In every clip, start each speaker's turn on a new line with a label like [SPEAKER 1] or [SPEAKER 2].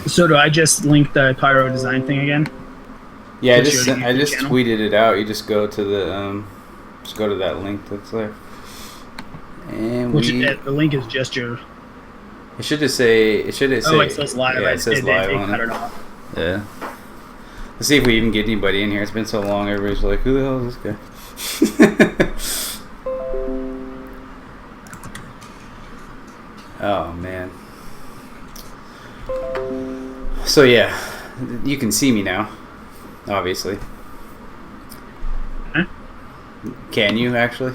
[SPEAKER 1] So do I just link the Pyro design thing again?
[SPEAKER 2] Yeah,
[SPEAKER 1] To your
[SPEAKER 2] I
[SPEAKER 1] YouTube
[SPEAKER 2] just
[SPEAKER 1] channel?
[SPEAKER 2] tweeted it out. You just go to the just go to that link that's there, and
[SPEAKER 1] Which the link is just your.
[SPEAKER 2] it should just
[SPEAKER 1] Oh,
[SPEAKER 2] say
[SPEAKER 1] it says live.
[SPEAKER 2] yeah, it says live
[SPEAKER 1] They
[SPEAKER 2] on
[SPEAKER 1] cut
[SPEAKER 2] it.
[SPEAKER 1] it off.
[SPEAKER 2] Yeah. Let's see if we even get anybody in here. It's been so long. Everybody's like, who the hell is this guy? Oh man. So yeah, you can see me now. Obviously.
[SPEAKER 1] Huh?
[SPEAKER 2] Can you actually?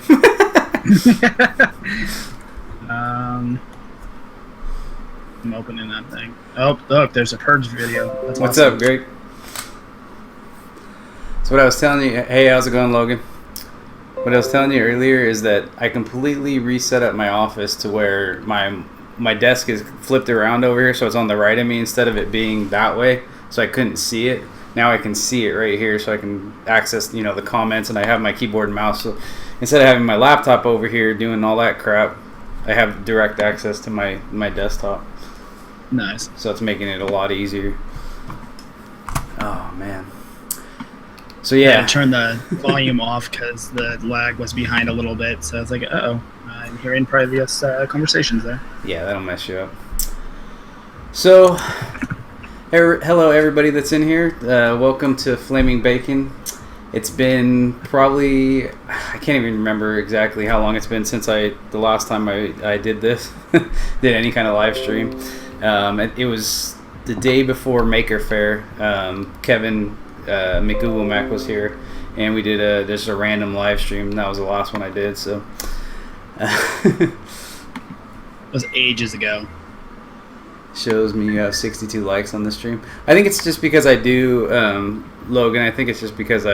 [SPEAKER 1] I'm opening that thing. Oh, look, there's a Purge video. That's
[SPEAKER 2] What's
[SPEAKER 1] awesome.
[SPEAKER 2] up, Greg? So what I was telling you, hey, how's it going, Logan? What I was telling you earlier is that I completely reset up my office to where my desk is flipped around over here, so it's on the right of me instead of it being that way, so I couldn't see it. Now I can see it right here, so I can access, the comments, and I have my keyboard and mouse. So instead of having my laptop over here doing all that crap, I have direct access to my desktop.
[SPEAKER 1] Nice.
[SPEAKER 2] So it's making it a lot easier. Oh man. So
[SPEAKER 1] I
[SPEAKER 2] yeah.
[SPEAKER 1] had to turn the volume off because the lag was behind a little bit. So I was like, I'm hearing previous conversations there.
[SPEAKER 2] Yeah, that'll mess you up. So, hello everybody that's in here. Welcome to Flaming Bacon. It's been probably, I can't even remember exactly how long it's been since the last time I did this, did any kind of live stream. It was the day before Maker Faire. Kevin McGoogle Mac was here, and we did just a random live stream. And that was the last one I did. So
[SPEAKER 1] It was ages ago.
[SPEAKER 2] shows me you have 62 likes on the stream. I think it's just because I do, Logan. I think it's just because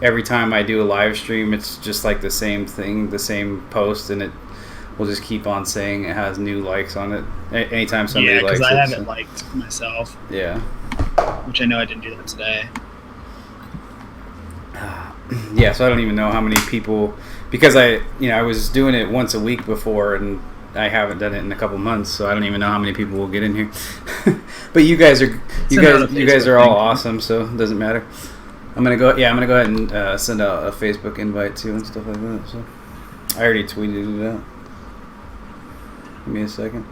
[SPEAKER 2] every time I do a live stream, it's just like the same thing, the same post, and it will just keep on saying it has new likes on it. Anytime somebody likes it.
[SPEAKER 1] Yeah, because I haven't liked myself.
[SPEAKER 2] Yeah.
[SPEAKER 1] Which I know I didn't do that today.
[SPEAKER 2] Yeah, so I don't even know how many people, because I was doing it once a week before, and I haven't done it in a couple months, so I don't even know how many people will get in here. But you guys are all awesome, so it doesn't matter. I'm gonna go ahead and send out a Facebook invite too and stuff like that. So I already tweeted it out. Give me a second.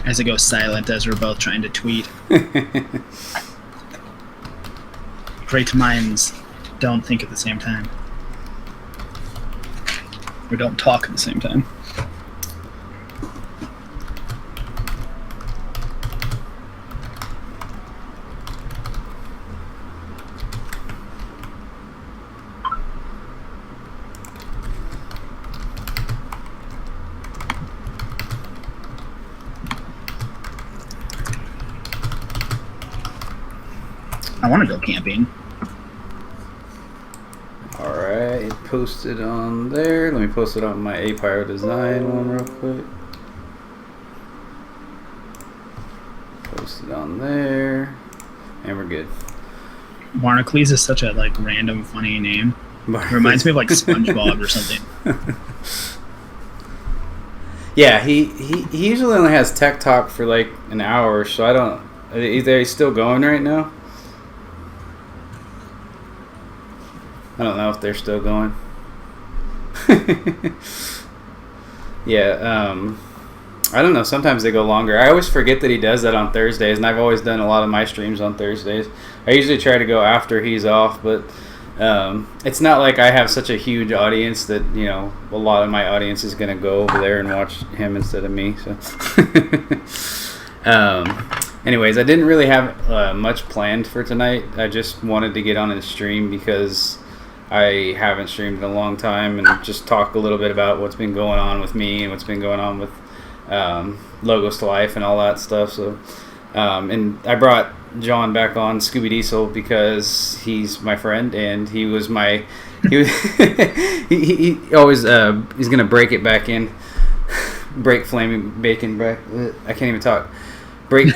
[SPEAKER 1] As it goes silent as we're both trying to tweet. Great minds don't think at the same time. Or don't talk at the same time. I want to go camping.
[SPEAKER 2] Alright, posted on there. Let me post it on my Pyro design one real quick. Post it on there. And we're good.
[SPEAKER 1] Barnacles is such a random funny name. It reminds me of SpongeBob or something.
[SPEAKER 2] Yeah, he usually only has tech talk for an hour, so I don't. Either he's still going right now. I don't know if they're still going. Yeah, I don't know. Sometimes they go longer. I always forget that he does that on Thursdays, and I've always done a lot of my streams on Thursdays. I usually try to go after he's off, but it's not like I have such a huge audience that a lot of my audience is going to go over there and watch him instead of me. So, anyways, I didn't really have much planned for tonight. I just wanted to get on and stream because I haven't streamed in a long time, and just talk a little bit about what's been going on with me and what's been going on with Logos to Life and all that stuff. So, and I brought John back on Scoobydiesel because he's my friend, and he was he always he's gonna break it back in, break Flaming Bacon back. I can't even talk. Break.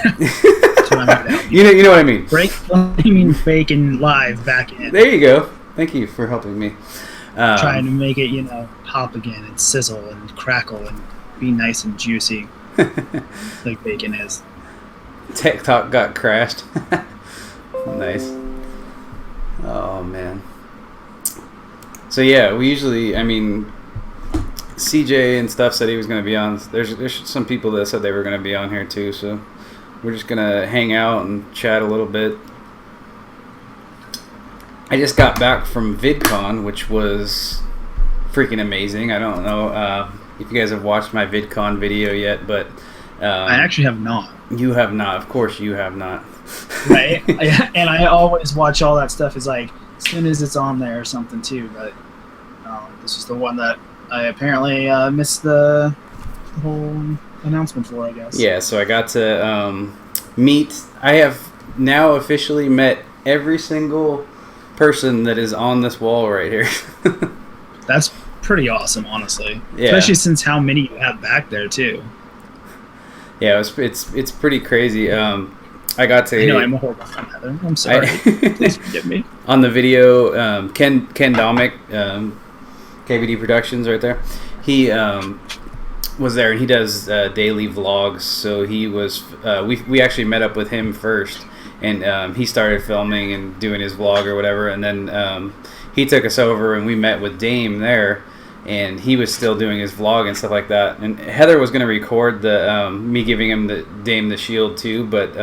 [SPEAKER 1] run it out.
[SPEAKER 2] You know what I mean.
[SPEAKER 1] Break flaming bacon live back in.
[SPEAKER 2] There you go. Thank you for helping me.
[SPEAKER 1] Trying to make it, pop again and sizzle and crackle and be nice and juicy, like bacon is.
[SPEAKER 2] TikTok got crashed. Nice. Oh man. So yeah, we usually, CJ and stuff said he was going to be on. There's some people that said they were going to be on here too. So we're just going to hang out and chat a little bit. I just got back from VidCon, which was freaking amazing. I don't know if you guys have watched my VidCon video yet, but
[SPEAKER 1] I actually have not.
[SPEAKER 2] You have not. Of course you have not.
[SPEAKER 1] Right? And I always watch all that stuff as as soon as it's on there or something too, but this is the one that I apparently missed the whole announcement for, I guess.
[SPEAKER 2] Yeah, so I got to meet. I have now officially met every single person that is on this wall right here.
[SPEAKER 1] That's pretty awesome, honestly.
[SPEAKER 2] Yeah.
[SPEAKER 1] Especially since how many you have back there too.
[SPEAKER 2] Yeah, it's pretty crazy. I got to.
[SPEAKER 1] I know I'm a horrible friend, Heather. I'm sorry. Please forgive me.
[SPEAKER 2] On the video, Ken Domick, KVD Productions, right there. He was there, and he does daily vlogs. So he was. We actually met up with him first. And he started filming and doing his vlog or whatever, and then he took us over and we met with Dame there, and he was still doing his vlog and stuff like that. And Heather was going to record the me giving him Dame the shield too, but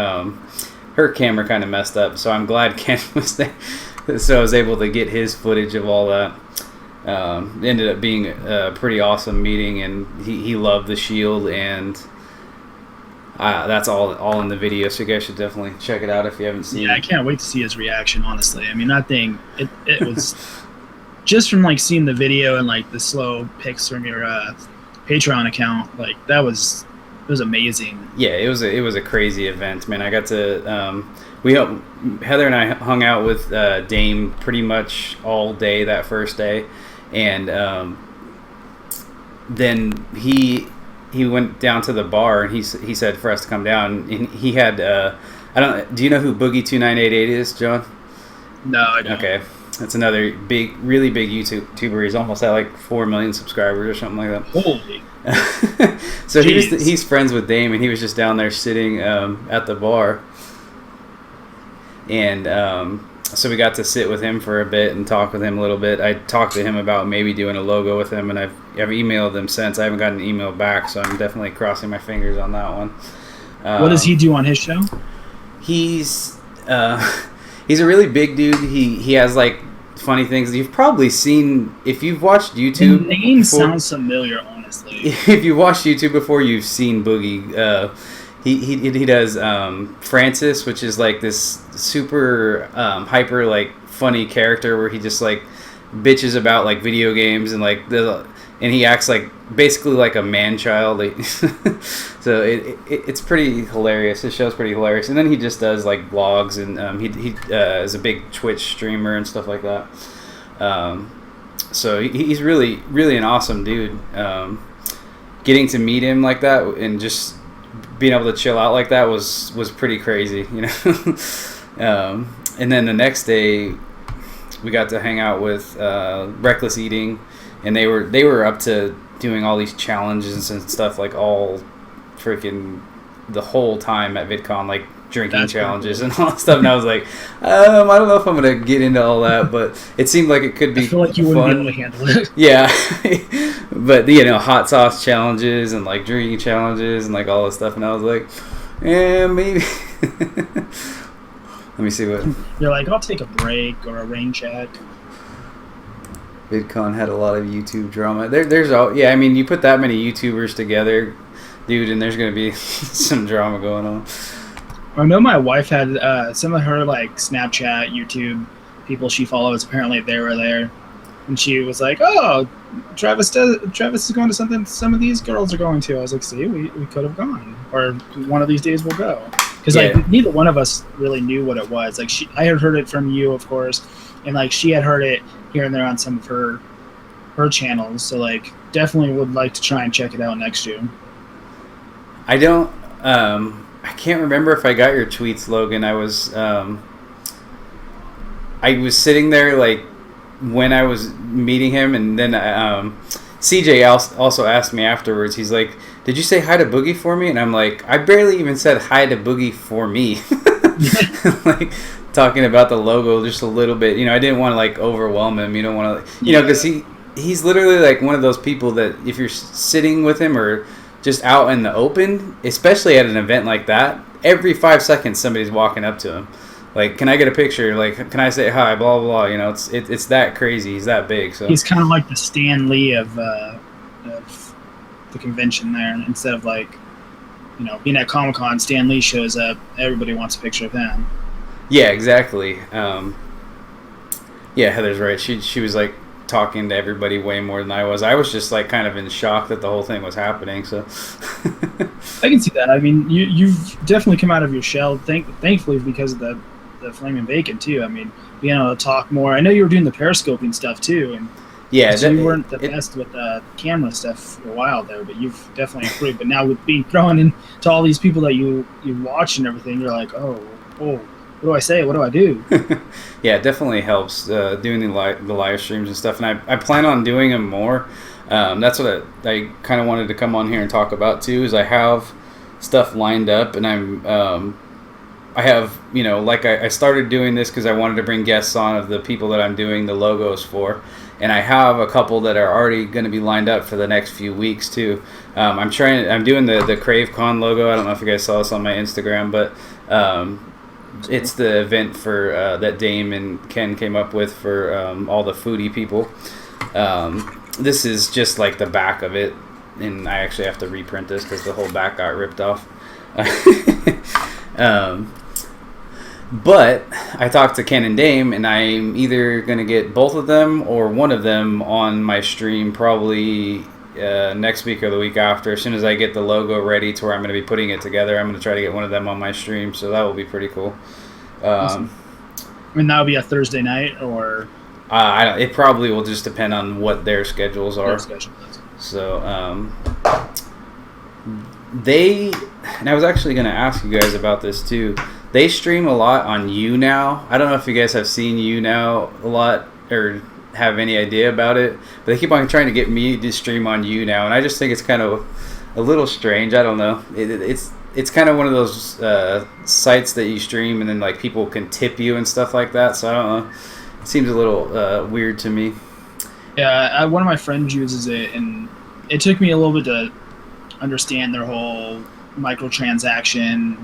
[SPEAKER 2] her camera kind of messed up, so I'm glad Ken was there, so I was able to get his footage of all that. It ended up being a pretty awesome meeting, and he loved the shield, and that's all in the video, so you guys should definitely check it out if you haven't seen it.
[SPEAKER 1] Yeah, I can't wait to see his reaction, honestly. That thing, it was just from seeing the video and the slow pics from your Patreon account, it was amazing.
[SPEAKER 2] Yeah, it was a crazy event, man. I got to Heather and I hung out with Dame pretty much all day that first day, and then he went down to the bar, and he said for us to come down. And he had do you know who Boogie2988 is, John?
[SPEAKER 1] No, I don't.
[SPEAKER 2] Okay, that's another really big YouTuber. He's almost at 4 million subscribers or something like that.
[SPEAKER 1] Holy.
[SPEAKER 2] So he's friends with Dame, and he was just down there sitting at the bar, and so we got to sit with him for a bit and talk with him a little bit. I talked to him about maybe doing a logo with him, and I've emailed him since. I haven't gotten an email back, so I'm definitely crossing my fingers on that one.
[SPEAKER 1] What does he do on his show?
[SPEAKER 2] He's a really big dude. He has funny things. You've probably seen, if you've watched YouTube.
[SPEAKER 1] The name sounds familiar, honestly.
[SPEAKER 2] If you watched YouTube before, you've seen Boogie. He does Francis, which is this super hyper funny character where he just bitches about video games, and and he acts basically like a man child. So it's pretty hilarious. His show's pretty hilarious. And then he just does vlogs, and he is a big Twitch streamer and stuff like that. So he's really an awesome dude. Getting to meet him like that and just being able to chill out like that was pretty crazy, and then the next day we got to hang out with Reckless Eating, and they were up to doing all these challenges and stuff all freaking the whole time at VidCon, drinking challenges and all that stuff. And I was I don't know if I'm gonna get into all that, but it seemed like it could be.
[SPEAKER 1] I feel like you wouldn't be able to handle it.
[SPEAKER 2] Yeah, but hot sauce challenges and drinking challenges and all this stuff, and I was yeah, maybe. Let me see what.
[SPEAKER 1] You're I'll take a break or a rain check.
[SPEAKER 2] VidCon had a lot of YouTube drama. There's all, yeah. You put that many YouTubers together, dude, and there's gonna be some drama going on.
[SPEAKER 1] I know my wife had some of her Snapchat, YouTube people she follows. Apparently they were there, and she was "Oh, Travis is going to something. Some of these girls are going to." I was "See, we could have gone, or one of these days we'll go." Because neither one of us really knew what it was. I had heard it from you, of course, and she had heard it here and there on some of her channels. So definitely would like to try and check it out next year.
[SPEAKER 2] I don't. I can't remember if I got your tweets, Logan. I was sitting there like when I was meeting him, and then CJ also asked me afterwards. He's like, "Did you say hi to Boogie for me?" And I'm like, "I barely even said hi to Boogie for me." Like talking about the logo just a little bit. I didn't want to like overwhelm him. You don't want to, because he's literally like one of those people that if you're sitting with him or just out in the open, especially at an event like that, every 5 seconds somebody's walking up to him. Like, can I get a picture? Like, can I say hi? Blah blah blah. It's that crazy. He's that big. So
[SPEAKER 1] he's kind of like the Stan Lee of the convention there. Instead of like, being at Comic-Con, Stan Lee shows up. Everybody wants a picture of him.
[SPEAKER 2] Yeah, exactly. Yeah, Heather's right. She was like talking to everybody way more than I was. I was just like kind of in shock that the whole thing was happening. So
[SPEAKER 1] I can see that. I mean, you've definitely come out of your shell. Thankfully, because of the Flaming Bacon too. I mean, being able to talk more. I know you were doing the periscoping stuff too, and
[SPEAKER 2] yeah,
[SPEAKER 1] you weren't the best with camera stuff for a while there, but you've definitely improved. But now with being thrown into all these people that you watch and everything, you're like, oh, what do I say? What do I do?
[SPEAKER 2] Yeah, it definitely helps doing the live streams and stuff, and I plan on doing them more. That's what I kind of wanted to come on here and talk about too. Is I have stuff lined up, and I have, I started doing this because I wanted to bring guests on of the people that I'm doing the logos for, and I have a couple that are already going to be lined up for the next few weeks too. I'm doing the CraveCon logo. I don't know if you guys saw this on my Instagram, but it's the event for that Dame and Ken came up with for all the foodie people. This is just like the back of it, and I actually have to reprint this because the whole back got ripped off. But I talked to Ken and Dame, and I'm either going to get both of them or one of them on my stream probably next week or the week after. As soon as I get the logo ready to where I'm going to be putting it together, I'm going to try to get one of them on my stream, so that will be pretty cool.
[SPEAKER 1] Awesome. I mean, that would be a Thursday night, or
[SPEAKER 2] it probably will just depend on what their schedules are. So and I was actually going to ask you guys about this too. They stream a lot on YouNow. I don't know if you guys have seen YouNow a lot or have any idea about it, but they keep on trying to get me to stream on YouNow, and I just think it's kind of a little strange. I don't know. It's kind of one of those sites that you stream and then like people can tip you and stuff like that. So I don't know. It seems a little weird to me.
[SPEAKER 1] Yeah, one of my friends uses it, and it took me a little bit to understand their whole microtransaction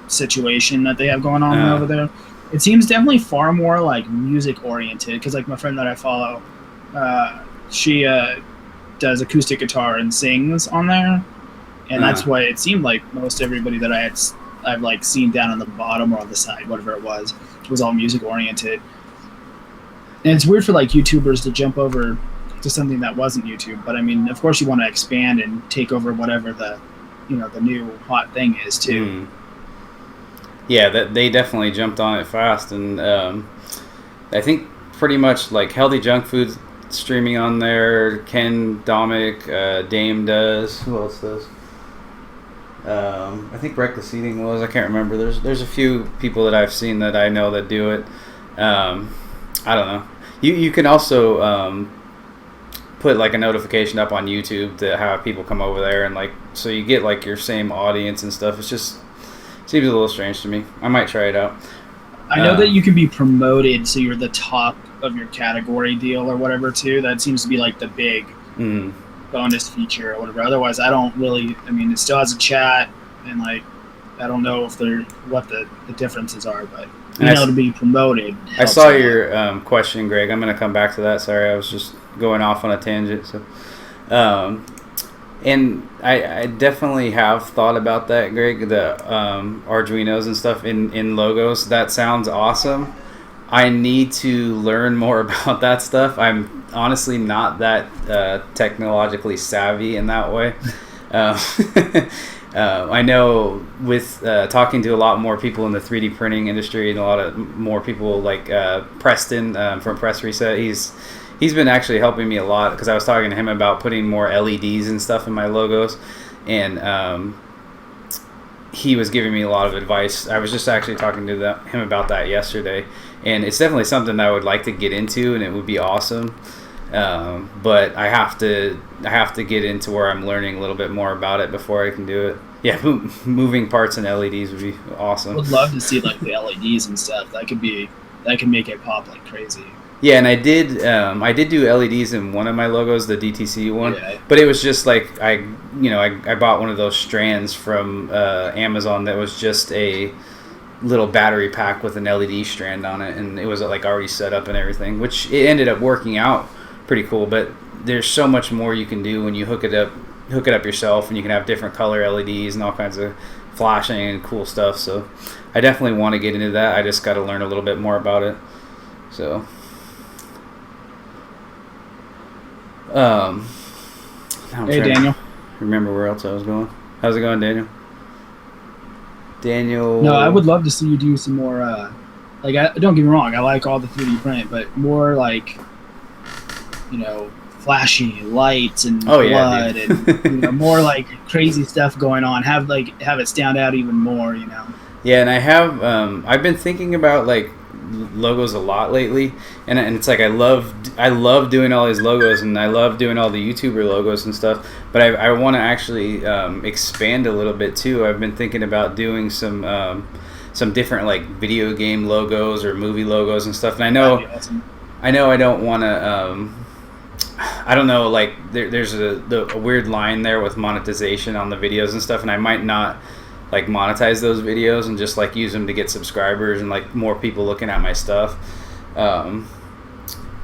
[SPEAKER 1] situation that they have going on over there. It seems definitely far more like music oriented, because like my friend that I follow, she does acoustic guitar and sings on there, and that's why it seemed like most everybody that I've like seen down on the bottom or on the side, whatever it was all music oriented. And it's weird for like YouTubers to jump over to something that wasn't YouTube, but I mean, of course you want to expand and take over whatever the new hot thing is too.
[SPEAKER 2] Yeah, that they definitely jumped on it fast, and I think pretty much like Healthy Junk Food streaming on there. Ken, Dominic, Dame does. Who else does? I think Reckless Eating was. I can't remember. There's a few people that I've seen that I know that do it. I don't know. You can also put like a notification up on YouTube to have people come over there, and like so you get like your same audience and stuff. It's just seems a little strange to me. I might try it out.
[SPEAKER 1] I know that you can be promoted, so you're the top of your category deal or whatever too. That seems to be like the big bonus feature or whatever. Otherwise, I don't really. I mean, it still has a chat, and like I don't know if what the differences are, but to be promoted.
[SPEAKER 2] I saw your question, Greg. I'm going to come back to that. Sorry, I was just going off on a tangent. So, and I definitely have thought about that, Greg. The Arduinos and stuff in logos. That sounds awesome. I need to learn more about that stuff. I'm honestly not that technologically savvy in that way. I know with talking to a lot more people in the 3D printing industry and a lot of more people like Preston from Press Reset, he's been actually helping me a lot because I was talking to him about putting more LEDs and stuff in my logos, and he was giving me a lot of advice. I was just actually talking to him about that yesterday, and it's definitely something that I would like to get into, and it would be awesome. But I have to get into where I'm learning a little bit more about it before I can do it. Yeah, moving parts and LEDs would be awesome.
[SPEAKER 1] I would love to see like the LEDs and stuff. That could make it pop like crazy.
[SPEAKER 2] Yeah, and I did do LEDs in one of my logos, the DTC one,
[SPEAKER 1] Yeah.
[SPEAKER 2] but it was just like I bought one of those strands from Amazon that was just a little battery pack with an LED strand on it, and it was like already set up and everything, which it ended up working out pretty cool. But there's so much more you can do when you hook it up yourself, and you can have different color LEDs and all kinds of flashing and cool stuff. So I definitely want to get into that. I just got to learn a little bit more about it. So now I'm
[SPEAKER 1] Hey,
[SPEAKER 2] trying
[SPEAKER 1] Daniel.
[SPEAKER 2] to remember where else I was going. How's it going, Daniel? Daniel.
[SPEAKER 1] No, I would love to see you do some more. Don't get me wrong, I like all the 3D print, but more like, flashy lights and blood and more like crazy stuff going on. Have it stand out even more.
[SPEAKER 2] Yeah, and I've been thinking about like logos a lot lately, and it's like I love doing all these logos, and I love doing all the YouTuber logos and stuff, but I want to actually expand a little bit too. I've been thinking about doing some different like video game logos or movie logos and stuff, and I know I don't want to I don't know, like there's a weird line there with monetization on the videos and stuff, and I might not like monetize those videos and just like use them to get subscribers and like more people looking at my stuff,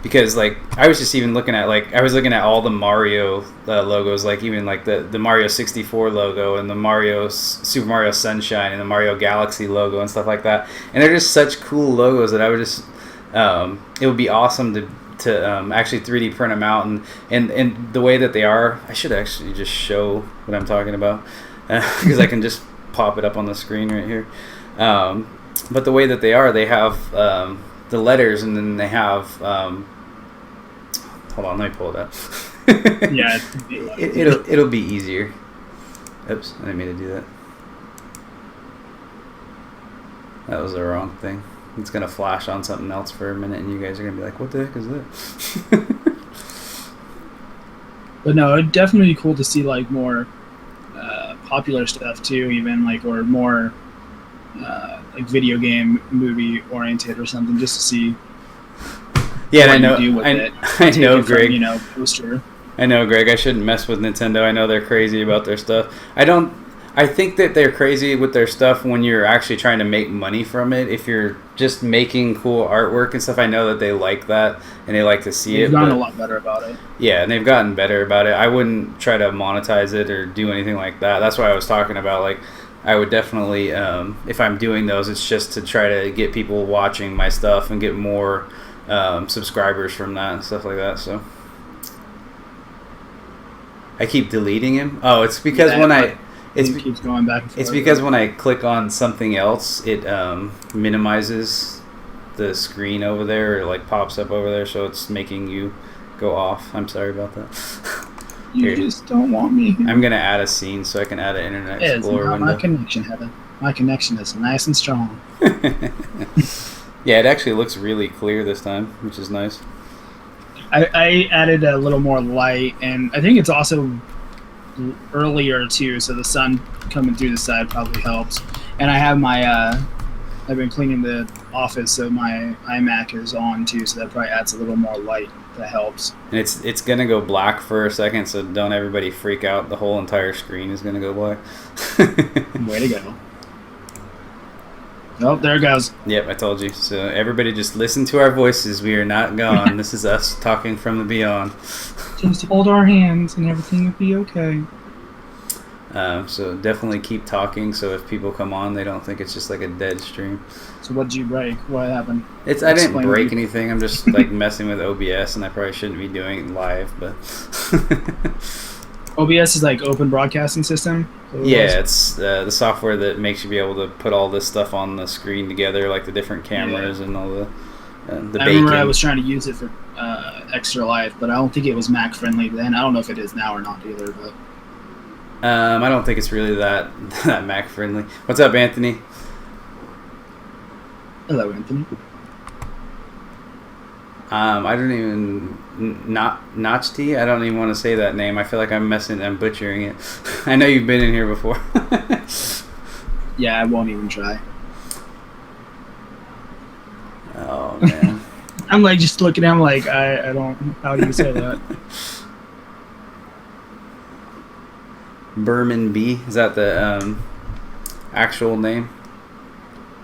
[SPEAKER 2] because like I was just even looking at all the Mario logos, like even like the Mario 64 logo and the Super Mario Sunshine and the Mario Galaxy logo and stuff like that, and they're just such cool logos that I would just it would be awesome to actually 3D print them out, and the way that they are, I should actually just show what I'm talking about, because I can just pop it up on the screen right here. But the way that they are, they have the letters, and then they have hold on, let me pull it up.
[SPEAKER 1] Yeah,
[SPEAKER 2] it'll be easier. Oops, I didn't mean to do that. That was the wrong thing. It's gonna flash on something else for a minute, and you guys are gonna be like, "What the heck is that?"
[SPEAKER 1] But no, it'd definitely be cool to see like more popular stuff too, even like, or more like video game movie oriented or something, just to see.
[SPEAKER 2] Yeah, I
[SPEAKER 1] know,
[SPEAKER 2] Greg.
[SPEAKER 1] Poster.
[SPEAKER 2] I know, Greg. I shouldn't mess with Nintendo. I know they're crazy about their stuff. I think that they're crazy with their stuff when you're actually trying to make money from it. If you're just making cool artwork and stuff, I know that they like that and they like to see it.
[SPEAKER 1] They've gotten a lot better about it.
[SPEAKER 2] Yeah, and they've gotten better about it. I wouldn't try to monetize it or do anything like that. That's why I was talking about, like, I would definitely, if I'm doing those, it's just to try to get people watching my stuff and get more subscribers from that and stuff like that. So I keep deleting him. Oh, it's because it
[SPEAKER 1] keeps going back and forth.
[SPEAKER 2] It's because when I click on something else, it minimizes the screen over there, or like pops up over there, so it's making you go off. I'm sorry about that.
[SPEAKER 1] You just don't want me.
[SPEAKER 2] I'm gonna add a scene so I can add an Internet Explorer window.
[SPEAKER 1] My connection, Heather. My connection is nice and strong.
[SPEAKER 2] Yeah, it actually looks really clear this time, which is nice.
[SPEAKER 1] I added a little more light, and I think it's also earlier too, so the sun coming through the side probably helps. And I have my I've been cleaning the office, so my iMac is on too, so that probably adds a little more light. That helps. And
[SPEAKER 2] it's gonna go black for a second, so don't everybody freak out. The whole entire screen is gonna go black.
[SPEAKER 1] Way to go. Oh, there it goes.
[SPEAKER 2] Yep, I told you. So everybody just listen to our voices. We are not gone. This is us talking from the beyond.
[SPEAKER 1] Just hold our hands and everything will be okay.
[SPEAKER 2] So definitely keep talking, so if people come on, they don't think it's just like a dead stream.
[SPEAKER 1] So what did you break? What happened?
[SPEAKER 2] I didn't break anything. I'm just like messing with OBS, and I probably shouldn't be doing it live, but
[SPEAKER 1] OBS is like Open Broadcasting System?
[SPEAKER 2] Yeah, it's the software that makes you be able to put all this stuff on the screen together, like the different cameras and all the
[SPEAKER 1] I remember I was trying to use it for Extra Life, but I don't think it was Mac friendly then. I don't know if it is now or not either, but
[SPEAKER 2] I don't think it's really that Mac friendly. What's up, Anthony?
[SPEAKER 1] Hello, Anthony.
[SPEAKER 2] I don't even Notchty. I don't even want to say that name. I feel like I'm butchering it. I know you've been in here before.
[SPEAKER 1] Yeah, I won't even try.
[SPEAKER 2] Oh man.
[SPEAKER 1] I'm like just looking at him like I don't. How do you say that?
[SPEAKER 2] Berman B, is that the actual name?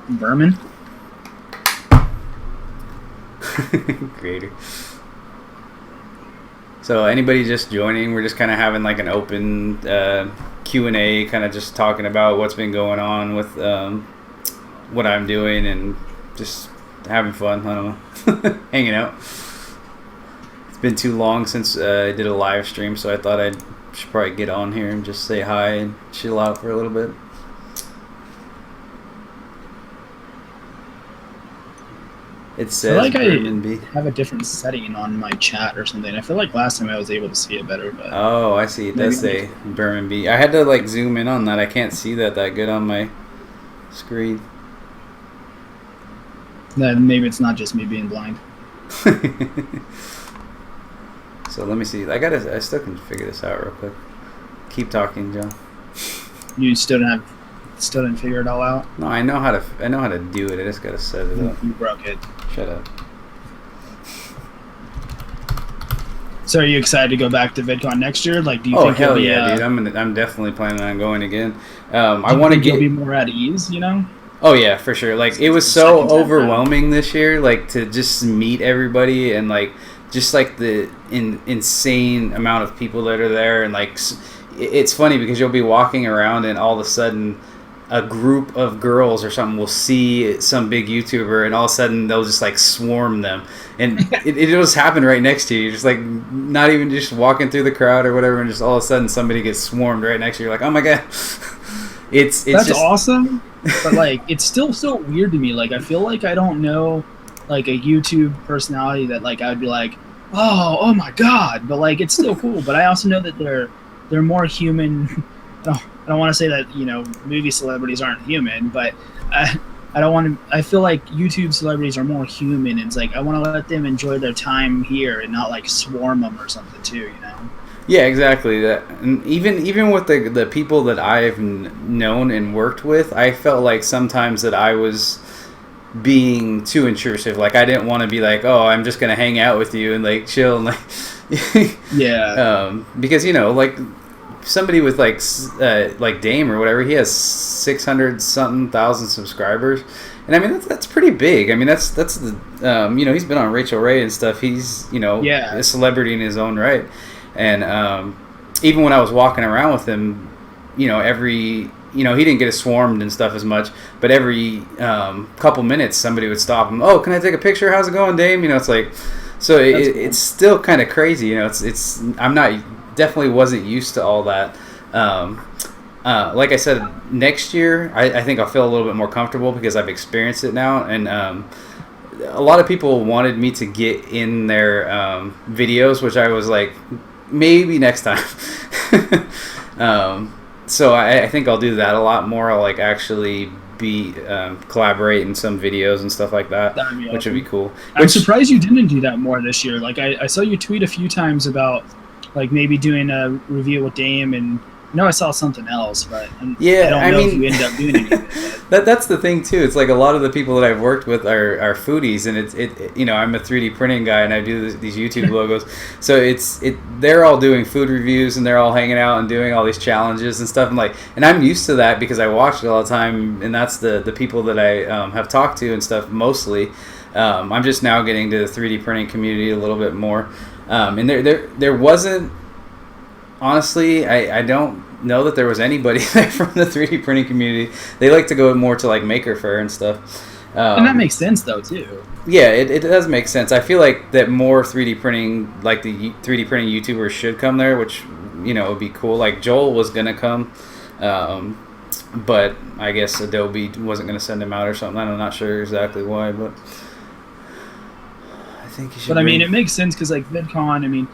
[SPEAKER 1] Berman.
[SPEAKER 2] Creator. So anybody just joining, we're just kind of having like an open Q&A, kind of just talking about what's been going on with what I'm doing and just having fun. I don't know. Hanging out. It's been too long since I did a live stream, so I thought I should probably get on here and just say hi and chill out for a little bit. It says
[SPEAKER 1] I feel like
[SPEAKER 2] Berman B.
[SPEAKER 1] I have a different setting on my chat or something. I feel like last time I was able to see it better, but
[SPEAKER 2] Oh, I see. It does say Berman B. I had to like zoom in on that. I can't see that good on my screen.
[SPEAKER 1] then maybe it's not just me being blind.
[SPEAKER 2] So let me see. I still can figure this out real quick. Keep talking, John.
[SPEAKER 1] You still didn't figure it all out.
[SPEAKER 2] No, I know how to do it. I just gotta set it up.
[SPEAKER 1] You broke it.
[SPEAKER 2] Shut up.
[SPEAKER 1] So are you excited to go back to VidCon next year? Like, do you
[SPEAKER 2] Oh
[SPEAKER 1] think
[SPEAKER 2] hell
[SPEAKER 1] you'll
[SPEAKER 2] yeah,
[SPEAKER 1] be,
[SPEAKER 2] dude! I'm definitely planning on going again. I
[SPEAKER 1] do you
[SPEAKER 2] want to
[SPEAKER 1] think
[SPEAKER 2] get.
[SPEAKER 1] you'll be more at ease, you know?
[SPEAKER 2] Oh yeah, for sure. Like it was so overwhelming this year, like to just meet everybody and like just like the insane amount of people that are there, and like it's funny because you'll be walking around and all of a sudden a group of girls or something will see some big YouTuber and all of a sudden they'll just like swarm them, and it just happened right next to you. You're just like not even just walking through the crowd or whatever, and just all of a sudden somebody gets swarmed right next to you. You're like, oh my god. That's
[SPEAKER 1] just awesome. But like it's still so weird to me. Like I feel like I don't know like a YouTube personality that like I would be like, oh my god. But like it's still cool. But I also know that they're more human. I don't want to say that, you know, movie celebrities aren't human, but I don't want to. I feel like YouTube celebrities are more human. And it's like I want to let them enjoy their time here and not like swarm them or something too. You know.
[SPEAKER 2] Yeah, exactly. That, and even with the people that I've known and worked with, I felt like sometimes that I was being too intrusive. Like I didn't want to be like, oh, I'm just gonna hang out with you and like chill and like
[SPEAKER 1] yeah.
[SPEAKER 2] Because you know, like somebody with like Dame or whatever, he has 600 something thousand subscribers, and I mean that's pretty big. I mean that's the you know, he's been on Rachel Ray and stuff. He's, you know, a celebrity in his own right. And even when I was walking around with him, you know, he didn't get swarmed and stuff as much, but every couple minutes somebody would stop him. Oh, can I take a picture? How's it going, Dame? You know, it's like, so cool. It's still kind of crazy. You know, definitely wasn't used to all that. Like I said, next year I think I'll feel a little bit more comfortable because I've experienced it now, and a lot of people wanted me to get in their videos, which I was like, maybe next time. So I think I'll do that a lot more. I'll like actually be collaborate in some videos and stuff like that, which would be cool.
[SPEAKER 1] I'm surprised you didn't do that more this year. Like I saw you tweet a few times about like maybe doing a review with Dame, and I saw something else, but I don't know if you end up doing anything.
[SPEAKER 2] That's the thing too. It's like a lot of the people that I've worked with are foodies, and it you know, I'm a 3D printing guy and I do these YouTube logos, so they're all doing food reviews and they're all hanging out and doing all these challenges and stuff. And I'm used to that because I watch it all the time, and that's the people that I have talked to and stuff mostly. I'm just now getting to the 3D printing community a little bit more, and there wasn't. Honestly, I don't know that there was anybody from the 3D printing community. They like to go more to like Maker Faire and stuff.
[SPEAKER 1] And that makes sense though too.
[SPEAKER 2] Yeah, it does make sense. I feel like that more 3D printing, like the 3D printing YouTubers should come there, which, you know, would be cool. Like Joel was going to come, but I guess Adobe wasn't going to send him out or something. I'm not sure exactly why, but I think you should.
[SPEAKER 1] But I mean, it makes sense because like VidCon, I mean,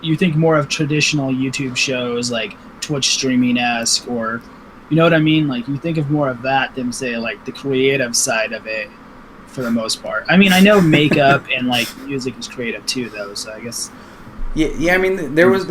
[SPEAKER 1] you think more of traditional YouTube shows like Twitch streaming-esque, or you know what I mean? Like, you think of more of that than, say, like, the creative side of it for the most part. I mean, I know makeup and, like, music is creative too, though, so I guess...
[SPEAKER 2] Yeah. I mean, there was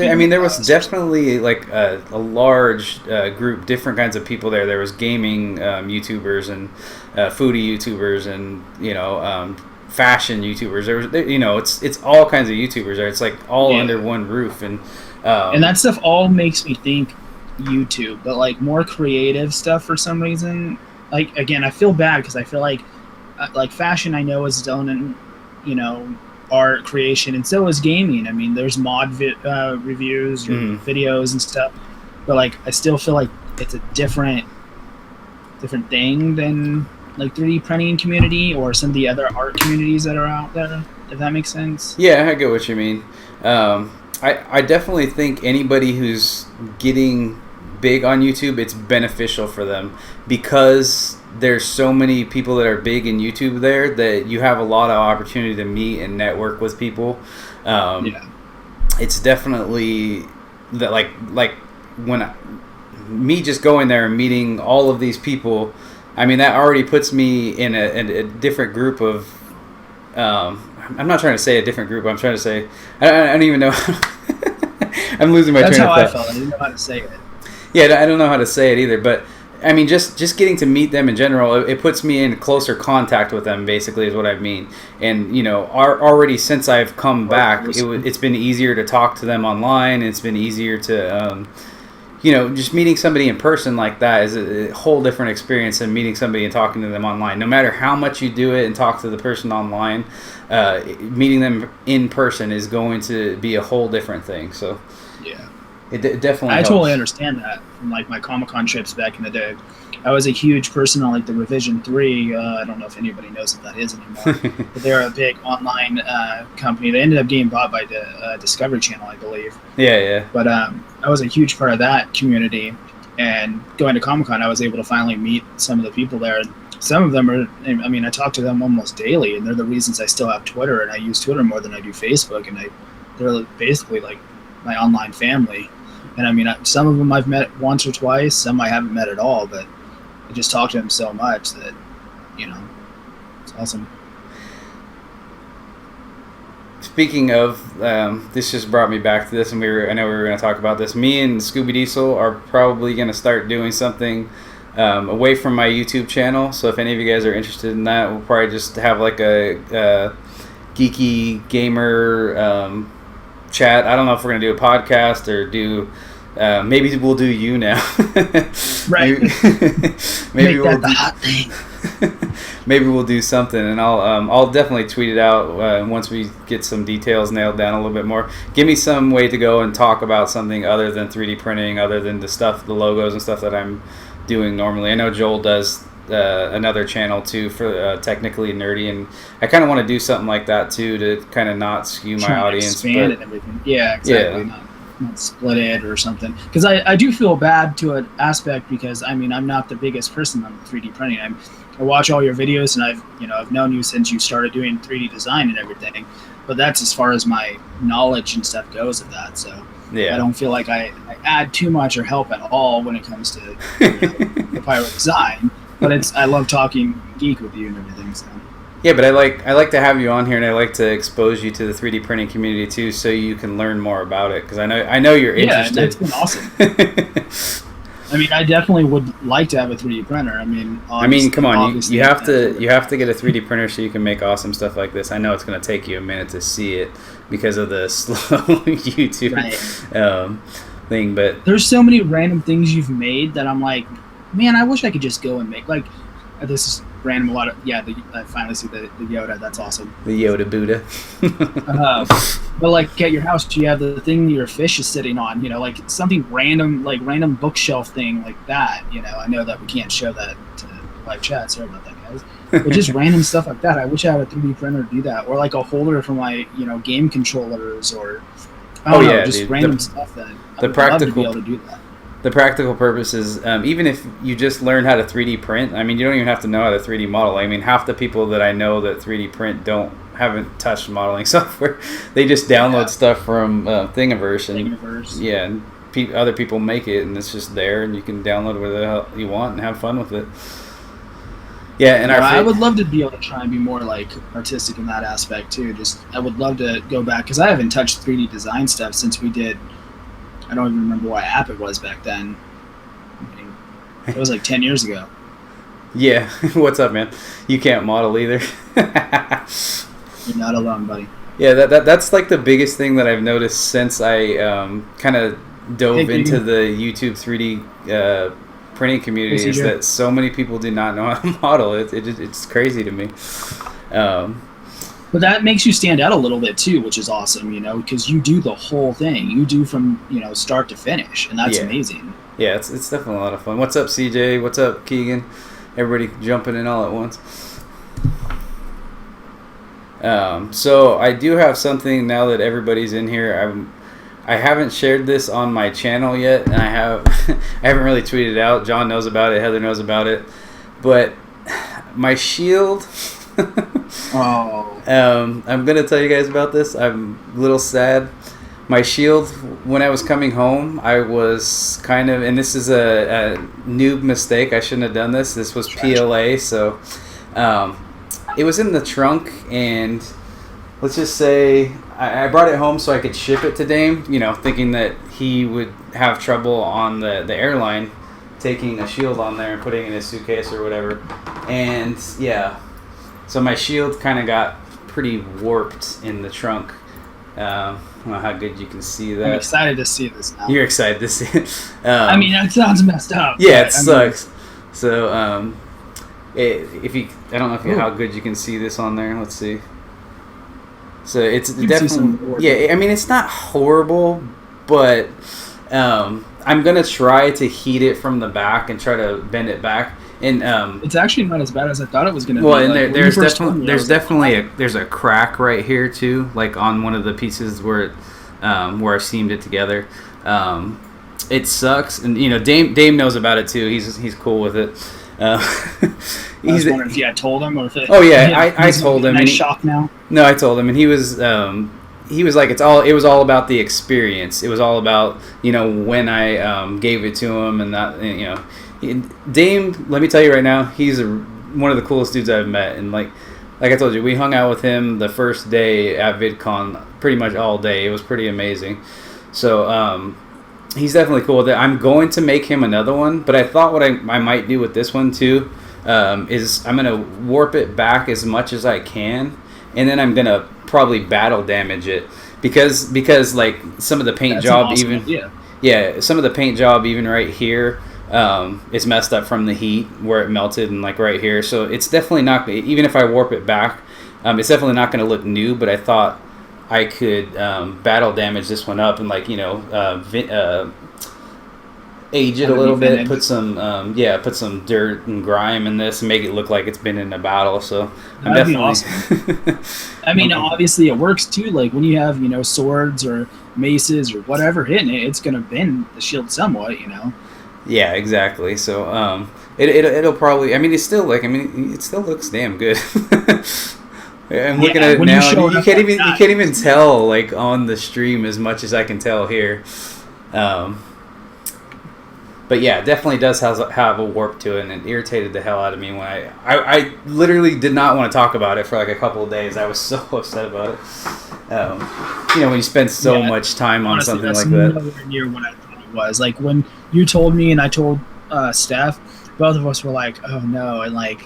[SPEAKER 2] definitely, like, a large group, different kinds of people there. There was gaming YouTubers and foodie YouTubers and, you know, fashion YouTubers. There was, you know, it's all kinds of YouTubers there. It's, like, all under one roof. And
[SPEAKER 1] that stuff all makes me think YouTube, but like more creative stuff for some reason. Like, again, I feel bad because I feel like fashion I know is its own, and you know, art creation, and so is gaming. I mean, there's mod reviews or videos and stuff, but like I still feel like it's a different thing than like 3D printing community or some of the other art communities that are out there. If that makes sense.
[SPEAKER 2] Yeah, I get what you mean. I definitely think anybody who's getting big on YouTube, it's beneficial for them because there's so many people that are big in YouTube there that you have a lot of opportunity to meet and network with people. It's definitely that like when me just going there and meeting all of these people, I mean, that already puts me in a different group of I'm not trying to say a different group. I'm trying to say I don't even know. I'm losing my train of thought.
[SPEAKER 1] That's how I felt. I didn't know how to say it.
[SPEAKER 2] Yeah, I don't know how to say it either. But I mean, just getting to meet them in general, it puts me in closer contact with them. Basically, is what I mean. And you know, already since I've come back, it's been easier to talk to them online. It's been easier to you know, just meeting somebody in person like that is a whole different experience than meeting somebody and talking to them online. No matter how much you do it and talk to the person online, meeting them in person is going to be a whole different thing. So,
[SPEAKER 1] yeah,
[SPEAKER 2] it definitely
[SPEAKER 1] I
[SPEAKER 2] helps.
[SPEAKER 1] totally understand that from like my Comic-Con trips back in the day. I was a huge person on like the Revision 3. I don't know if anybody knows what that is anymore, but they're a big online company. They ended up getting bought by the Discovery Channel, I believe.
[SPEAKER 2] Yeah.
[SPEAKER 1] But I was a huge part of that community, and going to Comic-Con, I was able to finally meet some of the people there. Some of them are, I mean, I talk to them almost daily, and they're the reasons I still have Twitter, and I use Twitter more than I do Facebook, and they're basically like my online family. And I mean, some of them I've met once or twice, some I haven't met at all, but I just talk to them so much that, you know, it's awesome.
[SPEAKER 2] Speaking of, this just brought me back to this, and I know we were going to talk about this. Me and Scoobydiesel are probably going to start doing something away from my YouTube channel. So if any of you guys are interested in that, we'll probably just have like a geeky gamer chat. I don't know if we're going to do a podcast or do... maybe we'll do you now.
[SPEAKER 1] Right.
[SPEAKER 2] maybe
[SPEAKER 1] Make
[SPEAKER 2] we'll
[SPEAKER 1] that the hot thing.
[SPEAKER 2] Maybe we'll do something, and I'll definitely tweet it out once we get some details nailed down a little bit more. Give me some way to go and talk about something other than 3D printing, other than the logos and stuff that I'm doing normally. I know Joel does another channel too for Technically Nerdy, and I kind of want to do something like that too to kind of not skew my audience.
[SPEAKER 1] Expand and everything. Yeah, exactly. Yeah. Not split it or something, because I do feel bad to an aspect, because I mean, I'm not the biggest person on 3D printing. I watch all your videos, and I've known you since you started doing 3D design and everything, but that's as far as my knowledge and stuff goes of that. So yeah, I don't feel like I add too much or help at all when it comes to the Pyro design, but I love talking geek with you and everything. So.
[SPEAKER 2] Yeah, but I like to have you on here, and I like to expose you to the 3D printing community too, so you can learn more about it. Because I know you're interested.
[SPEAKER 1] Yeah, that's been awesome. I mean, I definitely would like to have a 3D printer. I mean,
[SPEAKER 2] come on, you have to get a 3D printer so you can make awesome stuff like this. I know it's going to take you a minute to see it because of the slow YouTube thing, but
[SPEAKER 1] there's so many random things you've made that I'm like, man, I wish I could just go and make like this is. Random a lot of I finally see the Yoda. That's awesome.
[SPEAKER 2] The Yoda Buddha.
[SPEAKER 1] But like at your house, you have the thing your fish is sitting on. You know, like something random, like random bookshelf thing like that. You know, I know that we can't show that to live chat. Sorry about that, guys. But just random stuff like that. I wish I had a 3D printer to do that, or like a holder for my game controllers, or I don't know, just random stuff that I would love to be able to do that.
[SPEAKER 2] The practical purpose is, even if you just learn how to 3D print, I mean, you don't even have to know how to 3D model. I mean, half the people that I know that 3D print haven't touched modeling software. They just download stuff from Thingiverse.
[SPEAKER 1] Thingiverse.
[SPEAKER 2] Yeah, other people make it, and it's just there, and you can download whatever the hell you want and have fun with it. Yeah, and
[SPEAKER 1] I would love to be able to try and be more like artistic in that aspect too. I would love to go back because I haven't touched 3D design stuff since we did. I don't even remember what app it was back then. I mean, it was like 10 years ago.
[SPEAKER 2] Yeah, what's up, man? You can't model either.
[SPEAKER 1] You're not alone, buddy.
[SPEAKER 2] Yeah, that's like the biggest thing that I've noticed since I kind of dove into the YouTube 3D printing community is that so many people do not know how to model. It's crazy to me.
[SPEAKER 1] But that makes you stand out a little bit too, which is awesome, because you do the whole thing. You do from start to finish, and that's amazing.
[SPEAKER 2] Yeah, it's definitely a lot of fun. What's up, CJ? What's up, Keegan? Everybody jumping in all at once. So I do have something now that everybody's in here. I haven't shared this on my channel yet, and I haven't really tweeted it out. John knows about it. Heather knows about it. But my shield. I'm gonna tell you guys about this. I'm a little sad. My shield, when I was coming home, I was kind of, and this is a noob mistake. I shouldn't have done this. This was PLA, so it was in the trunk, and let's just say I brought it home so I could ship it to Dame, thinking that he would have trouble on the airline taking a shield on there and putting it in his suitcase or whatever. And yeah, so my shield kind of got pretty warped in the trunk. I don't know how good you can see that.
[SPEAKER 1] I'm excited to see this now.
[SPEAKER 2] You're excited to see it.
[SPEAKER 1] I mean, it sounds messed up.
[SPEAKER 2] Yeah, it sucks. So, I don't know how good you can see this on there. Let's see. So it's definitely, yeah. I mean, it's not horrible, but I'm gonna try to heat it from the back and try to bend it back. And
[SPEAKER 1] it's actually not as bad as I thought it was gonna be.
[SPEAKER 2] Well, and there's definitely a crack right here too, like on one of the pieces where I seamed it together. It sucks, and Dame knows about it too. He's cool with it.
[SPEAKER 1] I was wondering if you had told him or if it.
[SPEAKER 2] Oh yeah, I told him.
[SPEAKER 1] Nice shock now.
[SPEAKER 2] No, I told him, and he was like, it was all about the experience. It was all about when I gave it to him, and that Dame. Let me tell you right now, he's one of the coolest dudes I've met, and like I told you, we hung out with him the first day at VidCon, pretty much all day. It was pretty amazing. So he's definitely cool with it. I'm going to make him another one, but I thought what I might do with this one too is I'm gonna warp it back as much as I can, and then I'm gonna probably battle damage it because like some of the paint job some of the paint job even right here is messed up from the heat where it melted and like right here. So it's definitely not, even if I warp it back, it's definitely not going to look new. But I thought I could battle damage this one up and like age it a little bit, put some dirt and grime in this and make it look like it's been in a battle. So I'm
[SPEAKER 1] That'd
[SPEAKER 2] definitely
[SPEAKER 1] be awesome. I mean, obviously it works too. Like when you have swords or maces or whatever hitting it, it's gonna bend the shield somewhat.
[SPEAKER 2] Yeah, exactly. So it'll probably. I mean, it's still it still looks damn good. I'm looking at it now. You can't even tell like on the stream as much as I can tell here. But yeah, it definitely does have a warp to it, and it irritated the hell out of me when I literally did not want to talk about it for like a couple of days. I was so upset about it. When you spend so much time on something like that.
[SPEAKER 1] Nowhere near what I thought it was. Like when you told me and I told Steph, both of us were like, "Oh no!" and like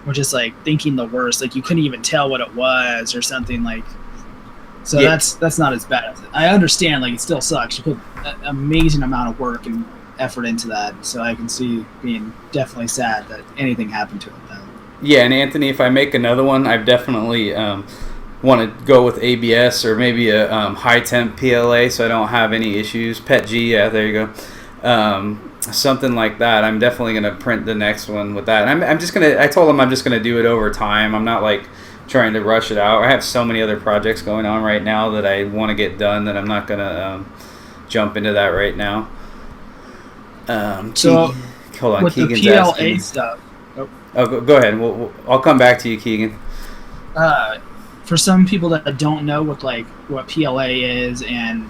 [SPEAKER 1] we're just like thinking the worst. Like you couldn't even tell what it was or something like. So yeah. That's not as bad. I understand. Like it still sucks. You put an amazing amount of work and effort into that, so I can see being definitely sad that anything happened to it though.
[SPEAKER 2] Yeah, and Anthony, if I make another one, I definitely want to go with ABS or maybe a high temp PLA so I don't have any issues. PET G, yeah, there you go. Something like that. I'm definitely gonna print the next one with that. And I told him I'm just gonna do it over time. I'm not like trying to rush it out. I have so many other projects going on right now that I want to get done that I'm not gonna jump into that right now.
[SPEAKER 1] So
[SPEAKER 2] hold on,
[SPEAKER 1] with
[SPEAKER 2] Keegan's
[SPEAKER 1] the PLA
[SPEAKER 2] asking.
[SPEAKER 1] stuff.
[SPEAKER 2] Oh, go ahead. I'll come back to you, Keegan.
[SPEAKER 1] For some people that don't know what PLA is and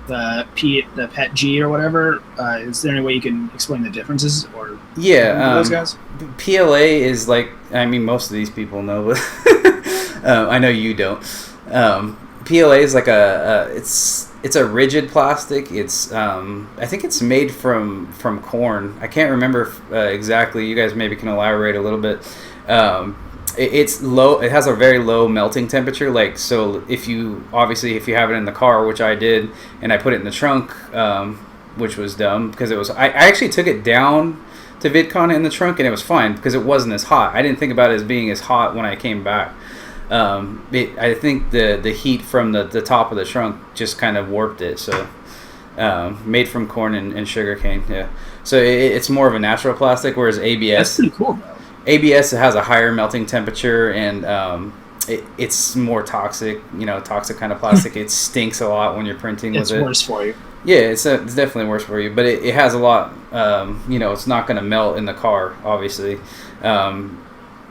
[SPEAKER 1] the Pet G or whatever. Is there any way you can explain the differences or
[SPEAKER 2] Yeah,
[SPEAKER 1] those guys?
[SPEAKER 2] PLA is like, I mean, most of these people know, but I know you don't. PLA is like it's a rigid plastic. It's I think it's made from corn. I can't remember exactly. You guys maybe can elaborate a little bit. It's low. It has a very low melting temperature. Like, so if you have it in the car, which I did, and I put it in the trunk, which was dumb because it was. I actually took it down to VidCon in the trunk, and it was fine because it wasn't as hot. I didn't think about it as being as hot when I came back. I think the heat from the top of the trunk just kind of warped it. So made from corn and sugar cane. Yeah. So it's more of a natural plastic, whereas ABS.
[SPEAKER 1] That's pretty cool, though.
[SPEAKER 2] ABS has a higher melting temperature, and it's more toxic. Toxic kind of plastic. It stinks a lot when you're printing with it.
[SPEAKER 1] It's worse for you.
[SPEAKER 2] Yeah, it's definitely worse for you, but it has a lot. It's not going to melt in the car, obviously.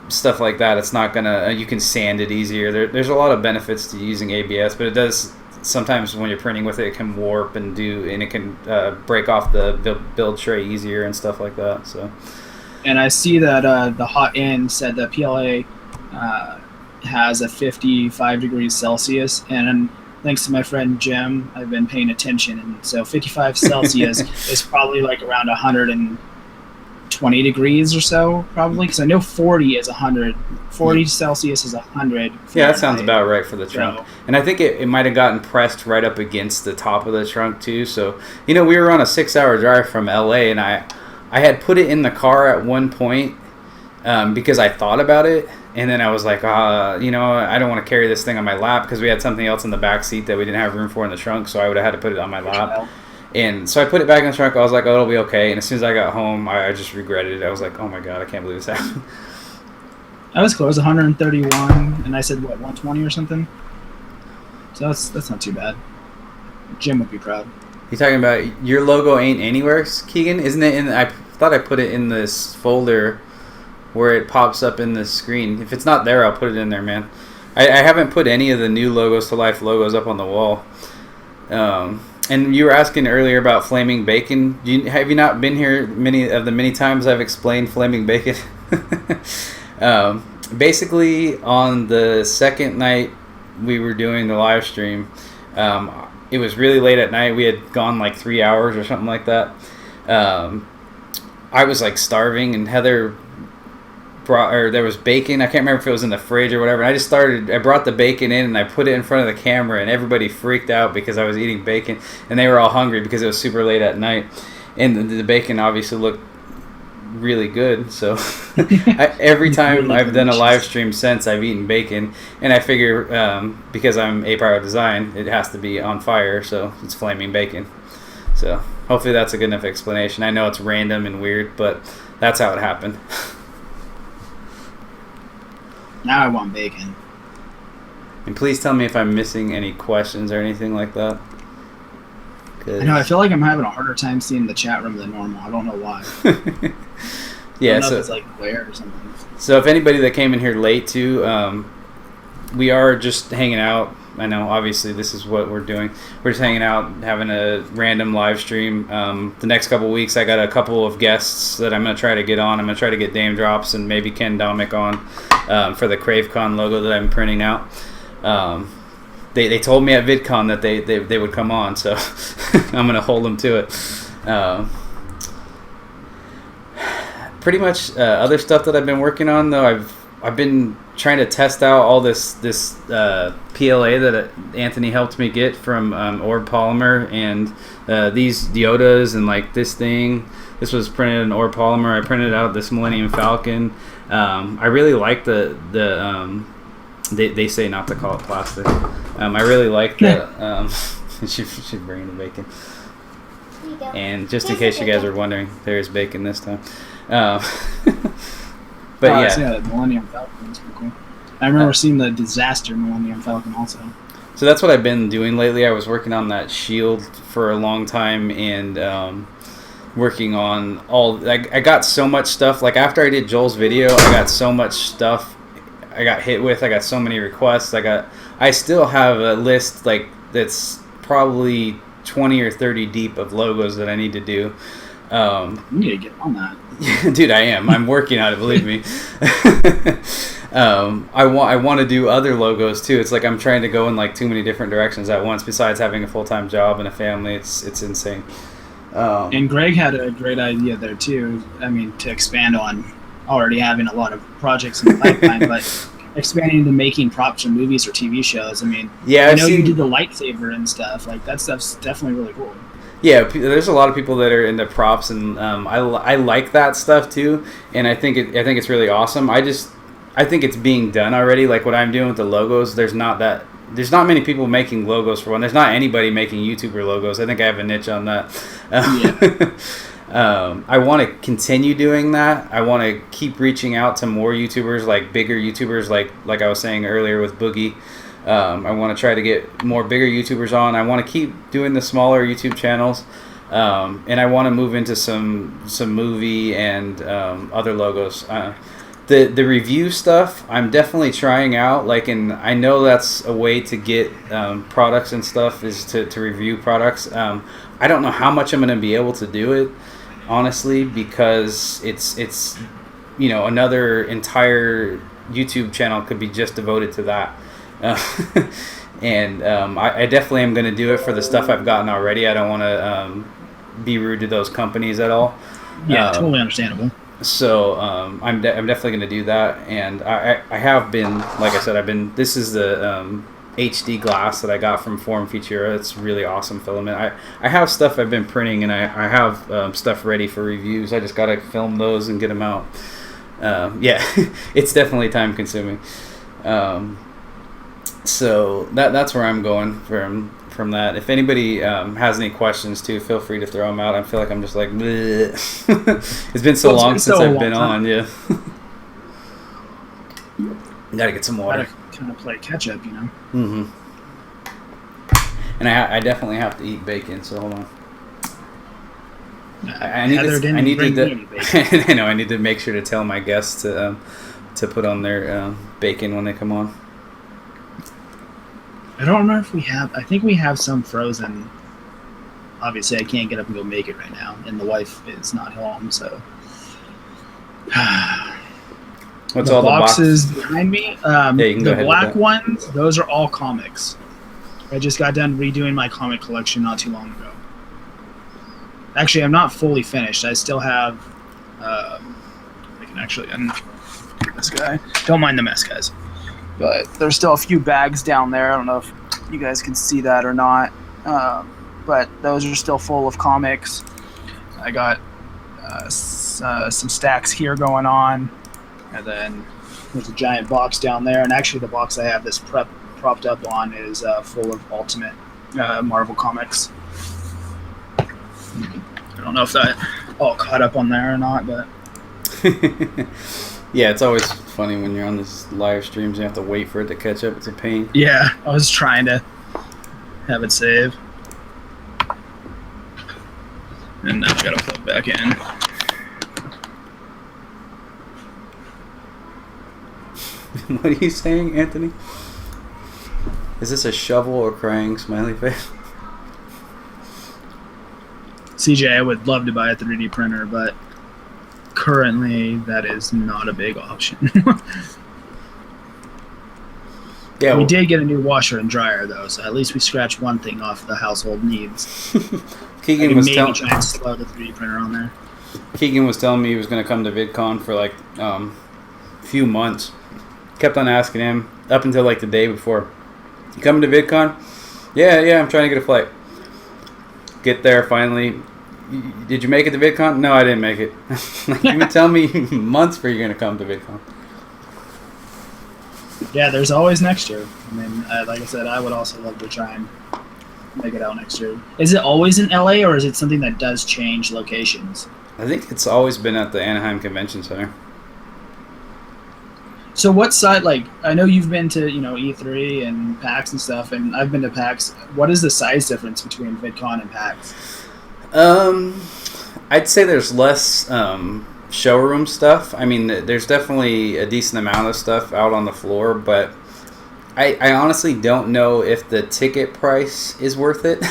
[SPEAKER 2] Stuff like that, it's not gonna. You can sand it easier. There's a lot of benefits to using ABS, but it does sometimes when you're printing with it, it can warp and it can break off the build tray easier and stuff like that. So.
[SPEAKER 1] And I see that the hot end said that PLA has a 55 degrees Celsius, and thanks to my friend Jim, I've been paying attention, and so 55 Celsius is probably like around 120 degrees or so, probably, because I know 40 is 100. 40 Celsius is 100.
[SPEAKER 2] Yeah, that sounds about right for the trunk. So, and I think it might have gotten pressed right up against the top of the trunk too. So, we were on a 6-hour drive from LA, and I had put it in the car at one point because I thought about it, and then I was like, I don't want to carry this thing on my lap because we had something else in the back seat that we didn't have room for in the trunk, so I would have had to put it on my lap. And so I put it back in the trunk. I was like, oh, it'll be okay. And as soon as I got home, I just regretted it. I was like, oh my God, I can't believe this happened.
[SPEAKER 1] I was close, 131, and I said, what, 120 or something? So that's not too bad. Jim would be proud.
[SPEAKER 2] You talking about your logo ain't anywhere, Keegan? Isn't it in? I thought I put it in this folder where it pops up in the screen. If it's not there, I'll put it in there, man. I haven't put any of the new Logos to Life logos up on the wall. And you were asking earlier about flaming bacon. Have you not been here many times I've explained flaming bacon? Basically, on the second night we were doing the live stream, it was really late at night. We had gone like 3 hours or something like that. I was like starving, and Heather there was bacon. I can't remember if it was in the fridge or whatever. And I brought the bacon in, and I put it in front of the camera, and everybody freaked out because I was eating bacon, and they were all hungry because it was super late at night. And the bacon obviously looked really good. So every time I've done a live stream since, I've eaten bacon, and I figure because I'm Pyro Design, it has to be on fire, so it's flaming bacon. So hopefully that's a good enough explanation. I know it's random and weird, but that's how it happened.
[SPEAKER 1] Now I want bacon.
[SPEAKER 2] And please tell me if I'm missing any questions or anything like that.
[SPEAKER 1] I know, I feel like I'm having a harder time seeing the chat room than normal. I don't know why.
[SPEAKER 2] Yeah,
[SPEAKER 1] I don't know if it's like glare or something.
[SPEAKER 2] So if anybody that came in here late too, we are just hanging out. I know, obviously, this is what we're doing. We're just hanging out, having a random live stream. The next couple weeks, I got a couple of guests that I'm going to try to get on. I'm going to try to get Dame Drops and maybe Ken Domick on for the CraveCon logo that I'm printing out. They told me at VidCon that they would come on, so I'm going to hold them to it. Pretty much other stuff that I've been working on, though, I've been trying to test out all this PLA that Anthony helped me get from Orb Polymer, and these diodas, and like this thing. This was printed in Orb Polymer. I printed out this Millennium Falcon. I really like they say not to call it plastic. I really like the she's bringing the bacon. And just in case you guys are wondering, there is bacon this time. But
[SPEAKER 1] yeah, the Millennium Falcon is pretty cool. I remember seeing the Disaster Millennium Falcon also.
[SPEAKER 2] So that's what I've been doing lately. I was working on that shield for a long time, and working on I got so much stuff. Like after I did Joel's video, I got so much stuff I got hit with. I got so many requests. I still have a list like that's probably 20 or 30 deep of logos that I need to do.
[SPEAKER 1] You need to get on that.
[SPEAKER 2] Dude, I am. I'm working on it, believe me. I want to do other logos too. It's like I'm trying to go in like too many different directions at once. Besides having a full-time job and a family, it's insane.
[SPEAKER 1] And Greg had a great idea there too. I mean, to expand on already having a lot of projects in the pipeline, but expanding into making props for movies or TV shows. I mean,
[SPEAKER 2] yeah,
[SPEAKER 1] I know you did the lightsaber and stuff. Like that stuff's definitely really cool.
[SPEAKER 2] Yeah, there's a lot of people that are into props, and I like that stuff too. And I think it's really awesome. I think it's being done already. Like what I'm doing with the logos, there's not many people making logos for one. There's not anybody making YouTuber logos. I think I have a niche on that.
[SPEAKER 1] Yeah.
[SPEAKER 2] I want to continue doing that. I want to keep reaching out to more YouTubers, like bigger YouTubers, like I was saying earlier with Boogie. I want to try to get more bigger YouTubers on. I want to keep doing the smaller YouTube channels, and I want to move into some movie and other logos. The review stuff, I'm definitely trying out. Like, and I know that's a way to get products and stuff is to review products. I don't know how much I'm going to be able to do it, honestly, because it's another entire YouTube channel could be just devoted to that. And I definitely am going to do it for the stuff I've gotten already. I don't want to be rude to those companies at all.
[SPEAKER 1] Yeah, totally understandable.
[SPEAKER 2] So I'm definitely going to do that, and I have been, like I said, this is the HD glass that I got from Form Futura. It's really awesome filament. I have stuff I've been printing, and I have stuff ready for reviews. I just got to film those and get them out. Yeah, it's definitely time consuming. So that's where I'm going from that. If anybody has any questions too, feel free to throw them out. I feel like I'm just like, bleh. It's been so long since I've been on. Yeah, gotta get some water.
[SPEAKER 1] Gotta kind of play catch up,
[SPEAKER 2] Mm-hmm. And I definitely have to eat bacon. So hold on. I need to. I know. I need to make sure to tell my guests to put on their bacon when they come on.
[SPEAKER 1] I don't remember if we have. I think we have some frozen. Obviously, I can't get up and go make it right now, and the wife is not home, so.
[SPEAKER 2] What's
[SPEAKER 1] the
[SPEAKER 2] all
[SPEAKER 1] boxes behind me?
[SPEAKER 2] Yeah, you can go
[SPEAKER 1] the
[SPEAKER 2] ahead
[SPEAKER 1] black
[SPEAKER 2] with that.
[SPEAKER 1] ones, those are all comics. I just got done redoing my comic collection not too long ago. Actually, I'm not fully finished. I still have. I can actually undo this guy. Don't mind the mess, guys. But there's still a few bags down there. I don't know if you guys can see that or not. But those are still full of comics. I got some stacks here going on. And then there's a giant box down there. And actually the box I have this propped up on is full of Ultimate Marvel comics. I don't know if that all caught up on there or not, but...
[SPEAKER 2] Yeah, it's always funny when you're on these live streams. You have to wait for it to catch up. It's a pain.
[SPEAKER 1] Yeah, I was trying to have it save. And now I gotta plug back in.
[SPEAKER 2] What are you saying, Anthony? Is this a shovel or crying smiley face?
[SPEAKER 1] CJ, I would love to buy a 3D printer, but currently that is not a big option.
[SPEAKER 2] Yeah,
[SPEAKER 1] we did get a new washer and dryer though, so at least we scratched one thing off the household needs.
[SPEAKER 2] Keegan was
[SPEAKER 1] maybe try and slow the 3D printer on there.
[SPEAKER 2] Keegan was telling me he was going to come to VidCon for like a few months. Kept on asking him up until like the day before. You coming to VidCon? Yeah, I'm trying to get a flight. Get there finally. Did you make it to VidCon? No, I didn't make it. Like, you've been telling me months for you're going to come to VidCon.
[SPEAKER 1] Yeah, there's always next year. I mean, like I said, I would also love to try and make it out next year. Is it always in LA, or is it something that does change locations?
[SPEAKER 2] I think it's always been at the Anaheim Convention Center.
[SPEAKER 1] So what side, like, I know you've been to, E3 and PAX and stuff, and I've been to PAX. What is the size difference between VidCon and PAX?
[SPEAKER 2] I'd say there's less showroom stuff. I mean, there's definitely a decent amount of stuff out on the floor, but I honestly don't know if the ticket price is worth it.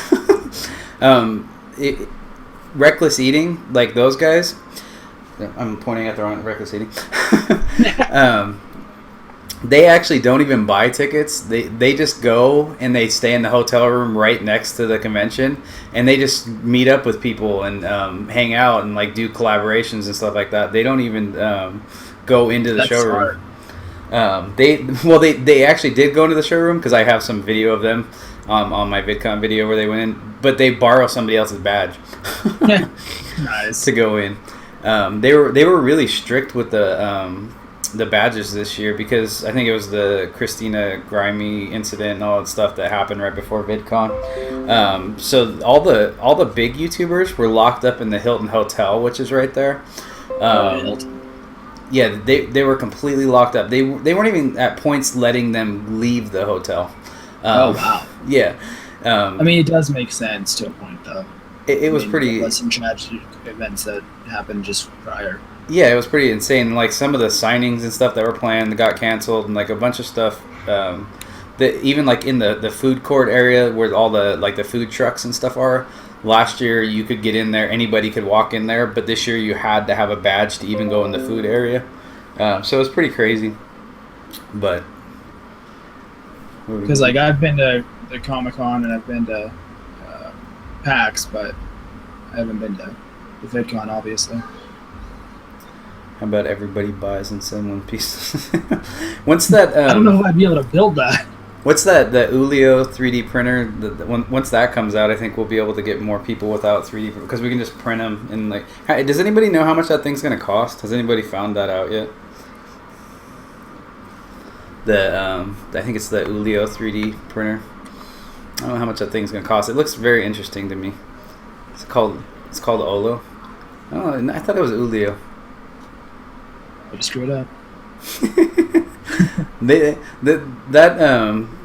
[SPEAKER 2] Reckless Eating, like those guys. I'm pointing at the wrong Reckless Eating. They actually don't even buy tickets. They just go and they stay in the hotel room right next to the convention, and they just meet up with people and hang out and like do collaborations and stuff like that. They don't even go into the showroom. They actually did go into the showroom because I have some video of them on my VidCon video where they went in, but they borrow somebody else's badge
[SPEAKER 1] Nice.
[SPEAKER 2] to go in. They were really strict with the badges this year because I think it was the Christina Grimy incident and all that stuff that happened right before VidCon. So all the big YouTubers were locked up in the Hilton Hotel, which is right there. Yeah, they were completely locked up. They weren't even at points letting them leave the hotel.
[SPEAKER 1] Oh wow.
[SPEAKER 2] Yeah.
[SPEAKER 1] I mean, it does make sense to a point, though.
[SPEAKER 2] It was pretty.
[SPEAKER 1] There was some tragic events that happened just prior.
[SPEAKER 2] Yeah, it was pretty insane. Like some of the signings and stuff that were planned got canceled, and like a bunch of stuff. That even like in the food court area where all the food trucks and stuff are. Last year you could get in there, anybody could walk in there, but this year you had to have a badge to even go in the food area. So it was pretty crazy. But
[SPEAKER 1] because like I've been to the Comic-Con and I've been to PAX, but I haven't been to the VidCon, obviously.
[SPEAKER 2] How about everybody buys and send one piece? Once that
[SPEAKER 1] I don't know if I'd be able to build that.
[SPEAKER 2] What's that? The Ulio 3D printer. Once that comes out, I think we'll be able to get more people without 3D because we can just print them. And like, does anybody know how much that thing's gonna cost? Has anybody found that out yet? I think it's the Ulio 3D printer. I don't know how much that thing's gonna cost. It looks very interesting to me. It's called Olo. Oh, I thought it was Ulio.
[SPEAKER 1] I just screwed up.
[SPEAKER 2] That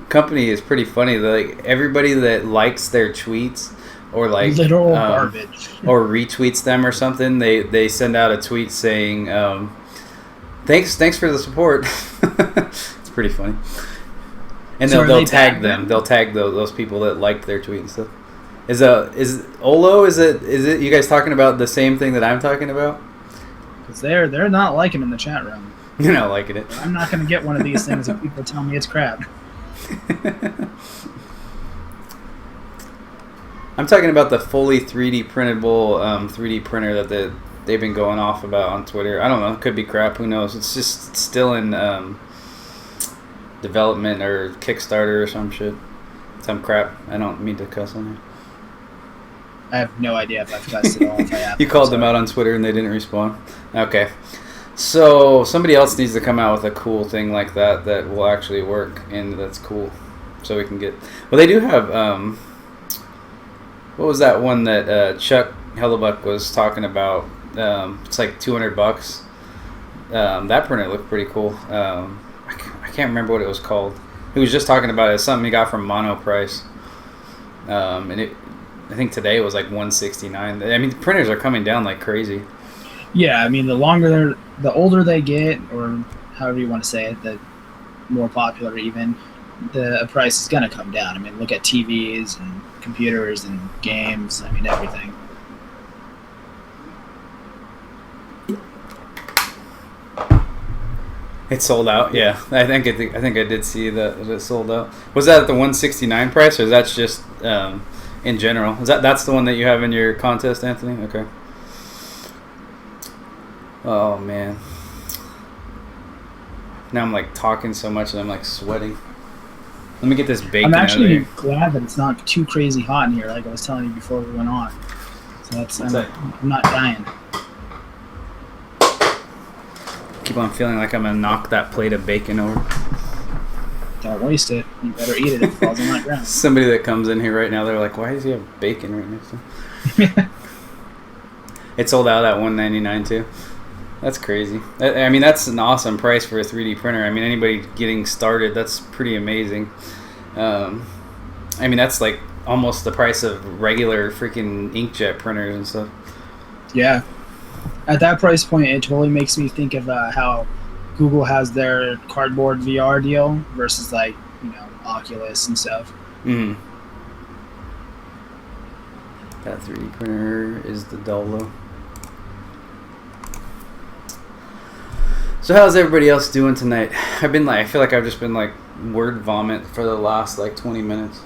[SPEAKER 2] company is pretty funny. Like everybody that likes their tweets or like
[SPEAKER 1] literal garbage
[SPEAKER 2] or retweets them or something, they send out a tweet saying thanks for the support. It's pretty funny. And
[SPEAKER 1] So
[SPEAKER 2] they'll tag them. They'll tag those people that liked their tweet and stuff. Is Olo? Is it you guys talking about the same thing that I'm talking about?
[SPEAKER 1] Because they're not liking in the chat room.
[SPEAKER 2] You're not liking it.
[SPEAKER 1] I'm not going to get one of these things if people tell me it's crap.
[SPEAKER 2] I'm talking about the fully 3D printable 3D printer that they've been going off about on Twitter. I don't know. It could be crap. Who knows? It's just still in development or Kickstarter or some shit. Some crap. I don't mean to cuss on it.
[SPEAKER 1] I have no idea if I've cussed at all. If I have,
[SPEAKER 2] You called them out on Twitter and they didn't respond? Okay. So somebody else needs to come out with a cool thing like that will actually work, and that's cool. So we can get... Well, they do have... what was that one that Chuck Hellebuck was talking about? It's like $200. That printer looked pretty cool. I can't remember what it was called. He was just talking about it. It's something he got from Monoprice. And I think today it was like $169. I mean, the printers are coming down like crazy.
[SPEAKER 1] Yeah, I mean, the older they get, or however you want to say it, the more popular even, the price is going to come down. I mean, look at TVs and computers and games. I mean, everything.
[SPEAKER 2] It sold out. Yeah, I think I did see that it sold out. Was that at the $169 price, or is that just in general? That's the one that you have in your contest, Anthony? Okay. Oh man. Now I'm like talking so much and I'm like sweating. Let me get this bacon.
[SPEAKER 1] I'm actually
[SPEAKER 2] out of here.
[SPEAKER 1] glad that it's not too crazy hot in here, like I was telling you before we went on. So I'm not dying.
[SPEAKER 2] Keep on feeling like I'm gonna knock that plate of bacon over.
[SPEAKER 1] Don't waste it. You better eat it if it falls on that ground.
[SPEAKER 2] Somebody that comes in here right now, they're like, "Why does he have bacon right next to him?" It sold out at $199 too. That's crazy. I mean, that's an awesome price for a 3D printer. I mean, anybody getting started, that's pretty amazing. I mean, that's like almost the price of regular freaking inkjet printers and stuff.
[SPEAKER 1] Yeah. At that price point, it totally makes me think of how Google has their cardboard VR deal versus like, Oculus and stuff.
[SPEAKER 2] Mm. That 3D printer is the Dolo. So how's everybody else doing tonight? I feel like I've just been like word vomit for the last like 20 minutes.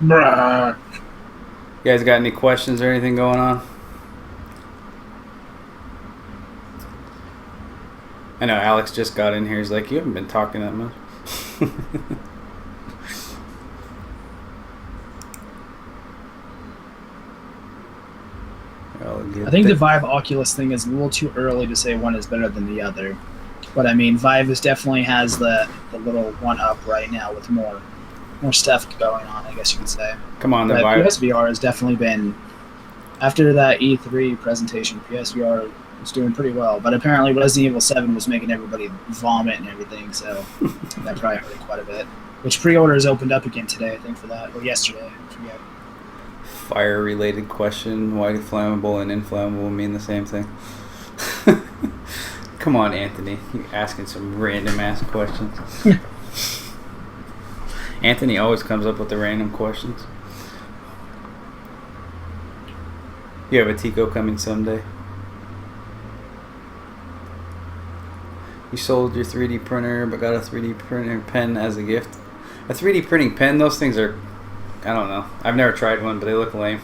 [SPEAKER 1] Bruh.
[SPEAKER 2] You guys got any questions or anything going on? I know Alex just got in here. He's like, you haven't been talking that much.
[SPEAKER 1] I think the Vive Oculus thing is a little too early to say one is better than the other. But I mean, Vive definitely has the little one up right now with more stuff going on, I guess you could say.
[SPEAKER 2] Come on, the
[SPEAKER 1] but
[SPEAKER 2] Vive.
[SPEAKER 1] PSVR has definitely been, after that E3 presentation, PSVR was doing pretty well. But apparently Resident Evil 7 was making everybody vomit and everything, so that probably hurt it quite a bit. Which pre-orders opened up again today, I think, for that, or yesterday, I forget.
[SPEAKER 2] Fire-related question: why do flammable and inflammable mean the same thing? Come on, Anthony, you're asking some random-ass questions. Anthony always comes up with the random questions. You have a Tico coming someday. You sold your 3D printer, but got a 3D printer pen as a gift. A 3D printing pen, those things are, I don't know. I've never tried one, but they look lame.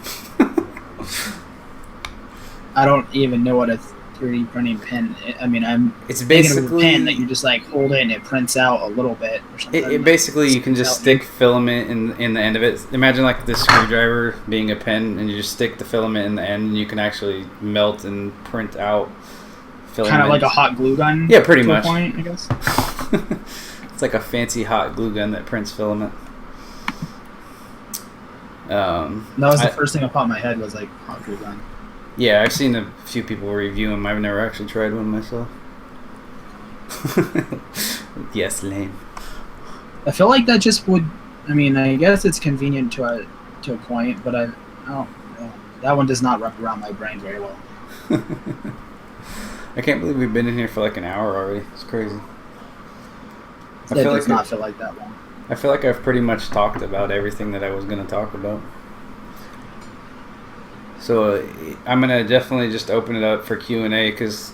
[SPEAKER 1] I don't even know what a 3D printing pen. I mean,
[SPEAKER 2] it's basically
[SPEAKER 1] a pen that you just like hold it and it prints out a little bit or something.
[SPEAKER 2] It basically, you can just stick filament in the end of it. Imagine like this screwdriver being a pen, and you just stick the filament in the end, and you can actually melt and print out filament.
[SPEAKER 1] Kind of like a hot glue gun.
[SPEAKER 2] Yeah, pretty much.
[SPEAKER 1] Point, I guess.
[SPEAKER 2] It's like a fancy hot glue gun that prints filament.
[SPEAKER 1] That was the first thing that popped in my head was like hot glue gun.
[SPEAKER 2] Yeah, I've seen a few people review them. I've never actually tried one myself. Yes, lame.
[SPEAKER 1] I feel like that just would. I mean, I guess it's convenient to a point, but I don't know. That one does not wrap around my brain very well.
[SPEAKER 2] I can't believe we've been in here for like an hour already. It's crazy.
[SPEAKER 1] It does not feel like that long.
[SPEAKER 2] I feel like I've pretty much talked about everything that I was going to talk about. So I'm going to definitely just open it up for Q&A because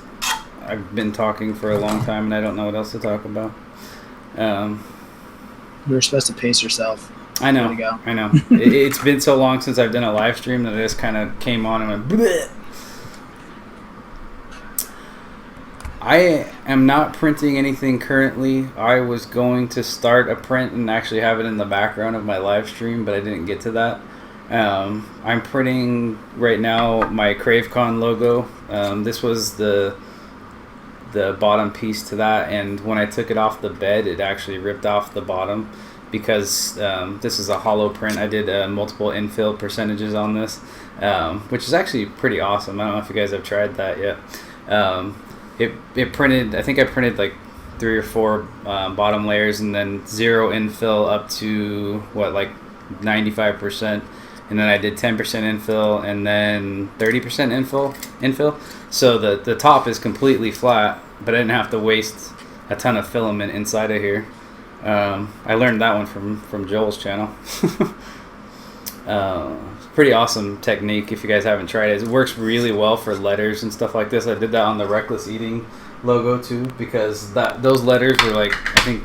[SPEAKER 2] I've been talking for a long time and I don't know what else to talk about.
[SPEAKER 1] You were supposed to pace yourself.
[SPEAKER 2] I know.
[SPEAKER 1] Way to go.
[SPEAKER 2] I know. It's been so long since I've done a live stream that I just kind of came on and went bleh. I am not printing anything currently. I was going to start a print and actually have it in the background of my live stream, but I didn't get to that. I'm printing right now my CraveCon logo. This was the bottom piece to that, and when I took it off the bed, it actually ripped off the bottom because this is a hollow print. I did multiple infill percentages on this, which is actually pretty awesome. I don't know if you guys have tried that yet. It printed, I think I printed like 3 or 4 bottom layers and then 0 infill up to like 95%, and then I did 10% infill and then 30% infill. So the top is completely flat, but I didn't have to waste a ton of filament inside of here. I learned that one from Joel's channel. Pretty awesome technique if you guys haven't tried it. It works really well for letters and stuff like this. I did that on the Reckless Eating logo too because those letters were like, I think,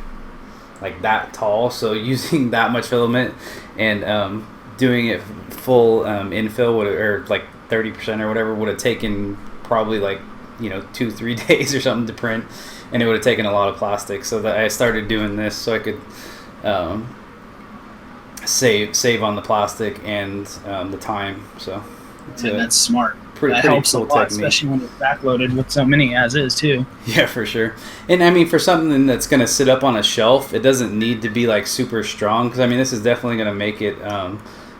[SPEAKER 2] like that tall. So using that much filament and doing it full infill or like 30% or whatever would have taken probably like 2-3 days or something to print, and it would have taken a lot of plastic. So that I started doing this so I could save on the plastic and the time. So
[SPEAKER 1] that's smart.
[SPEAKER 2] Pretty
[SPEAKER 1] helps
[SPEAKER 2] cool
[SPEAKER 1] a lot,
[SPEAKER 2] technique.
[SPEAKER 1] especially when it's backloaded with so many as is too.
[SPEAKER 2] Yeah, for sure. And I mean, for something that's going to sit up on a shelf, it doesn't need to be like super strong, because I mean, this is definitely going to make it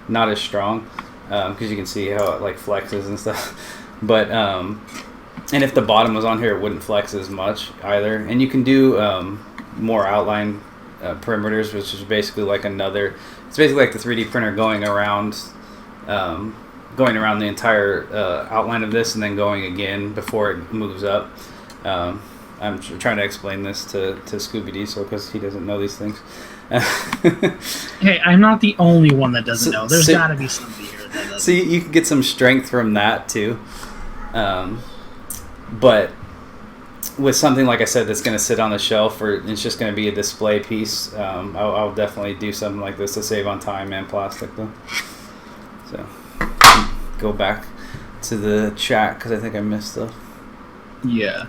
[SPEAKER 2] not as strong, because you can see how it like flexes and stuff. But and if the bottom was on here, it wouldn't flex as much either. And you can do more outline perimeters, which is basically like it's basically like the 3D printer going around the entire outline of this and then going again before it moves up. I'm trying to explain this to Scoobydiesel because he doesn't know these things.
[SPEAKER 1] Hey, I'm not the only one that doesn't know. There's got to be somebody here that
[SPEAKER 2] So you can get some strength from that too. But with something like I said that's going to sit on the shelf or it's just going to be a display piece, I'll definitely do something like this to save on time and plastic though. So go back to the chat because I think I missed stuff.
[SPEAKER 1] Yeah.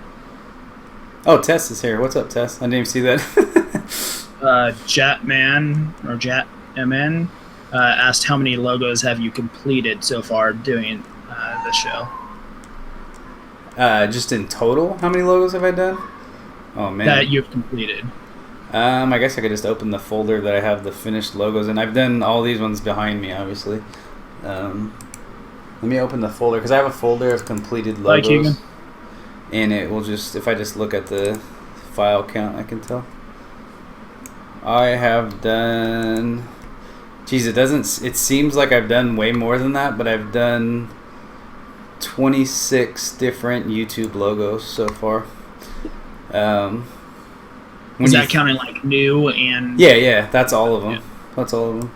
[SPEAKER 2] Oh, Tess is here. What's up, Tess? I didn't even see that.
[SPEAKER 1] Jatman or JatMN asked how many logos have you completed so far doing the show?
[SPEAKER 2] Just in total, how many logos have I done? Oh man,
[SPEAKER 1] that you've completed.
[SPEAKER 2] I guess I could just open the folder that I have the finished logos in. I've done all these ones behind me, obviously. Let me open the folder because I have a folder of completed logos, and it will just, if I just look at the file count, I can tell. I have done. Geez, it seems like I've done way more than that, but I've done 26 different YouTube logos so far.
[SPEAKER 1] Is that counting like new and?
[SPEAKER 2] Yeah, that's all of them. Yeah. That's all of them.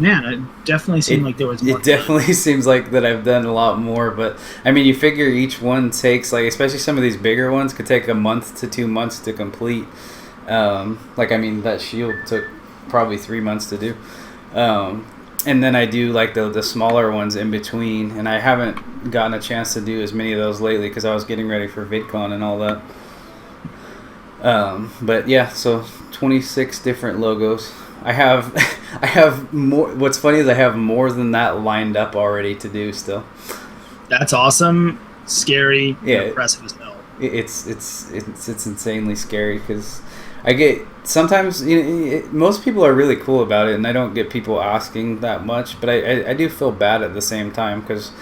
[SPEAKER 1] Man, it definitely seemed like there was more.
[SPEAKER 2] It definitely seems like that I've done a lot more, but I mean, you figure each one takes, like, especially some of these bigger ones could take a month to 2 months to complete. Like, I mean, that shield took probably 3 months to do. And then I do like the smaller ones in between, and I haven't gotten a chance to do as many of those lately because I was getting ready for VidCon and all that. But yeah, so 26 different logos. I have more. What's funny is I have more than that lined up already to do still.
[SPEAKER 1] That's awesome. Scary.
[SPEAKER 2] Yeah,
[SPEAKER 1] impressive as hell.
[SPEAKER 2] It's insanely scary because I get sometimes, you know, most people are really cool about it, and I don't get people asking that much. But I do feel bad at the same time because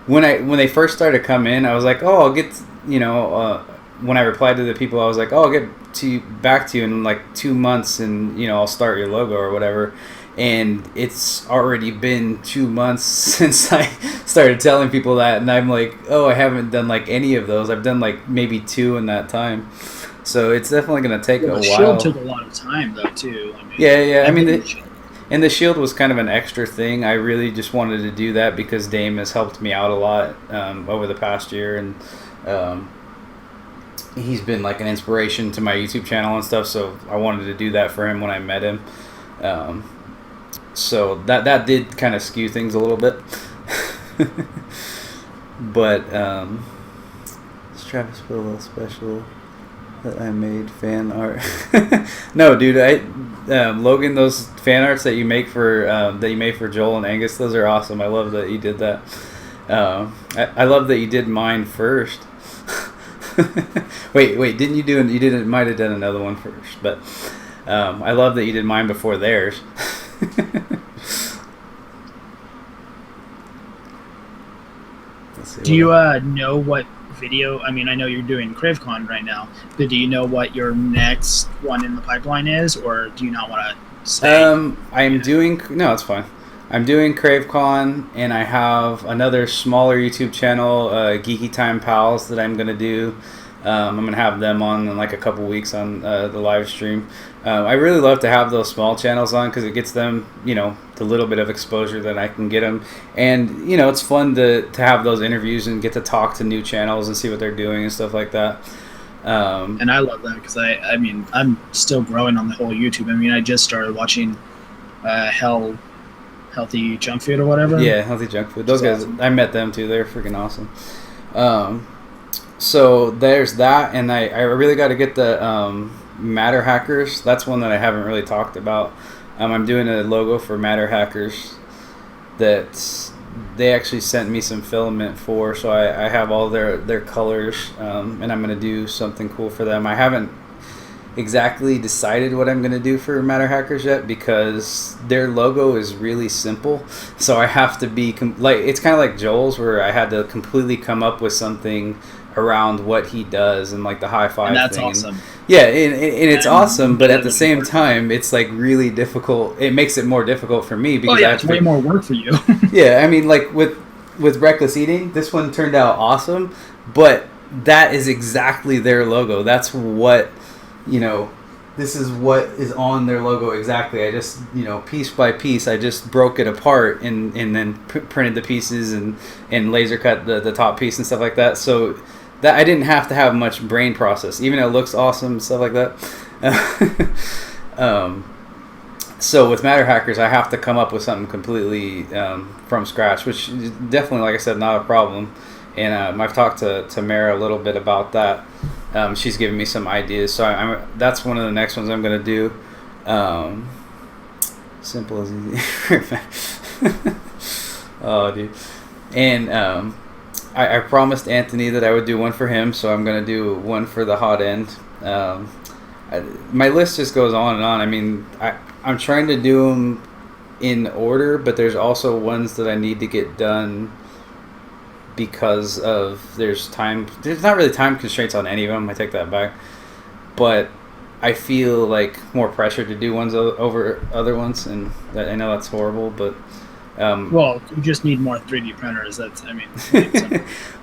[SPEAKER 2] when they first started to come in, I was like, oh, I'll get, you know, when I replied to the people, I was like, oh, I'll get back to you in like 2 months, and, you know, I'll start your logo or whatever. And it's already been 2 months since I started telling people that, and I'm like, oh, I haven't done like any of those. I've done like maybe 2 in that time. So it's definitely going to take a while. The
[SPEAKER 1] shield took a lot of time, though, too. I mean,
[SPEAKER 2] yeah. I mean, and the shield was kind of an extra thing. I really just wanted to do that because Dame has helped me out a lot over the past year, and he's been like an inspiration to my YouTube channel and stuff. So I wanted to do that for him when I met him. So that did kind of skew things a little bit. But Travis put a little special that I made fan art. No, dude, Logan, those fan arts that you make for Joel and Angus, those are awesome. I love that you did that. I love that you did mine first. wait, didn't you do? You didn't. Might have done another one first, but I love that you did mine before theirs.
[SPEAKER 1] Do you know what video? I mean, I know you're doing CraveCon right now, but do you know what your next one in the pipeline is, or do you not want to say?
[SPEAKER 2] I'm doing. No, it's fine. I'm doing CraveCon, and I have another smaller YouTube channel, Geeky Time Pals, that I'm gonna do. I'm gonna have them on in like a couple weeks on the live stream. I really love to have those small channels on because it gets them, you know, the little bit of exposure that I can get them, and you know, it's fun to have those interviews and get to talk to new channels and see what they're doing and stuff like that.
[SPEAKER 1] And I love that because I mean, I'm still growing on the whole YouTube. I mean, I just started watching Healthy Junk Food or whatever.
[SPEAKER 2] Yeah, Healthy Junk Food. Those guys, awesome. I met them too. They're freaking awesome. So there's that, and I really got to get the Matter Hackers. That's one that I haven't really talked about. I'm doing a logo for Matter Hackers that they actually sent me some filament for, so I have all their colors, and I'm going to do something cool for them. I haven't exactly decided what I'm going to do for Matter Hackers yet because their logo is really simple, so I have to be like, it's kind of like Joel's where I had to completely come up with something around what he does and like the high five, and
[SPEAKER 1] that's
[SPEAKER 2] thing.
[SPEAKER 1] Awesome.
[SPEAKER 2] Yeah, and it's awesome, but at the same time it's like really difficult. It makes it more difficult for me because
[SPEAKER 1] it's way more work for you.
[SPEAKER 2] Yeah, I mean, like with Reckless Eating, this one turned out awesome, but that is exactly their logo. That's what, you know, this is what is on their logo exactly. I just, piece by piece, I just broke it apart and then printed the pieces and laser cut the top piece and stuff like that. So that I didn't have to have much brain process, even though it looks awesome and stuff like that. So with Matter Hackers, I have to come up with something completely from scratch, which is definitely, like I said, not a problem. And I've talked to Mara a little bit about that. She's given me some ideas, so that's one of the next ones I'm going to do. Simple as easy. Oh, dude. And I promised Anthony that I would do one for him, so I'm going to do one for the hot end. My list just goes on and on. I mean, I'm trying to do them in order, but there's also ones that I need to get done because of there's not really time constraints on any of them. I take that back, but I feel like more pressure to do ones over other ones, and I know that's horrible, but
[SPEAKER 1] well, you just need more 3D printers.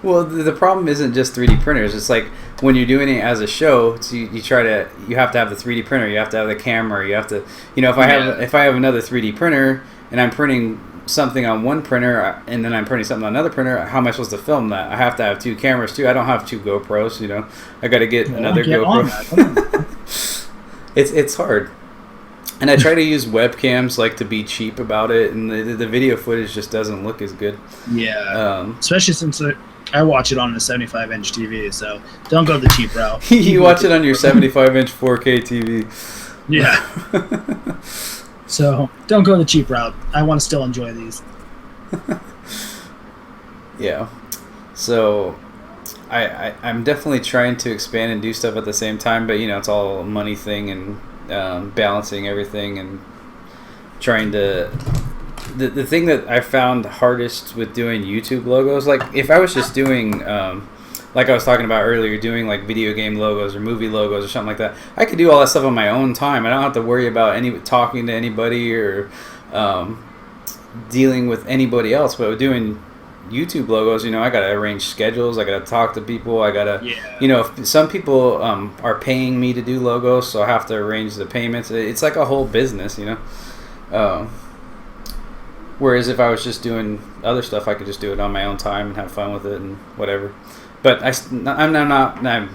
[SPEAKER 2] well, the problem isn't just 3D printers. It's like when you're doing it as a show, so you have to have the 3D printer, you have to have the camera, you have to, if I have another 3D printer and I'm printing something on one printer and then I'm printing something on another printer, how am I supposed to film that? I have to have two cameras too. I don't have two GoPros, I got to get another GoPro. It's hard. And I try to use webcams to be cheap about it, and the video footage just doesn't look as good.
[SPEAKER 1] Yeah. Especially since I watch it on a 75-inch TV, so don't go the cheap route.
[SPEAKER 2] You watch it on your 75-inch 4K TV.
[SPEAKER 1] Yeah. So don't go the cheap route. I want to still enjoy these.
[SPEAKER 2] Yeah. So I'm definitely trying to expand and do stuff at the same time, but it's all a money thing and balancing everything and trying to. The thing that I found hardest with doing YouTube logos, like if I was just doing, like I was talking about earlier, doing like video game logos or movie logos or something like that, I could do all that stuff on my own time. I don't have to worry about talking to anybody or dealing with anybody else. But with doing YouTube logos, I gotta arrange schedules, I gotta talk to people, I gotta, if some people are paying me to do logos, so I have to arrange the payments. It's like a whole business, whereas if I was just doing other stuff, I could just do it on my own time and have fun with it and whatever. But I'm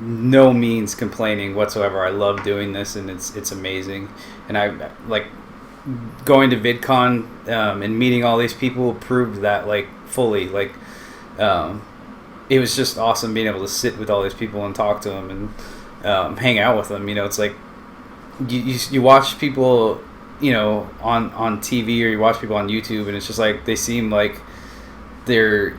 [SPEAKER 2] no means complaining whatsoever. I love doing this, and it's amazing, and I like going to VidCon and meeting all these people proved that fully. It was just awesome being able to sit with all these people and talk to them and hang out with them. It's like you watch people on TV, or you watch people on YouTube, and it's just like they seem like they're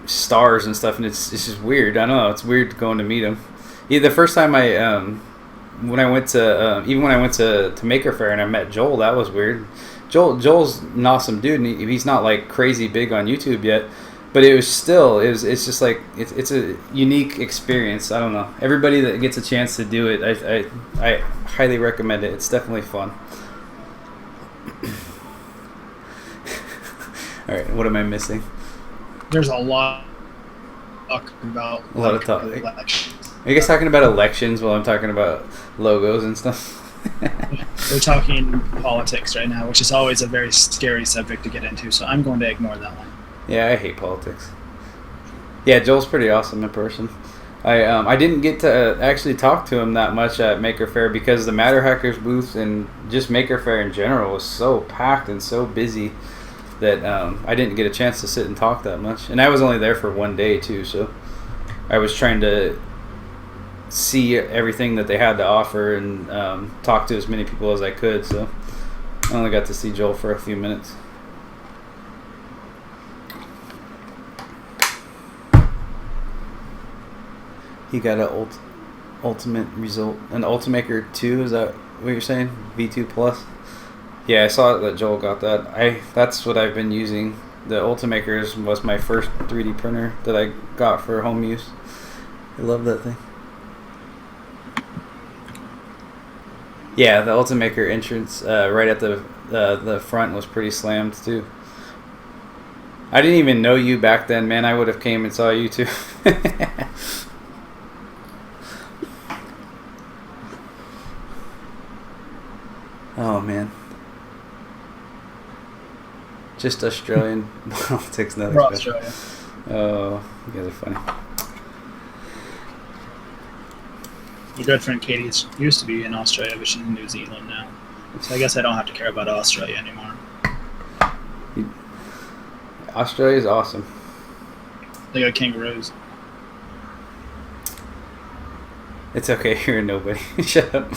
[SPEAKER 2] stars and stuff, and it's just weird. I don't know, it's weird going to meet them. Yeah, the first time when I went to Maker Faire and I met Joel, that was weird. Joel's an awesome dude, and he's not crazy big on YouTube yet, but it's just like it's a unique experience. I don't know, everybody that gets a chance to do it, I highly recommend it. It's definitely fun. All right, what am I missing?
[SPEAKER 1] There's a lot about
[SPEAKER 2] a lot of talk. Are you guys talking about elections while I'm talking about logos and stuff?
[SPEAKER 1] We're talking politics right now, which is always a very scary subject to get into, so I'm going to ignore that one.
[SPEAKER 2] Yeah, I hate politics. Yeah, Joel's pretty awesome in person. I didn't get to actually talk to him that much at Maker Faire because the Matter Hackers booth and just Maker Faire in general was so packed and so busy that I didn't get a chance to sit and talk that much. And I was only there for one day too, so I was trying to see everything that they had to offer and talk to as many people as I could, so I only got to see Joel for a few minutes. He got an ultimate result, an Ultimaker 2, is that what you're saying? V2 Plus? Yeah, I saw that Joel got that. That's what I've been using. The Ultimaker was my first 3D printer that I got for home use. I love that thing. Yeah, the Ultimaker entrance right at the front was pretty slammed too. I didn't even know you back then, man. I would have came and saw you too. Oh man. Just Australian politics, nothing
[SPEAKER 1] We're
[SPEAKER 2] special.
[SPEAKER 1] Australia.
[SPEAKER 2] Oh, you guys are funny.
[SPEAKER 1] My good friend Katie used to be in Australia, but she's in New Zealand now. So I guess I don't have to care about Australia anymore.
[SPEAKER 2] Australia's awesome.
[SPEAKER 1] They got kangaroos.
[SPEAKER 2] It's okay, you're a nobody. Shut up.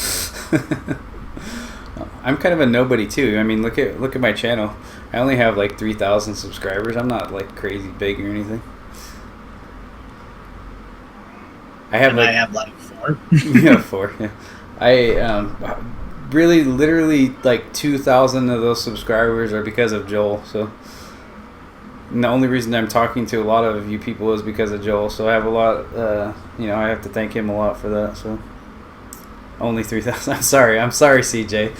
[SPEAKER 2] I'm kind of a nobody too. I mean, look at my channel. I only have like 3,000 subscribers. I'm not like crazy big or anything. I have
[SPEAKER 1] like 4.
[SPEAKER 2] Yeah, 4. Yeah. I really literally like 2,000 of those subscribers are because of Joel. So and the only reason I'm talking to a lot of you people is because of Joel. So I have a lot. I have to thank him a lot for that. So only 3,000. I'm sorry, CJ.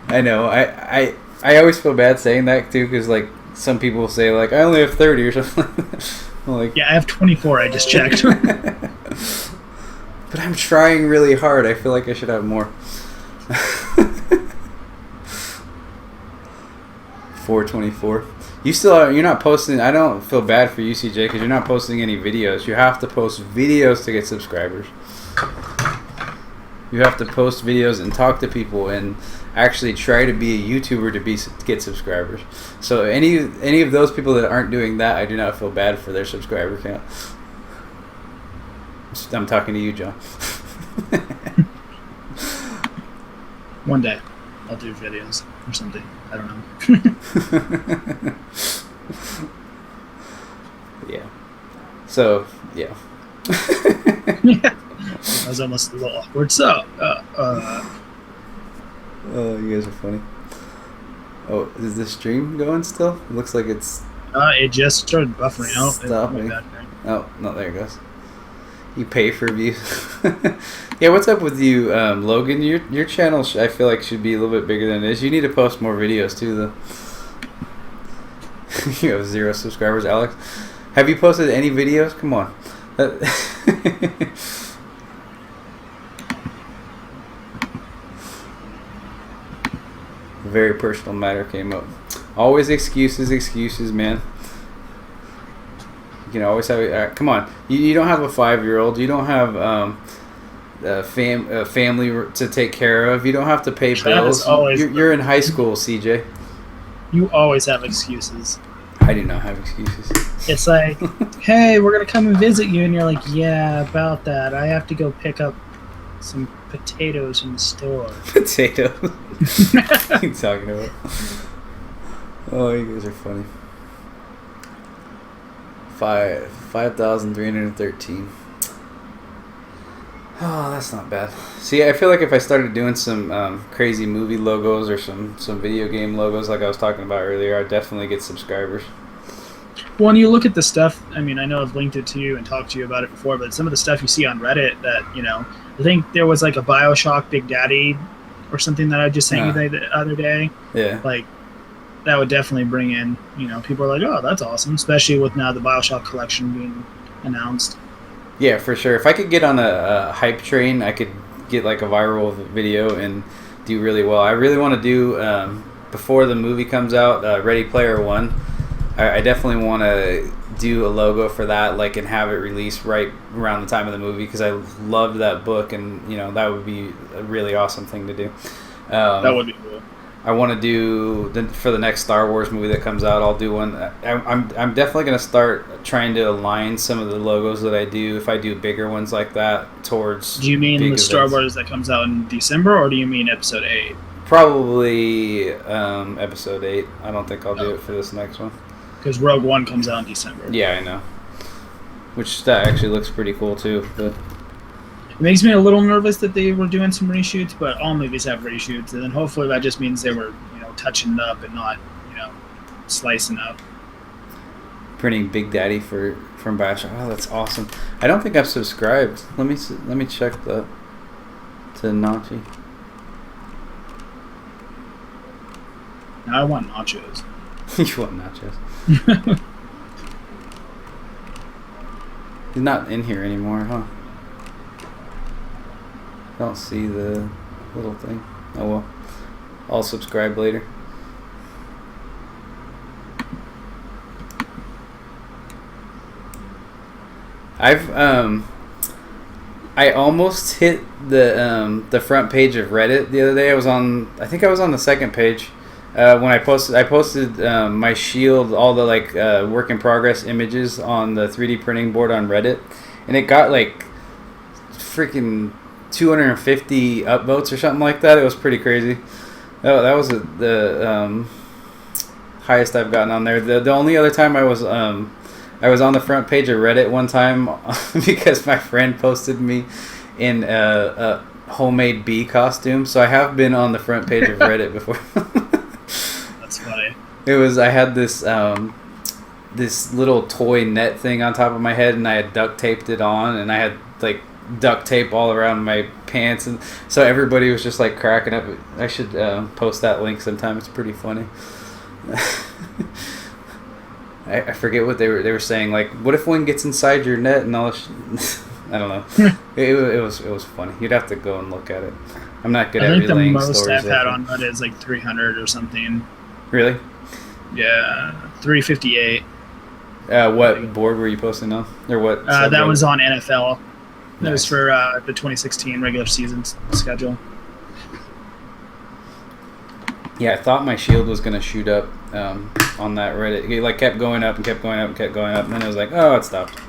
[SPEAKER 2] I know. I always feel bad saying that too, because like some people say like I only have 30 or something. I'm like,
[SPEAKER 1] yeah, I have 24. I just checked.
[SPEAKER 2] But I'm trying really hard. I feel like I should have more. 424. You're not posting. I don't feel bad for you, CJ, because you're not posting any videos. You have to post videos to get subscribers. You have to post videos and talk to people and actually try to be a YouTuber to get subscribers. So any of those people that aren't doing that, I do not feel bad for their subscriber count. I'm talking to you, John.
[SPEAKER 1] One day, I'll do videos or something. I don't know.
[SPEAKER 2] Yeah. So, yeah.
[SPEAKER 1] Yeah. That was almost a little awkward. So,
[SPEAKER 2] Oh, you guys are funny. Oh, is the stream going still? It looks like it's...
[SPEAKER 1] it just started buffering out.
[SPEAKER 2] Stopping. Oh, no, there it goes. You pay for views. Yeah, what's up with you, Logan? Your channel, I feel like, should be a little bit bigger than it is. You need to post more videos, too, though. You have 0 subscribers, Alex. Have you posted any videos? Come on. Very personal matter came up. Always excuses, man. You can always have. Come on, you don't have a 5-year-old. You don't have a family to take care of. You don't have to pay bills. You're in high school, CJ.
[SPEAKER 1] You always have excuses.
[SPEAKER 2] I do not have excuses.
[SPEAKER 1] It's like, hey, we're gonna come and visit you, and you're like, yeah, about that. I have to go pick up some potatoes in the store.
[SPEAKER 2] Potatoes? What are you talking about? Oh, you guys are funny. 5,313. Oh, that's not bad. See, I feel like if I started doing some crazy movie logos or some video game logos like I was talking about earlier, I'd definitely get subscribers.
[SPEAKER 1] Well, when you look at the stuff, I mean, I know I've linked it to you and talked to you about it before, but some of the stuff you see on Reddit that, I think there was like a BioShock Big Daddy or something that I just sent you the other day.
[SPEAKER 2] Yeah.
[SPEAKER 1] Like, that would definitely bring in, people are like, oh, that's awesome, especially with now the BioShock collection being announced.
[SPEAKER 2] Yeah, for sure. If I could get on a hype train, I could get like a viral video and do really well. I really want to do, before the movie comes out, Ready Player One, I definitely want to do a logo for that, like, and have it released right around the time of the movie, because I loved that book, and, that would be a really awesome thing to do.
[SPEAKER 1] That would be cool.
[SPEAKER 2] I want to do for the next Star Wars movie that comes out. I'll do one. I'm definitely going to start trying to align some of the logos that I do, if I do bigger ones like that, towards.
[SPEAKER 1] Do you mean the
[SPEAKER 2] events.
[SPEAKER 1] Star Wars that comes out in December, or do you mean Episode 8?
[SPEAKER 2] Probably Episode 8. I don't think I'll do it for this next one.
[SPEAKER 1] Because Rogue One comes out in December.
[SPEAKER 2] Yeah, I know. Which that actually looks pretty cool too, but.
[SPEAKER 1] It makes me a little nervous that they were doing some reshoots, but all movies have reshoots, and then hopefully that just means they were, touching it up and not, slicing up.
[SPEAKER 2] Printing Big Daddy from BioShock. Oh, that's awesome. I don't think I've subscribed. Let me check that to Nachi.
[SPEAKER 1] Now I want nachos.
[SPEAKER 2] You want nachos? He's not in here anymore, huh? don't see the little thing. Oh well. I'll subscribe later. I almost hit the front page of Reddit the other day. I think I was on the second page when I posted my shield, all the work in progress images on the 3D printing board on Reddit, and it got like freaking 250 upvotes or something like that. It was pretty crazy. That was the highest I've gotten on there. The only other time I was on the front page of Reddit one time because my friend posted me in a homemade bee costume. So I have been on the front page of Reddit before.
[SPEAKER 1] That's funny.
[SPEAKER 2] I had this this little toy net thing on top of my head, and I had duct taped it on, and I had like duct tape all around my pants, and so everybody was just like cracking up. I should post that link sometime. It's pretty funny. I forget what they were saying. Like, what if one gets inside your net and all? I don't know. it was funny. You'd have to go and look at it. I'm not good at relaying stories. I think the most I've had on Reddit is like 300 or something. Really? Yeah, 358. What board were you posting on, or what?
[SPEAKER 1] That was on NFL. Nice. That was for the 2016 regular season schedule.
[SPEAKER 2] Yeah, I thought my shield was gonna shoot up on that Reddit. It kept going up and kept going up and kept going up, and then it was like, oh, it stopped.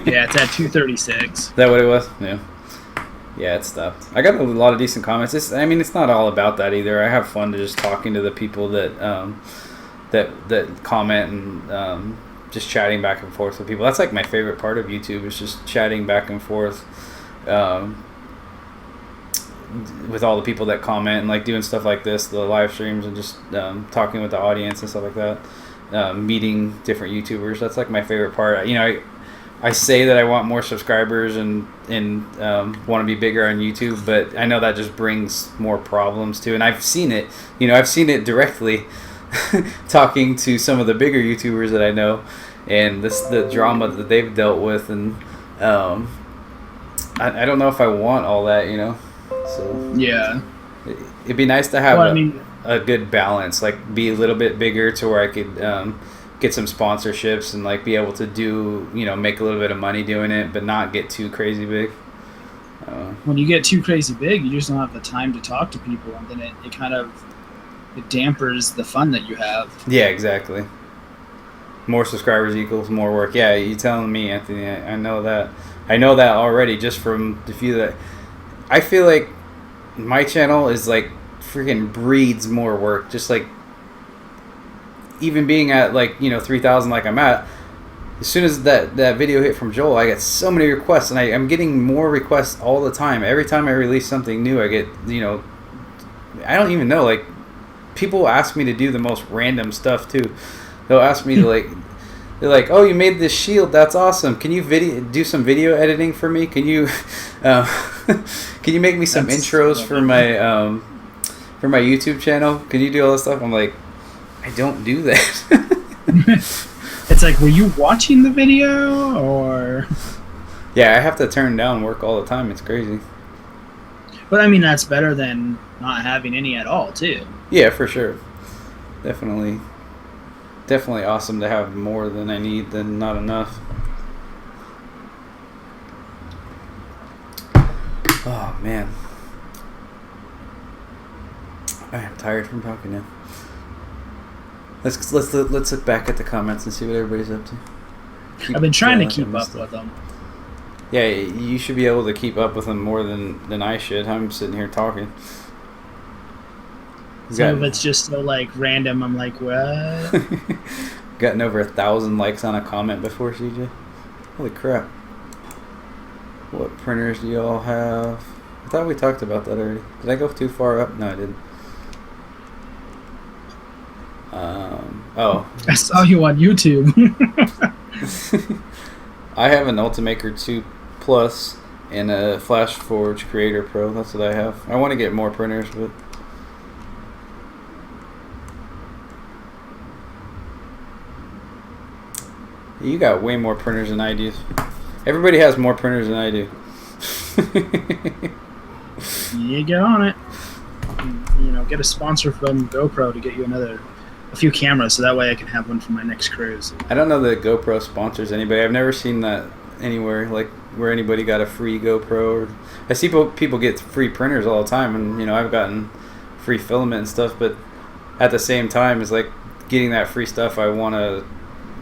[SPEAKER 1] Yeah, it's at 236.
[SPEAKER 2] Is that what it was? Yeah. Yeah, it stopped. I got a lot of decent comments. It's not all about that either. I have fun just talking to the people that comment and just chatting back and forth with people. That's like my favorite part of YouTube, is just chatting back and forth with all the people that comment, and doing stuff like this, the live streams, and just talking with the audience and stuff like that. Meeting different YouTubers. That's like my favorite part. I say that I want more subscribers and want to be bigger on YouTube, but I know that just brings more problems too. And I've seen it. I've seen it directly talking to some of the bigger YouTubers that I know, and the drama that they've dealt with, and I don't know if I want all that. So
[SPEAKER 1] yeah,
[SPEAKER 2] it'd be nice to have a good balance, be a little bit bigger to where I could get some sponsorships and be able to do, make a little bit of money doing it, but not get too crazy big.
[SPEAKER 1] When you get too crazy big, you just don't have the time to talk to people, and then it dampers the fun that you have.
[SPEAKER 2] Yeah, exactly. More subscribers equals more work. Yeah, you telling me, Anthony? I know that. I know that already just from the few that. I feel like my channel is freaking breeds more work. Just even being at 3,000 I'm at. As soon as that video hit from Joel, I get so many requests, and I'm getting more requests all the time. Every time I release something new, I get I don't even know, people ask me to do the most random stuff too. They'll ask me to they're like, oh, you made this shield, that's awesome. Can you do some video editing for me? Can you can you make me some intros for my YouTube channel? Can you do all this stuff? I'm like, I don't do that.
[SPEAKER 1] It's were you watching the video, or?
[SPEAKER 2] Yeah, I have to turn down work all the time. It's crazy.
[SPEAKER 1] But that's better than not having any at all, too.
[SPEAKER 2] Yeah, for sure. Definitely awesome to have more than I need than not enough. Oh man, I am tired from talking now. Let's look back at the comments and see what everybody's up to.
[SPEAKER 1] I've been trying to keep up with them.
[SPEAKER 2] Yeah, you should be able to keep up with them more than I should. I'm sitting here talking.
[SPEAKER 1] Some of it's just so random. I'm like, what?
[SPEAKER 2] Gotten over 1,000 likes on a comment before, CJ. Holy crap! What printers do y'all have? I thought we talked about that already. Did I go too far up? No, I didn't. Oh.
[SPEAKER 1] I saw you on YouTube.
[SPEAKER 2] I have an Ultimaker 2 Plus and a Flash Forge Creator Pro. That's what I have. I want to get more printers, but. You got way more printers than I do. Everybody has more printers than I do.
[SPEAKER 1] You get on it. Get a sponsor from GoPro to get you a few cameras, so that way I can have one for my next cruise.
[SPEAKER 2] I don't know that GoPro sponsors anybody. I've never seen that anywhere, like where anybody got a free GoPro. I see people get free printers all the time, and I've gotten free filament and stuff. But at the same time, it's like getting that free stuff. I want to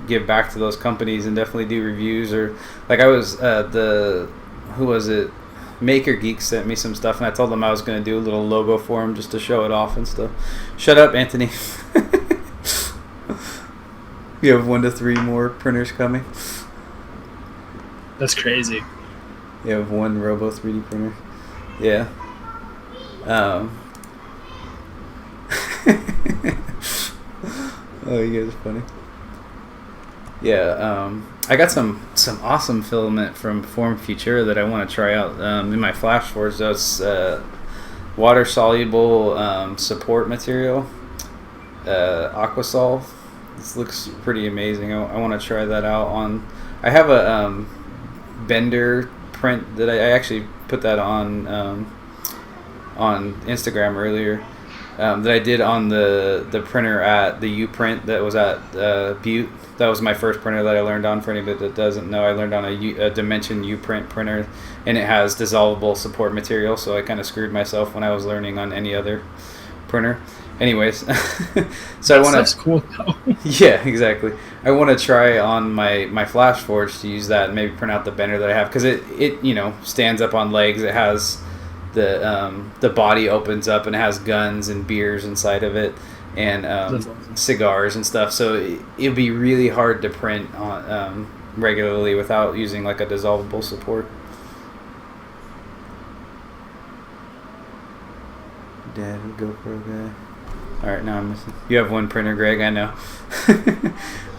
[SPEAKER 2] give back to those companies and definitely do reviews, or like I was who was it? Maker Geek sent me some stuff, and I told them I was going to do a little logo for them just to show it off and stuff. Shut up, Anthony. You have 1 to 3 more printers coming.
[SPEAKER 1] That's crazy.
[SPEAKER 2] You have 1 Robo 3D printer. Yeah. Oh, you guys are funny. Yeah. I got some awesome filament from Form Futura that I want to try out in my Flash Forge. That's water soluble support material, Aquasol. This looks pretty amazing. I want to try that out on. I have a Bender print that I actually put that on Instagram earlier. That I did on the printer at the Uprint that was at Butte. That was my first printer that I learned on. For anybody that doesn't know, I learned on a Dimension Uprint printer, and it has dissolvable support material, so I kind of screwed myself when I was learning on any other printer. Anyways, so I want to.
[SPEAKER 1] That's cool though.
[SPEAKER 2] Yeah, exactly. I want to try on my Flash Forge to use that and maybe print out the Bender that I have, because it stands up on legs. It has the body opens up and it has guns and beers inside of it, and
[SPEAKER 1] awesome.
[SPEAKER 2] Cigars and stuff. So it'd be really hard to print on regularly without using like a dissolvable support. Dad, GoPro guy. All right, now I'm missing. You have 1 printer, Greg. I know.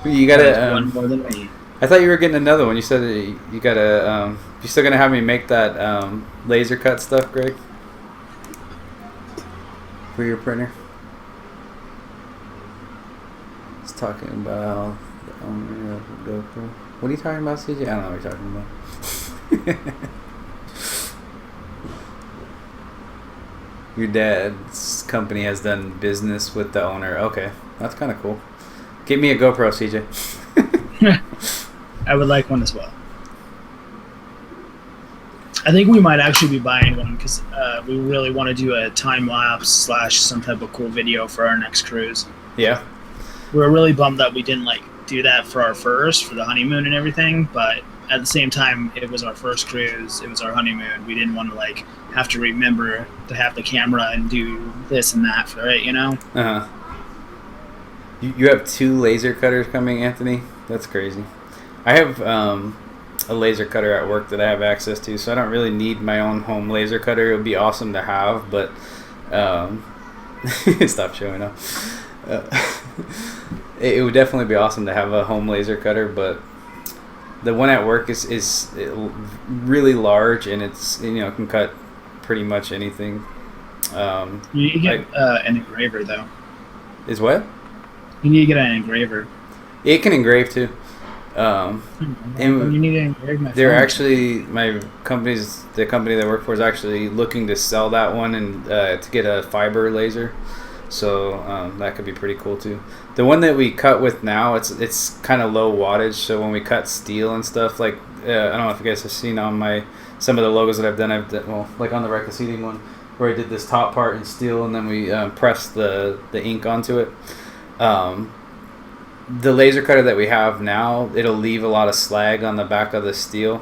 [SPEAKER 2] You gotta.
[SPEAKER 1] One more than me.
[SPEAKER 2] I thought you were getting another one. You said that you gotta. You still gonna have me make that laser cut stuff, Greg? For your printer. It's talking about the owner of the GoPro. What are you talking about, CJ? I don't know what you're talking about. Your dad's company has done business with the owner. Okay, that's kind of cool. Get me a GoPro, CJ.
[SPEAKER 1] I would like one as well. I think we might actually be buying one because we really want to do a time lapse / some type of cool video for our next cruise.
[SPEAKER 2] Yeah.
[SPEAKER 1] We're really bummed that we didn't do that for the honeymoon and everything, but at the same time, it was our first cruise. It was our honeymoon. We didn't want to have to remember to have the camera and do this and that for it,
[SPEAKER 2] Uh-huh. You have 2 laser cutters coming, Anthony? That's crazy. I have a laser cutter at work that I have access to, so I don't really need my own home laser cutter. It would be awesome to have, but stop showing up. It would definitely be awesome to have a home laser cutter, but the one at work is really large, and it's can cut pretty much anything.
[SPEAKER 1] You need to get an engraver though.
[SPEAKER 2] Is what?
[SPEAKER 1] You need to get an engraver.
[SPEAKER 2] It can engrave too. And
[SPEAKER 1] you need to engrave my
[SPEAKER 2] they're
[SPEAKER 1] phone.
[SPEAKER 2] actually the company they work for is actually looking to sell that one and to get a fiber laser. So that could be pretty cool too. The one that we cut with now, it's kind of low wattage. So when we cut steel and stuff, I don't know if you guys have seen on some of the logos that I've done, like on the Wreck the Seating one, where I did this top part in steel and then we pressed the ink onto it. The laser cutter that we have now, it'll leave a lot of slag on the back of the steel,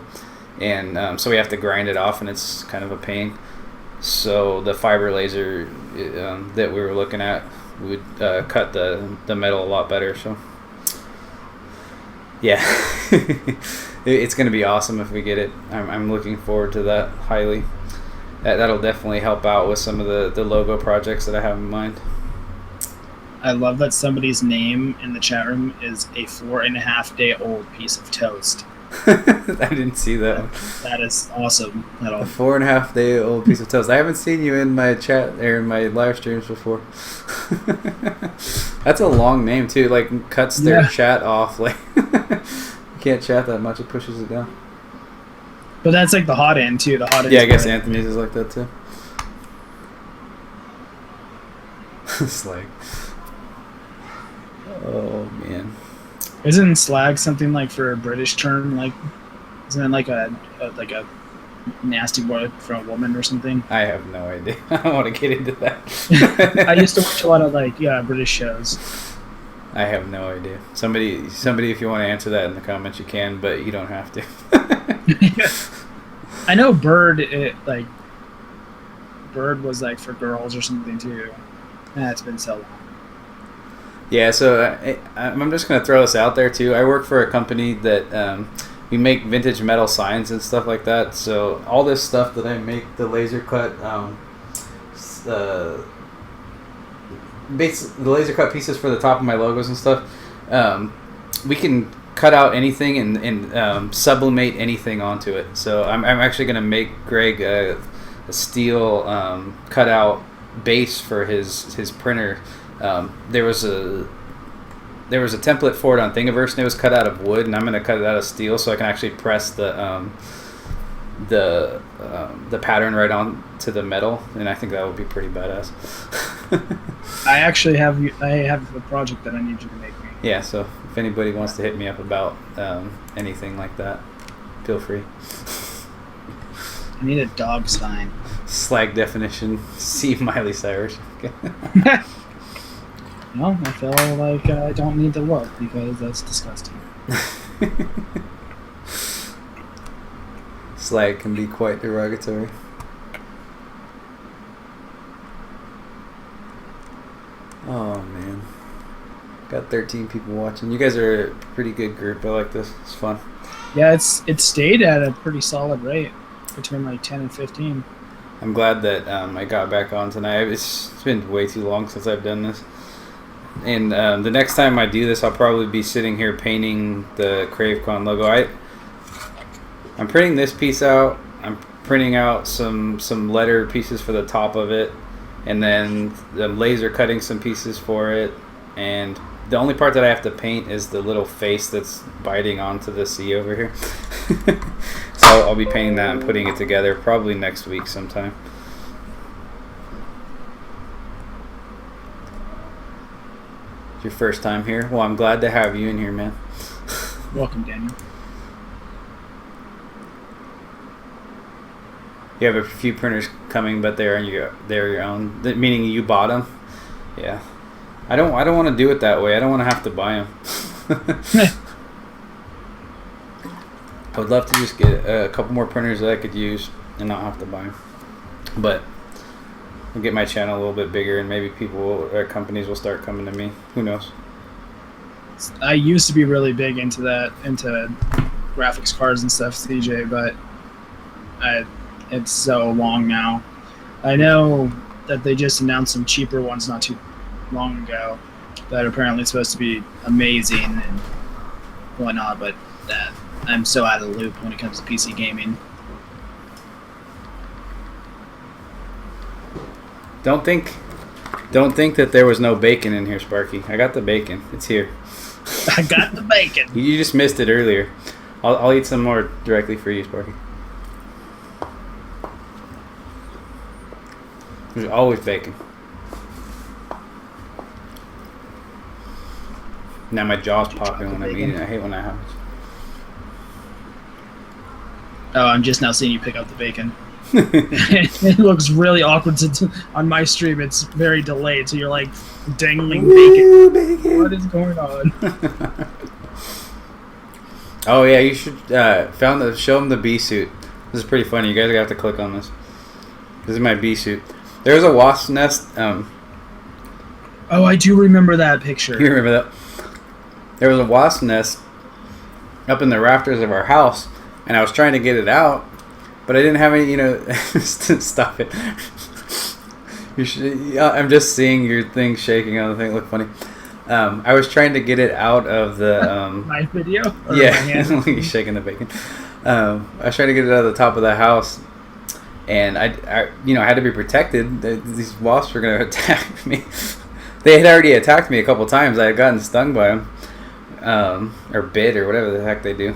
[SPEAKER 2] and so we have to grind it off, and it's kind of a pain. So the fiber laser that we were looking at would cut the metal a lot better. So yeah, it's going to be awesome if we get it. I'm looking forward to that highly. That'll definitely help out with some of the logo projects that I have in mind.
[SPEAKER 1] I love that somebody's name in the chat room is a 4.5-day-old piece of toast.
[SPEAKER 2] I didn't see that one.
[SPEAKER 1] That is awesome.
[SPEAKER 2] A 4.5-day-old piece of toast. I haven't seen you in my chat or in my live streams before. That's a long name too. Cuts their chat off. You can't chat that much. It pushes it down.
[SPEAKER 1] But that's the hot end too. The hot end.
[SPEAKER 2] Yeah, I guess Anthony's is like that too. Slag. Oh man.
[SPEAKER 1] Isn't slag something like for a British term? Like, isn't it like a nasty word for a woman or something?
[SPEAKER 2] I have no idea. I don't want to get into that.
[SPEAKER 1] I used to watch a lot of British shows.
[SPEAKER 2] I have no idea. Somebody, if you want to answer that in the comments, you can, but you don't have to.
[SPEAKER 1] I know bird. Bird was like for girls or something too. It's been so long.
[SPEAKER 2] Yeah, so I'm just going to throw this out there too. I work for a company that we make vintage metal signs and stuff like that. So all this stuff that I make, the laser cut, the laser cut pieces for the top of my logos and stuff, we can cut out anything and sublimate anything onto it. So I'm actually going to make Greg a steel cutout base for his printer. There was a template for it on Thingiverse, and it was cut out of wood, and I'm going to cut it out of steel so I can actually press the pattern right on to the metal, and I think that would be pretty badass.
[SPEAKER 1] I have a project that I need you to make me.
[SPEAKER 2] Yeah, so if anybody wants to hit me up about anything like that, feel free.
[SPEAKER 1] I need a dog sign.
[SPEAKER 2] Slag definition, see Miley Cyrus.
[SPEAKER 1] No, I feel like I don't need to look because that's disgusting.
[SPEAKER 2] Slag can be quite derogatory. Oh man, got 13 people watching. You guys are a pretty good group. I like this. It's fun.
[SPEAKER 1] Yeah, it stayed at a pretty solid rate between like 10 and 15.
[SPEAKER 2] I'm glad that I got back on tonight. It's been way too long since I've done this. And the next time I do this, I'll probably be sitting here painting the CraveCon logo. I'm printing this piece out. I'm printing out some letter pieces for the top of it, and then I'm laser cutting some pieces for it. And the only part that I have to paint is the little face that's biting onto the C over here. So I'll be painting that and putting it together probably next week sometime. Your first time here? Well, I'm glad to have you in here, man.
[SPEAKER 1] Welcome, Daniel.
[SPEAKER 2] You have a few printers coming, but they're your own. Meaning you bought them? Yeah. I don't want to do it that way. I don't want to have to buy them. I would love to just get a couple more printers that I could use and not have to buy them. But I'll get my channel a little bit bigger, and maybe companies will start coming to me. Who knows?
[SPEAKER 1] I used to be really big into graphics cards and stuff, CJ, but it's so long now. I know that they just announced some cheaper ones not too long ago that are apparently supposed to be amazing and whatnot, but I'm so out of the loop when it comes to PC gaming.
[SPEAKER 2] Don't think that there was no bacon in here, Sparky. I got the bacon. It's here.
[SPEAKER 1] I got the bacon.
[SPEAKER 2] You just missed it earlier. I'll eat some more directly for you, Sparky. There's always bacon. Now my jaw's popping when I'm eating. I hate when that happens.
[SPEAKER 1] Oh, I'm just now seeing you pick up the bacon. It looks really awkward on my stream. It's very delayed, so you're like dangling bacon. What is going on?
[SPEAKER 2] Oh yeah, you should show them the bee suit. This is pretty funny. You guys have to click on this. This is my bee suit. There's a wasp nest.
[SPEAKER 1] Oh, I do remember that picture.
[SPEAKER 2] You remember that? There was a wasp nest up in the rafters of our house, and I was trying to get it out, but I didn't have any, stop it. I'm just seeing your thing shaking on the thing. It looked funny. I was trying to get it out of the...
[SPEAKER 1] my video?
[SPEAKER 2] Yeah, you're shaking the bacon. I was trying to get it out of the top of the house, and I had to be protected. These wasps were going to attack me. They had already attacked me a couple times. I had gotten stung by them. Or bit, or whatever the heck they do.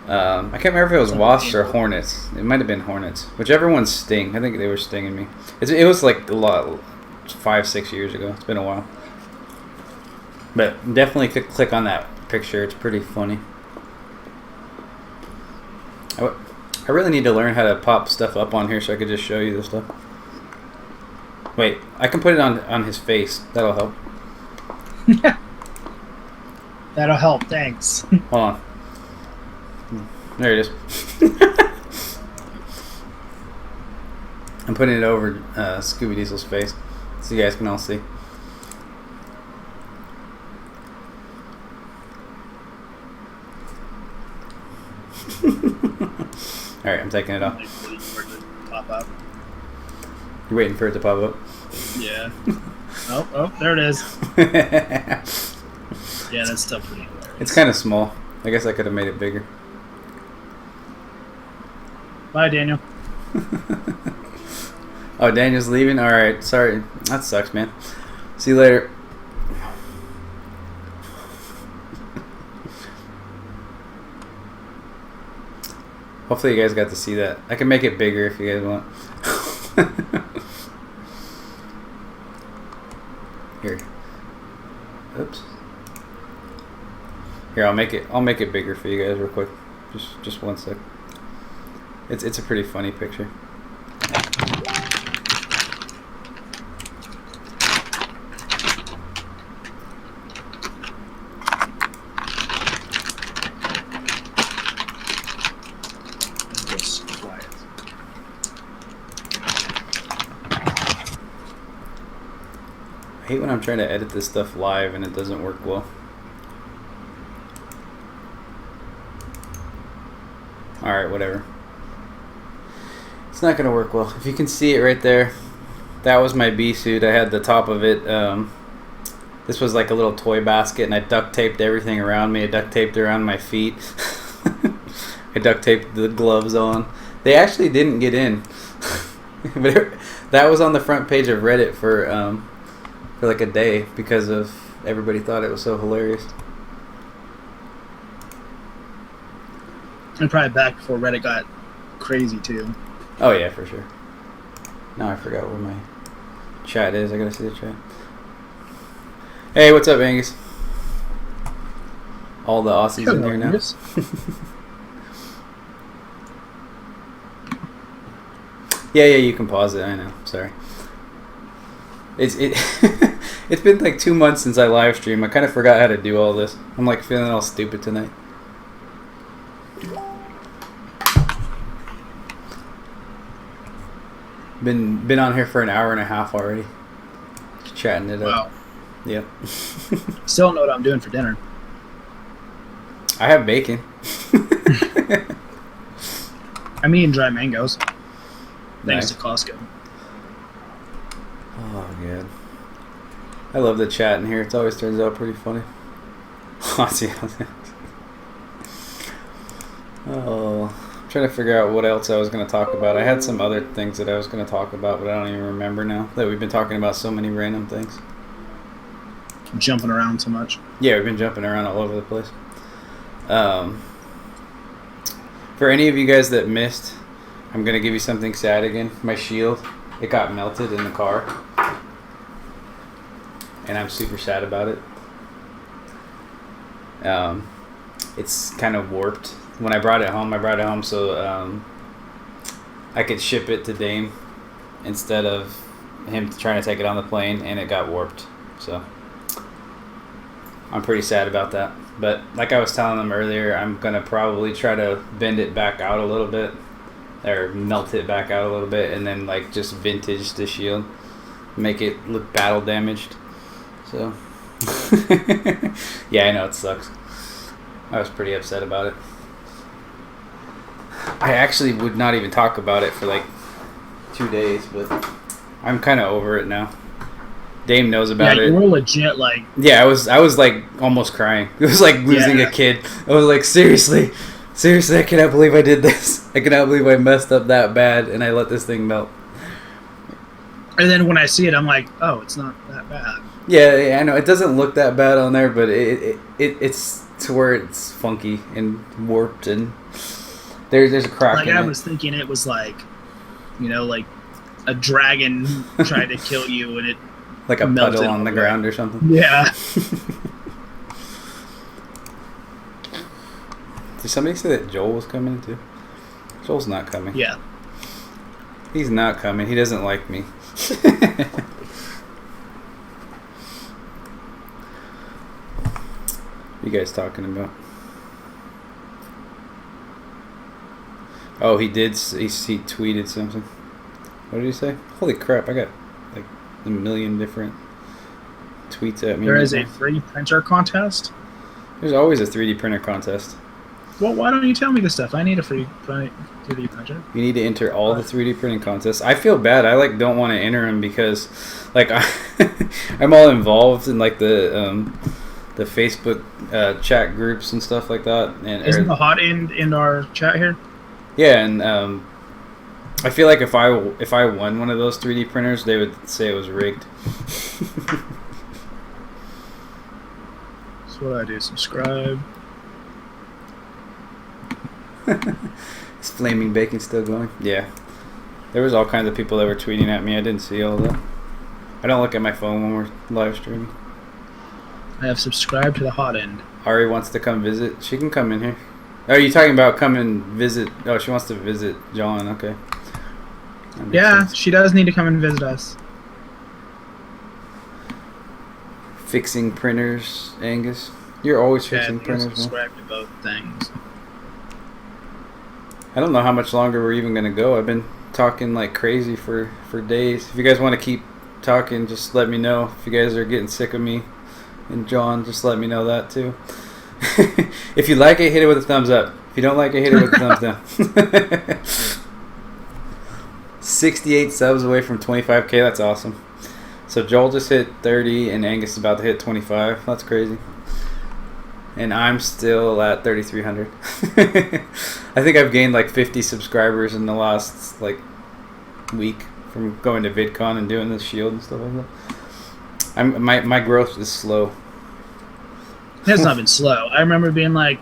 [SPEAKER 2] I can't remember if it was wasps or hornets. It might have been hornets. Whichever one sting. I think they were stinging me. It was like a lot. 5-6 years ago. It's been a while. But definitely click on that picture. It's pretty funny. I really need to learn how to pop stuff up on here so I could just show you this stuff. Wait, I can put it on his face. That'll help.
[SPEAKER 1] That'll help, thanks.
[SPEAKER 2] Hold on. There it is. I'm putting it over Scooby-Diesel's face so you guys can all see. Alright, I'm taking it off.
[SPEAKER 1] Waiting for it to pop up.
[SPEAKER 2] You're waiting for it to pop up?
[SPEAKER 1] Yeah. Oh, there it is. Yeah, that's still pretty hilarious.
[SPEAKER 2] It's kind of small. I guess I could have made it bigger.
[SPEAKER 1] Bye, Daniel.
[SPEAKER 2] Oh, Daniel's leaving? Alright, sorry. That sucks, man. See you later. Hopefully you guys got to see that. I can make it bigger if you guys want. Here. Oops. Here, I'll make it bigger for you guys real quick. Just one sec. It's a pretty funny picture. I hate when I'm trying to edit this stuff live and it doesn't work well. Alright, whatever. It's not going to work well. If you can see it right there, that was my bee suit. I had the top of it. This was like a little toy basket, and I duct taped everything around me. I duct taped around my feet. I duct taped the gloves on. They actually didn't get in. But that was on the front page of Reddit for like a day because of everybody thought it was so hilarious.
[SPEAKER 1] And probably back before Reddit got crazy too.
[SPEAKER 2] Oh yeah, for sure. Now I forgot where my chat is. I gotta see the chat. Hey, what's up, Angus? All the Aussies in here now. Yeah, you can pause it. I know. Sorry. It's been like 2 months since I live streamed. I kind of forgot how to do all this. I'm like feeling all stupid tonight. Been on here for an hour and a half already. Just chatting it up. Wow. Yep.
[SPEAKER 1] Still don't know what I'm doing for dinner.
[SPEAKER 2] I have bacon.
[SPEAKER 1] I'm eating dry mangoes.
[SPEAKER 2] Nice.
[SPEAKER 1] Thanks to Costco.
[SPEAKER 2] Oh, God. I love the chat in here. It always turns out pretty funny. Oh, I'm trying to figure out what else I was going to talk about. I had some other things that I was going to talk about, but I don't even remember now. That we've been talking about so many random things.
[SPEAKER 1] Jumping around so much.
[SPEAKER 2] Yeah, we've been jumping around all over the place. For any of you guys that missed, I'm going to give you something sad again. My shield, it got melted in the car. And I'm super sad about it. It's kind of warped. When I brought it home so I could ship it to Dame instead of him trying to take it on the plane, and it got warped. So I'm pretty sad about that. But like I was telling them earlier, I'm going to probably try to bend it back out a little bit, or melt it back out a little bit, and then like just vintage the shield, make it look battle damaged. So yeah, I know it sucks. I was pretty upset about it. I actually would not even talk about it for like 2 days, but I'm kind of over it now. Dame knows about it.
[SPEAKER 1] Yeah, you were legit like...
[SPEAKER 2] Yeah, I was like almost crying. It was like losing a kid. I was like, seriously, I cannot believe I did this. I cannot believe I messed up that bad and I let this thing melt.
[SPEAKER 1] And then when I see it, I'm like, oh, it's not that bad.
[SPEAKER 2] Yeah, I know. It doesn't look that bad on there, but it's to where it's funky and warped, and there's a crack
[SPEAKER 1] like
[SPEAKER 2] in
[SPEAKER 1] I
[SPEAKER 2] it.
[SPEAKER 1] was thinking it was like, like a dragon tried to kill you, and it
[SPEAKER 2] Like a
[SPEAKER 1] melted
[SPEAKER 2] puddle on the
[SPEAKER 1] away.
[SPEAKER 2] ground or something.
[SPEAKER 1] Yeah.
[SPEAKER 2] Did somebody say that Joel was coming too? Joel's not coming.
[SPEAKER 1] Yeah.
[SPEAKER 2] He's not coming. He doesn't like me. What you guys talking about? Oh, he did. He tweeted something. What did he say? Holy crap! I got like a million different tweets at me.
[SPEAKER 1] There is a free printer contest.
[SPEAKER 2] There's always a 3D printer contest.
[SPEAKER 1] Well, why don't you tell me this stuff? I need a free 3D printer.
[SPEAKER 2] You need to enter all the 3D printing contests. I feel bad. I like don't want to enter them because, like, I'm all involved in like the Facebook chat groups and stuff like that. And
[SPEAKER 1] isn't the hot end in our chat here?
[SPEAKER 2] Yeah, and I feel like if I won one of those 3D printers, they would say it was rigged.
[SPEAKER 1] That's what I do. Subscribe.
[SPEAKER 2] Is Flaming Bacon still going? Yeah. There was all kinds of people that were tweeting at me. I didn't see all that. I don't look at my phone when we're live streaming.
[SPEAKER 1] I have subscribed to the hot end.
[SPEAKER 2] Ari wants to come visit. She can come in here. Oh, are you talking about come and visit? Oh, she wants to visit John. Okay.
[SPEAKER 1] Yeah,
[SPEAKER 2] sense.
[SPEAKER 1] she does need to come and visit us.
[SPEAKER 2] Fixing printers, Angus. You're always fixing printers, man.
[SPEAKER 1] Subscribe to both things.
[SPEAKER 2] I don't know how much longer we're even going to go. I've been talking like crazy for days. If you guys want to keep talking, just let me know. If you guys are getting sick of me and John, just let me know that too. If you like it, hit it with a thumbs up. If you don't like it, hit it with a thumbs down. 68 subs away from 25K. That's awesome. So Joel just hit 30 and Angus is about to hit 25. That's crazy. And I'm still at 3,300. I think I've gained like 50 subscribers in the last like week from going to VidCon and doing the shield and stuff like that. My growth is slow.
[SPEAKER 1] It has not been slow. I remember being like,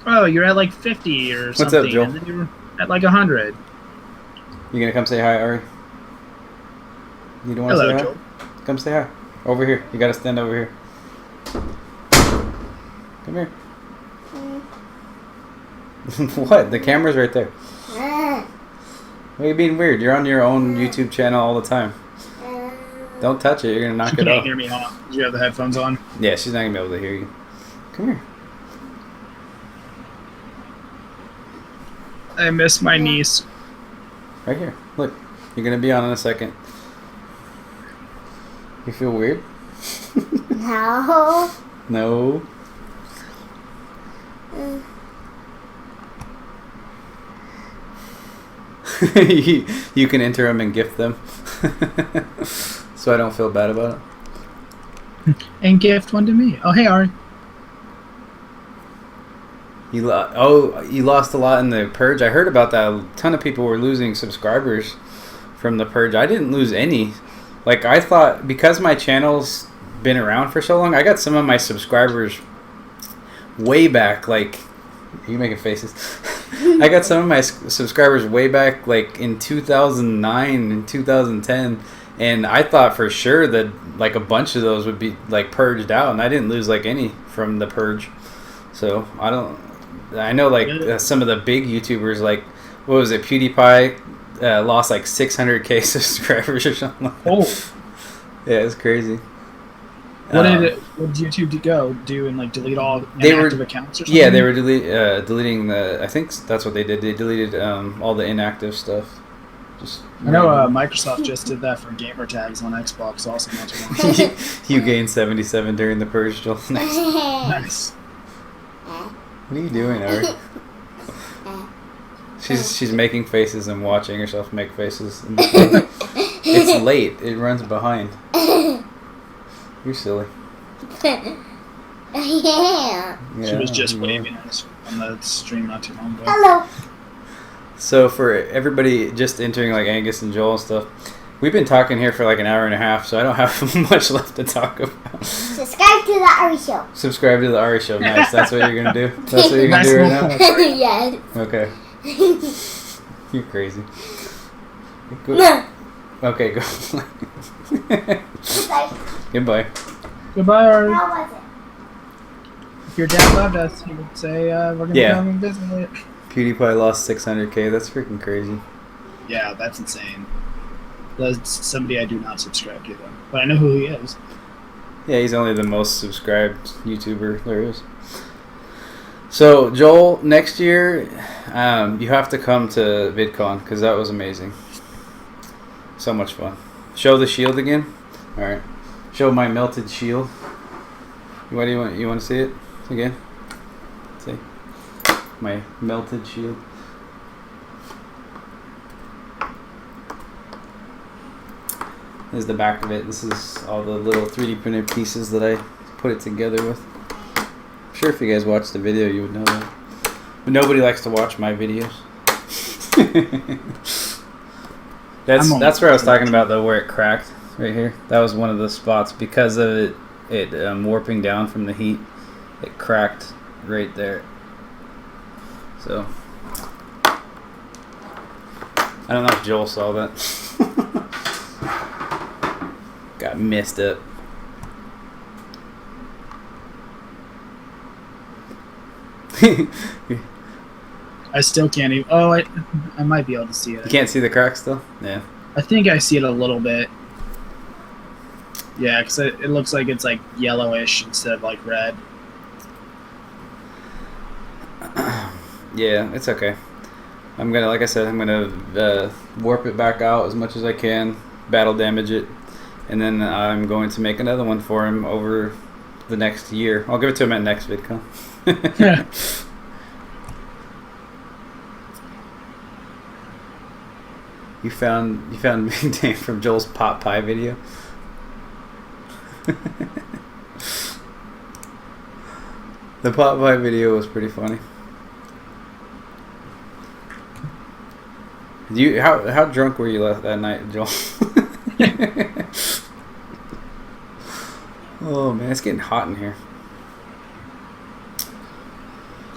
[SPEAKER 1] "Oh, you're at like 50 or something."
[SPEAKER 2] What's up, Joel?
[SPEAKER 1] And then you were at like 100.
[SPEAKER 2] You gonna come say hi, Ari? You don't want to
[SPEAKER 1] Hello,
[SPEAKER 2] say hi?
[SPEAKER 1] Joel.
[SPEAKER 2] Come say hi. Over here. You gotta stand over here. Come here. What? The camera's right there. Why are you being weird? You're on your own YouTube channel all the time. Don't touch it. You're gonna knock
[SPEAKER 1] She
[SPEAKER 2] it
[SPEAKER 1] can't
[SPEAKER 2] off.
[SPEAKER 1] hear me, huh? Do you have the headphones on?
[SPEAKER 2] Yeah, she's not gonna be able to hear you. Come here.
[SPEAKER 1] I miss my niece.
[SPEAKER 2] Right here. Look. You're gonna be on in a second. You feel weird?
[SPEAKER 3] No.
[SPEAKER 2] No. You can enter them and gift them. So I don't feel bad about it.
[SPEAKER 1] And gift one to me. Oh, hey, Ari.
[SPEAKER 2] You lost a lot in the purge. I heard about that. A ton of people were losing subscribers from the purge. I didn't lose any. Like, I thought because my channel's been around for so long, I got some of my subscribers way back. Like, are you making faces? I got some of my subscribers way back, like in 2009 and 2010, and I thought for sure that like a bunch of those would be like purged out, and I didn't lose like any from the purge. So I know like some of the big YouTubers, like what was it, PewDiePie, lost like 600K subscribers or something.
[SPEAKER 1] Oh,
[SPEAKER 2] yeah, it's crazy.
[SPEAKER 1] what did YouTube do and like delete all inactive accounts or something?
[SPEAKER 2] Yeah, they were deleting the. I think that's what they did. They deleted all the inactive stuff. Just
[SPEAKER 1] I know Microsoft just did that for gamer tags on Xbox also not too long ago.
[SPEAKER 2] You gained 77 during the purge, Joel. Nice.
[SPEAKER 1] Nice.
[SPEAKER 2] What are you doing, Ari? She's making faces and watching herself make faces. It's late. It runs behind. You're silly.
[SPEAKER 3] Yeah.
[SPEAKER 1] She was just waving on the stream not too long ago.
[SPEAKER 3] Hello.
[SPEAKER 2] So for everybody just entering, like Angus and Joel and stuff, we've been talking here for like an hour and a half, so I don't have much left to talk about.
[SPEAKER 3] Subscribe to the Ari Show.
[SPEAKER 2] Subscribe to the Ari Show. Nice. That's what you're gonna do. That's what you're gonna do right now.
[SPEAKER 3] Yes.
[SPEAKER 2] Okay. You're crazy. Okay, go.
[SPEAKER 3] Goodbye.
[SPEAKER 2] Goodbye.
[SPEAKER 1] Goodbye, Ari.
[SPEAKER 3] How was it?
[SPEAKER 1] If your dad loved us, he would say, we're going to
[SPEAKER 2] Yeah.
[SPEAKER 1] come and visit.
[SPEAKER 2] PewDiePie lost 600K. That's freaking crazy.
[SPEAKER 1] Yeah, that's insane. That's somebody I do not subscribe to, though. But I know who he is.
[SPEAKER 2] Yeah, he's only the most subscribed YouTuber there is. So, Joel, next year, you have to come to VidCon because that was amazing. So much fun. Show the shield again. All right. Show my melted shield. What do you want? You want to see it again? See my melted shield. This is the back of it. This is all the little 3D printed pieces that I put it together with. I'm sure if you guys watched the video, you would know that. But nobody likes to watch my videos. That's where I was talking about though, where it cracked right here. That was one of the spots because of it warping down from the heat. It cracked right there. So I don't know if Joel saw that. Got messed up.
[SPEAKER 1] I still can't even. Oh, I might be able to see it.
[SPEAKER 2] You can't see the crack still? Yeah.
[SPEAKER 1] I think I see it a little bit. Yeah, because it looks like it's like yellowish instead of like red.
[SPEAKER 2] Yeah, it's okay. I'm gonna, like I said, I'm gonna warp it back out as much as I can, battle damage it, and then I'm going to make another one for him over the next year. I'll give it to him at next VidCon. You found Big Dane from Joel's pot pie video. The pot pie video was pretty funny. How drunk were you that night, Joel? Oh man, it's getting hot in here.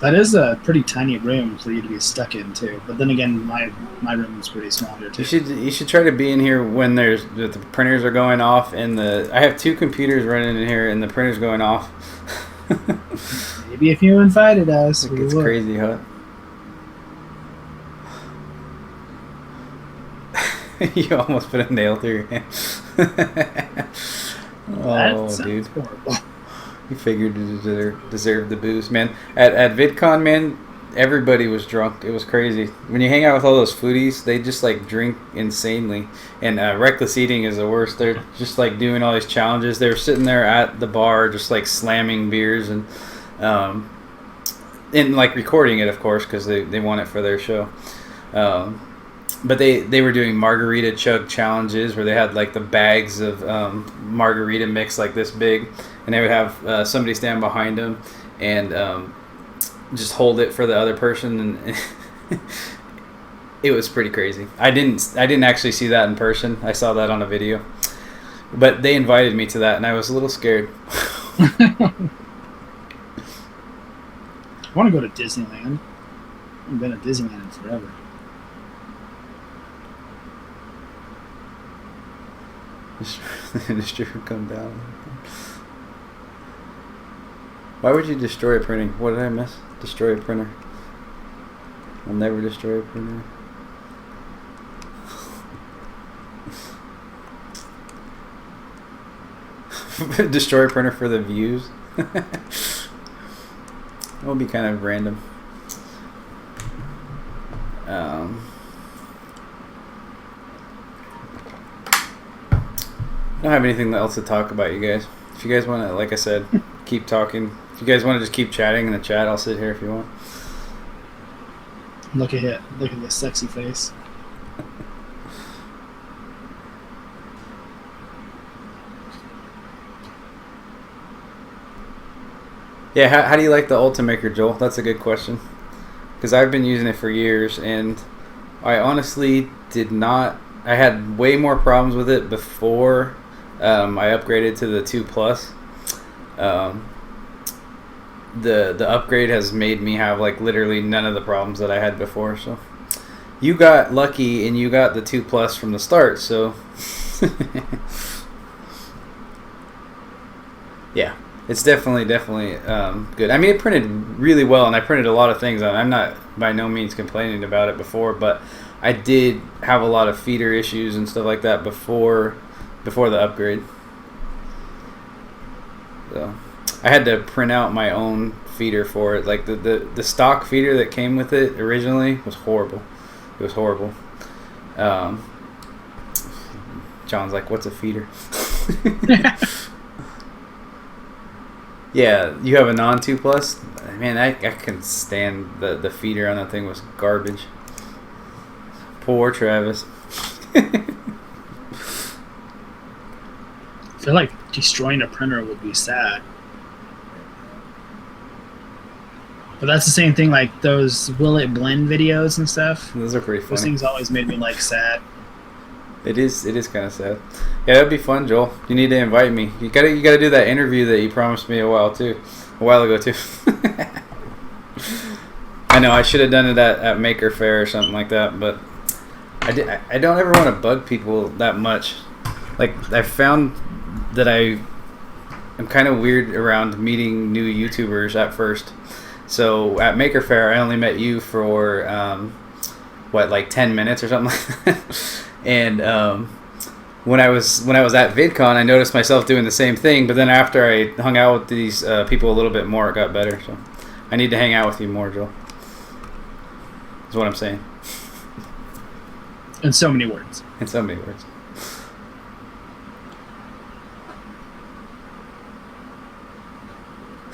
[SPEAKER 1] That is a pretty tiny room for you to be stuck in too. But then again, my room is pretty small here too.
[SPEAKER 2] You should try to be in here when the printers are going off and I have 2 computers running in here and the printer's going off.
[SPEAKER 1] Maybe if you invited us, we
[SPEAKER 2] It's
[SPEAKER 1] would.
[SPEAKER 2] crazy hot. You almost put a nail through your hand. Oh,
[SPEAKER 1] That
[SPEAKER 2] dude.
[SPEAKER 1] sounds horrible.
[SPEAKER 2] You figured you deserve the booze, man. At VidCon, man, everybody was drunk. It was crazy. When you hang out with all those foodies, they just like drink insanely. And reckless eating is the worst. They're just like doing all these challenges. They were sitting there at the bar, just like slamming beers and like recording it, of course, because they want it for their show. But they were doing margarita chug challenges where they had like the bags of margarita mix like this big, and they would have somebody stand behind them and just hold it for the other person, and it was pretty crazy. I didn't actually see that in person. I saw that on a video, but they invited me to that, and I was a little scared.
[SPEAKER 1] I want to go to Disneyland. I haven't been to Disneyland in forever.
[SPEAKER 2] The industry would come down. Why would you destroy a printing? What did I miss? Destroy a printer. I'll never destroy a printer. Destroy a printer for the views. That would be kind of random. I don't have anything else to talk about, you guys. If you guys want to, like I said, keep talking. If you guys want to just keep chatting in the chat, I'll sit here if you want.
[SPEAKER 1] Look at it. Look at this sexy face.
[SPEAKER 2] Yeah, how do you like the Ultimaker, Joel? That's a good question. Because I've been using it for years, and I honestly did not... I had way more problems with it before I upgraded to the 2 Plus. The upgrade has made me have like literally none of the problems that I had before. So you got lucky and you got the 2 plus from the start, so yeah, it's definitely good. I mean, it printed really well, and I printed a lot of things on it. I'm not by no means complaining about it before, but I did have a lot of feeder issues and stuff like that before the upgrade. So I had to print out my own feeder for it. Like the stock feeder that came with it originally was horrible. It was horrible. John's like, "What's a feeder?" Yeah, you have a non 2 plus. Man, I couldn't stand the feeder on that thing. Was garbage. Poor Travis.
[SPEAKER 1] I feel like destroying a printer would be sad. But that's the same thing like those Will It Blend videos and stuff.
[SPEAKER 2] Those are pretty funny.
[SPEAKER 1] Those things always made me like sad.
[SPEAKER 2] It is kind of sad. Yeah, that'd be fun, Joel. You need to invite me. You gotta do that interview that you promised me a while ago too. I know I should have done it at Maker Faire or something like that, but I don't ever want to bug people that much. Like I found that I'm kind of weird around meeting new YouTubers at first. So at Maker Faire, I only met you for like 10 minutes or something like that. And when I was at VidCon, I noticed myself doing the same thing. But then after I hung out with these people a little bit more, it got better. So I need to hang out with you more, Joel. That's what I'm saying.
[SPEAKER 1] In so many words.
[SPEAKER 2] In so many words.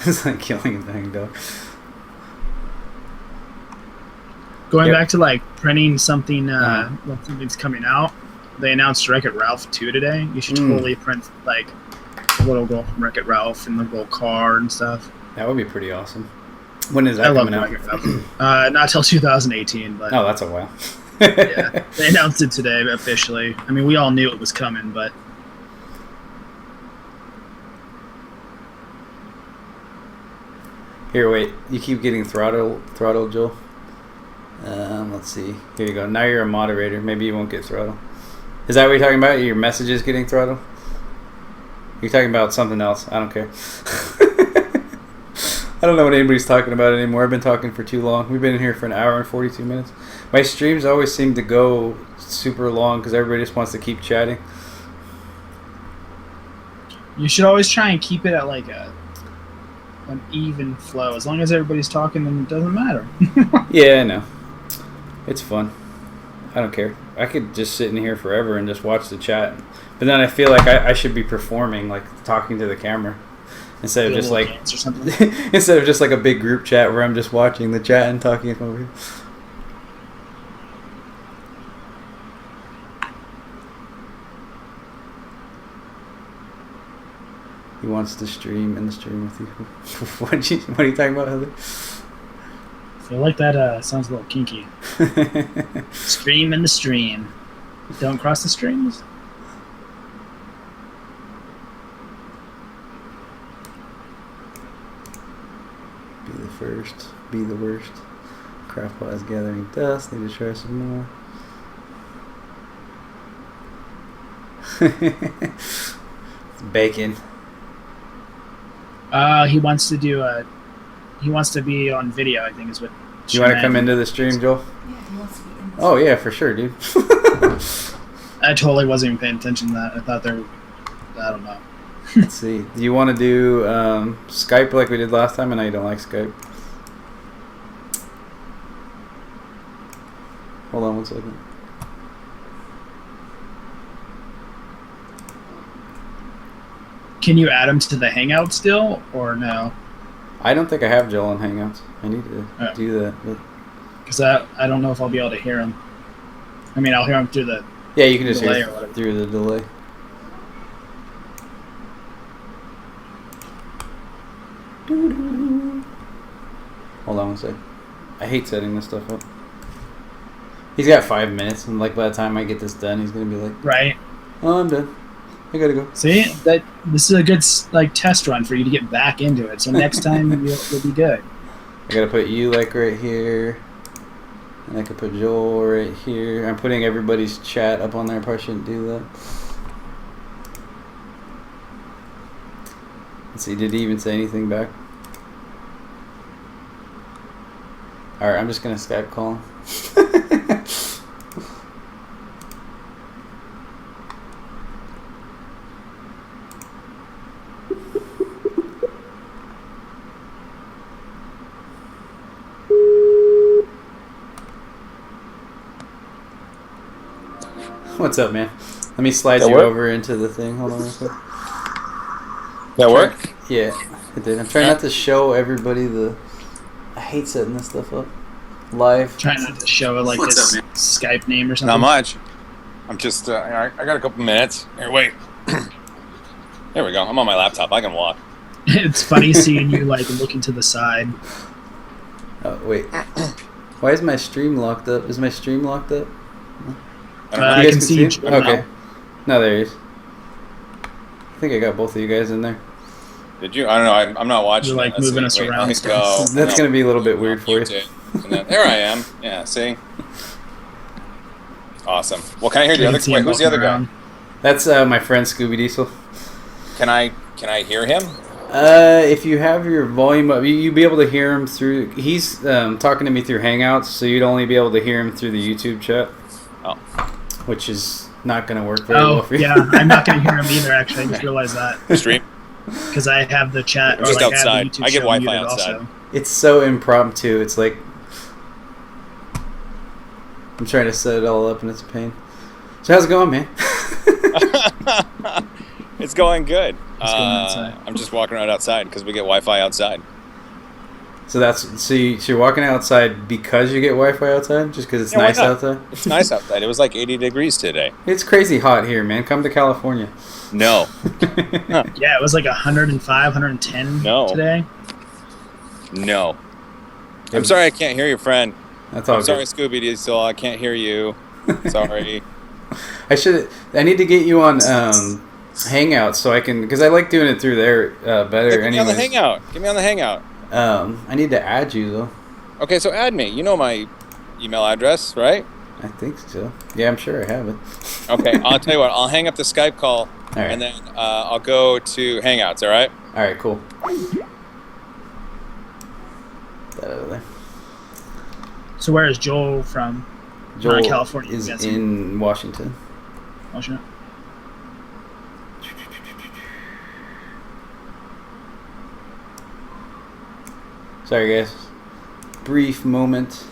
[SPEAKER 2] It's like killing a dang dog.
[SPEAKER 1] Going back to like printing something when something's coming out, they announced Wreck-It Ralph 2 today. You should totally print like a little girl from Wreck-It Ralph and the little car and stuff.
[SPEAKER 2] That would be pretty awesome. When is that coming out?
[SPEAKER 1] Not till 2018, but
[SPEAKER 2] oh, that's a while.
[SPEAKER 1] yeah, they announced it today officially. I mean, we all knew it was coming, but
[SPEAKER 2] here, wait. You keep getting throttled, Joel. Let's see. Here you go. Now you're a moderator. Maybe you won't get throttled. Is that what you're talking about? Your messages getting throttled? You're talking about something else. I don't care. I don't know what anybody's talking about anymore. I've been talking for too long. We've been in here for an hour and 42 minutes. My streams always seem to go super long because everybody just wants to keep chatting.
[SPEAKER 1] you should always try and keep it at like an even flow. As long as everybody's talking, then it doesn't matter.
[SPEAKER 2] Yeah, I know. It's fun. I don't care. I could just sit in here forever and just watch the chat. But then I feel like I should be performing, like talking to the camera. Instead of just like instead of just like a big group chat where I'm just watching the chat and talking over here. He wants to stream in the stream with you. What are you talking about, Heather?
[SPEAKER 1] I feel like that sounds a little kinky. Stream in the stream. Don't cross the streams.
[SPEAKER 2] Be the first, be the worst. Craftbot is gathering dust. Need to try some more. It's bacon.
[SPEAKER 1] He wants to do he wants to be on video, I think is what.
[SPEAKER 2] You want to come into the stream, Joel?
[SPEAKER 4] Yeah, he wants to be in the
[SPEAKER 2] Oh yeah, for sure, dude.
[SPEAKER 1] I totally wasn't even paying attention to that. I thought there, I don't know.
[SPEAKER 2] Let's see. Do you want to do Skype like we did last time? I know you don't like Skype. Hold on one second.
[SPEAKER 1] Can you add him to the Hangout still, or no?
[SPEAKER 2] I don't think I have Joel on Hangouts. I need to do that. But
[SPEAKER 1] Because I don't know if I'll be able to hear him. I mean, I'll hear him through the
[SPEAKER 2] yeah, you can just
[SPEAKER 1] delay
[SPEAKER 2] hear
[SPEAKER 1] or whatever.
[SPEAKER 2] through the delay. Hold on one sec. I hate setting this stuff up. He's got 5 minutes, and like by the time I get this done, he's gonna be like,
[SPEAKER 1] Right.
[SPEAKER 2] "Oh, I'm done. I gotta go."
[SPEAKER 1] See, that this is a good like test run for you to get back into it. So next time you'll be good.
[SPEAKER 2] I gotta put you like right here, And I could put Joel right here. I'm putting everybody's chat up on there. I probably shouldn't do that. Let's see, did he even say anything back? Alright, I'm just going to Skype call him. What's up, man? Let me slide you over into the thing. Hold on real quick.
[SPEAKER 4] That work?
[SPEAKER 2] Yeah, it did. I'm trying not to show everybody the... I hate setting this stuff up. Live.
[SPEAKER 1] Trying not to show it like this Skype name or something.
[SPEAKER 4] Not much. I'm just, I got a couple minutes. Here, wait. There we go. I'm on my laptop. I can walk.
[SPEAKER 1] It's funny seeing you like looking to the side.
[SPEAKER 2] Oh, wait. Why is my stream locked up? Is my stream locked up?
[SPEAKER 1] I can see you.
[SPEAKER 2] Okay. No, there he is. I think I got both of you guys in there.
[SPEAKER 4] Did you? I don't know. I'm not watching.
[SPEAKER 1] You're like moving us around.
[SPEAKER 4] Let me go.
[SPEAKER 2] That's going to be a little bit weird for you.
[SPEAKER 4] And then, there I am. Yeah, see? Awesome. Well, can I hear the other? Wait, who's the other guy?
[SPEAKER 2] That's my friend Scoobydiesel.
[SPEAKER 4] Can I hear him?
[SPEAKER 2] If you have your volume up, you'd be able to hear him through... He's talking to me through Hangouts, so you'd only be able to hear him through the YouTube chat.
[SPEAKER 4] Oh.
[SPEAKER 2] Which is not going to work very well for you.
[SPEAKER 1] Yeah, I'm not going to hear him either, actually. I just realized that.
[SPEAKER 4] Stream?
[SPEAKER 1] Because I have the chat...
[SPEAKER 4] I'm just outside. I get Wi-Fi outside.
[SPEAKER 1] Also.
[SPEAKER 2] It's so impromptu. It's like... I'm trying to set it all up and it's a pain. So how's it going, man?
[SPEAKER 4] It's going good.
[SPEAKER 1] It's going outside.
[SPEAKER 4] I'm just walking around outside because we get Wi-Fi outside.
[SPEAKER 2] So you're walking outside because you get Wi-Fi outside? Just because it's nice outside?
[SPEAKER 4] It's nice outside. It was like 80 degrees today.
[SPEAKER 2] It's crazy hot here, man. Come to California.
[SPEAKER 4] No.
[SPEAKER 1] Yeah, it was like 105, 110 today.
[SPEAKER 4] No. I'm sorry I can't hear your friend.
[SPEAKER 2] That's all
[SPEAKER 4] I'm sorry, Scoobydiesel. I can't hear you. Sorry.
[SPEAKER 2] I need to get you on Hangouts so I can... Because I like doing it through there better.
[SPEAKER 4] Get me on the Hangout. Get me on the Hangout.
[SPEAKER 2] I need to add you, though.
[SPEAKER 4] Okay, so add me. You know my email address, right?
[SPEAKER 2] I think so. Yeah, I'm sure I have it.
[SPEAKER 4] Okay, I'll tell you what. I'll hang up the Skype call, and then I'll go to Hangouts, all right?
[SPEAKER 2] All right, cool. That out of there.
[SPEAKER 1] So where is Joel from?
[SPEAKER 2] Joel
[SPEAKER 1] California
[SPEAKER 2] is in Washington.
[SPEAKER 1] Washington.
[SPEAKER 2] Sorry, guys. Brief moment.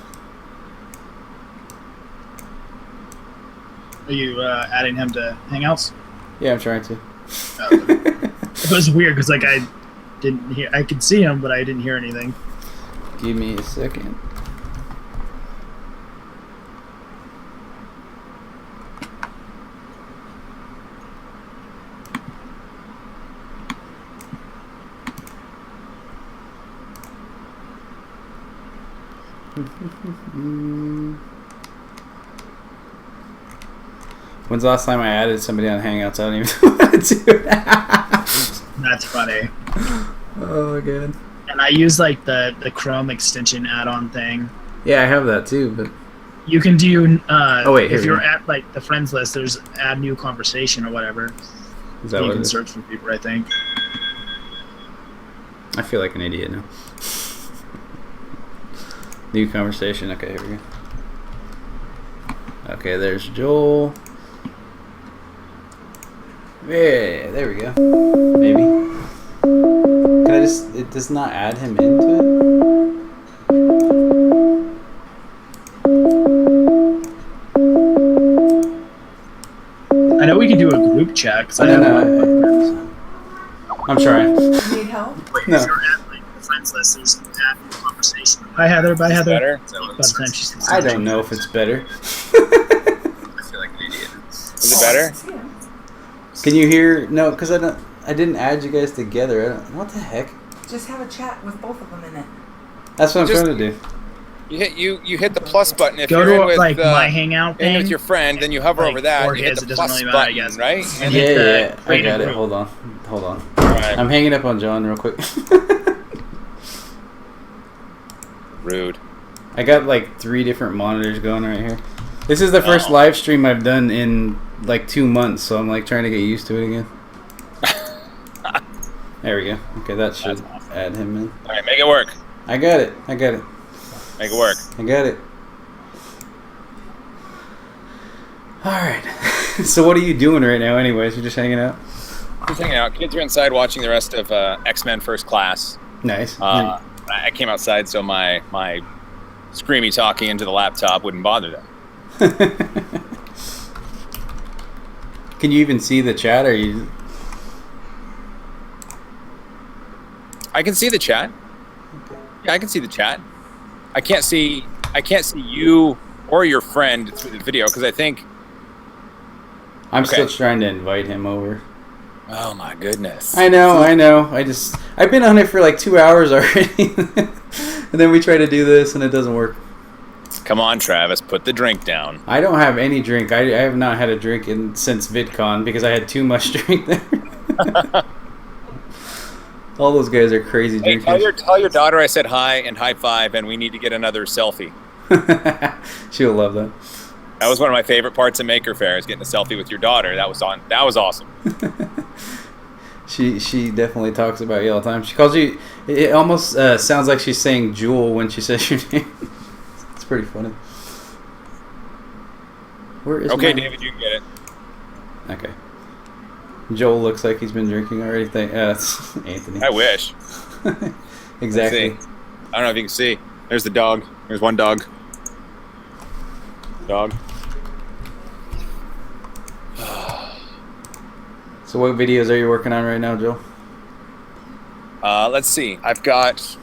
[SPEAKER 1] Are you adding him to Hangouts?
[SPEAKER 2] Yeah, I'm trying to.
[SPEAKER 1] It was weird because like I didn't hear. I could see him, but I didn't hear anything.
[SPEAKER 2] Give me a second. When's the last time I added somebody on Hangouts? I don't even know how to do it.
[SPEAKER 1] That's funny.
[SPEAKER 2] Oh my god.
[SPEAKER 1] And I use like the Chrome extension add-on thing.
[SPEAKER 2] Yeah, I have that too, but
[SPEAKER 1] you can do if you're
[SPEAKER 2] go.
[SPEAKER 1] at like the friends list, there's add new conversation or whatever.
[SPEAKER 2] Is that
[SPEAKER 1] you
[SPEAKER 2] what
[SPEAKER 1] can
[SPEAKER 2] it is?
[SPEAKER 1] search for people, I think.
[SPEAKER 2] I feel like an idiot now. New conversation. Okay, here we go. Okay, there's Joel. Yeah, there we go. Maybe. Can I just... It does not add him into it?
[SPEAKER 1] I know we can do a group chat. Cause
[SPEAKER 2] I don't know. I'm trying.
[SPEAKER 5] Need help?
[SPEAKER 1] If
[SPEAKER 2] No.
[SPEAKER 1] you're at like the friends list, there's add new conversation. Hi Heather. Bye Heather.
[SPEAKER 4] Better?
[SPEAKER 1] By the time she's
[SPEAKER 2] I don't know if it's better.
[SPEAKER 4] I feel like an idiot. Is it better?
[SPEAKER 2] Can you hear? No, because I didn't add you guys together. What the heck?
[SPEAKER 5] Just have a chat with both of them in it.
[SPEAKER 2] That's what I'm trying to do.
[SPEAKER 4] You hit the plus button if
[SPEAKER 1] Go
[SPEAKER 4] you're
[SPEAKER 1] to
[SPEAKER 4] in with
[SPEAKER 1] like my Hangout
[SPEAKER 4] in
[SPEAKER 1] thing.
[SPEAKER 4] with your friend, then you hover
[SPEAKER 1] like,
[SPEAKER 4] over that.
[SPEAKER 1] or
[SPEAKER 4] You hit
[SPEAKER 1] his,
[SPEAKER 4] the
[SPEAKER 1] it doesn't
[SPEAKER 4] plus
[SPEAKER 1] really matter, I
[SPEAKER 4] button,
[SPEAKER 1] guess.
[SPEAKER 4] right?
[SPEAKER 1] And
[SPEAKER 2] Yeah,
[SPEAKER 1] hit the
[SPEAKER 2] I
[SPEAKER 1] create a
[SPEAKER 2] got it.
[SPEAKER 1] group.
[SPEAKER 2] Hold on.
[SPEAKER 4] All right.
[SPEAKER 2] I'm hanging up on John real quick.
[SPEAKER 4] Rude.
[SPEAKER 2] I got like 3 different monitors going right here. This is the first
[SPEAKER 4] Oh.
[SPEAKER 2] live stream I've done in like 2 months, so I'm like trying to get used to it again. There we go. Okay, that should
[SPEAKER 4] That's awesome.
[SPEAKER 2] add him in.
[SPEAKER 4] All right, make it work.
[SPEAKER 2] I got it.
[SPEAKER 4] Make it work.
[SPEAKER 2] I got it. Alright. So what are you doing right now anyways? You're just hanging out?
[SPEAKER 4] Just hanging out. Kids are inside watching the rest of X-Men First Class.
[SPEAKER 2] Nice.
[SPEAKER 4] I came outside so my screamy talking into the laptop wouldn't bother them.
[SPEAKER 2] Can you even see the chat, or you?
[SPEAKER 4] I can see the chat. Yeah, I can see the chat. I can't see you or your friend through the video because I think.
[SPEAKER 2] I'm
[SPEAKER 4] Okay.
[SPEAKER 2] still trying to invite him over.
[SPEAKER 4] Oh my goodness.
[SPEAKER 2] I know. I've been on it for like 2 hours already, and then we try to do this and it doesn't work.
[SPEAKER 4] Come on, Travis, put the drink down.
[SPEAKER 2] I don't have any drink. I have not had a drink since VidCon because I had too much drink there. All those guys are crazy
[SPEAKER 4] Hey,
[SPEAKER 2] drinkers.
[SPEAKER 4] tell your daughter I said hi and high five, and we need to get another selfie.
[SPEAKER 2] She'll love that.
[SPEAKER 4] That was one of my favorite parts of Maker Faire, is getting a selfie with your daughter. That was awesome.
[SPEAKER 2] She definitely talks about you all the time. She calls you. It almost sounds like she's saying Jewel when she says your name. It's pretty funny. Where is
[SPEAKER 4] Okay,
[SPEAKER 2] my...
[SPEAKER 4] David, you can get it.
[SPEAKER 2] Okay. Joel looks like he's been drinking already. It's Anthony.
[SPEAKER 4] I wish.
[SPEAKER 2] Exactly.
[SPEAKER 4] Let's see. I don't know if you can see. There's the dog. There's one dog. Dog.
[SPEAKER 2] So what videos are you working on right now, Joel?
[SPEAKER 4] Let's see. I've got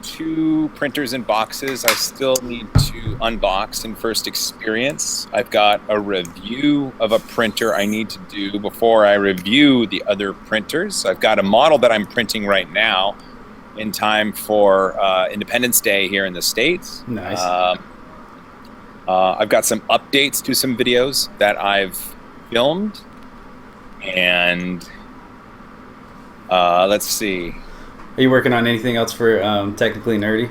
[SPEAKER 4] 2 printers in boxes. I still need to unbox and first experience. I've got a review of a printer I need to do before I review the other printers. I've got a model that I'm printing right now in time for Independence Day here in the States.
[SPEAKER 2] Nice.
[SPEAKER 4] I've got some updates to some videos that I've filmed. And let's see.
[SPEAKER 2] Are you working on anything else for Technically Nerdy?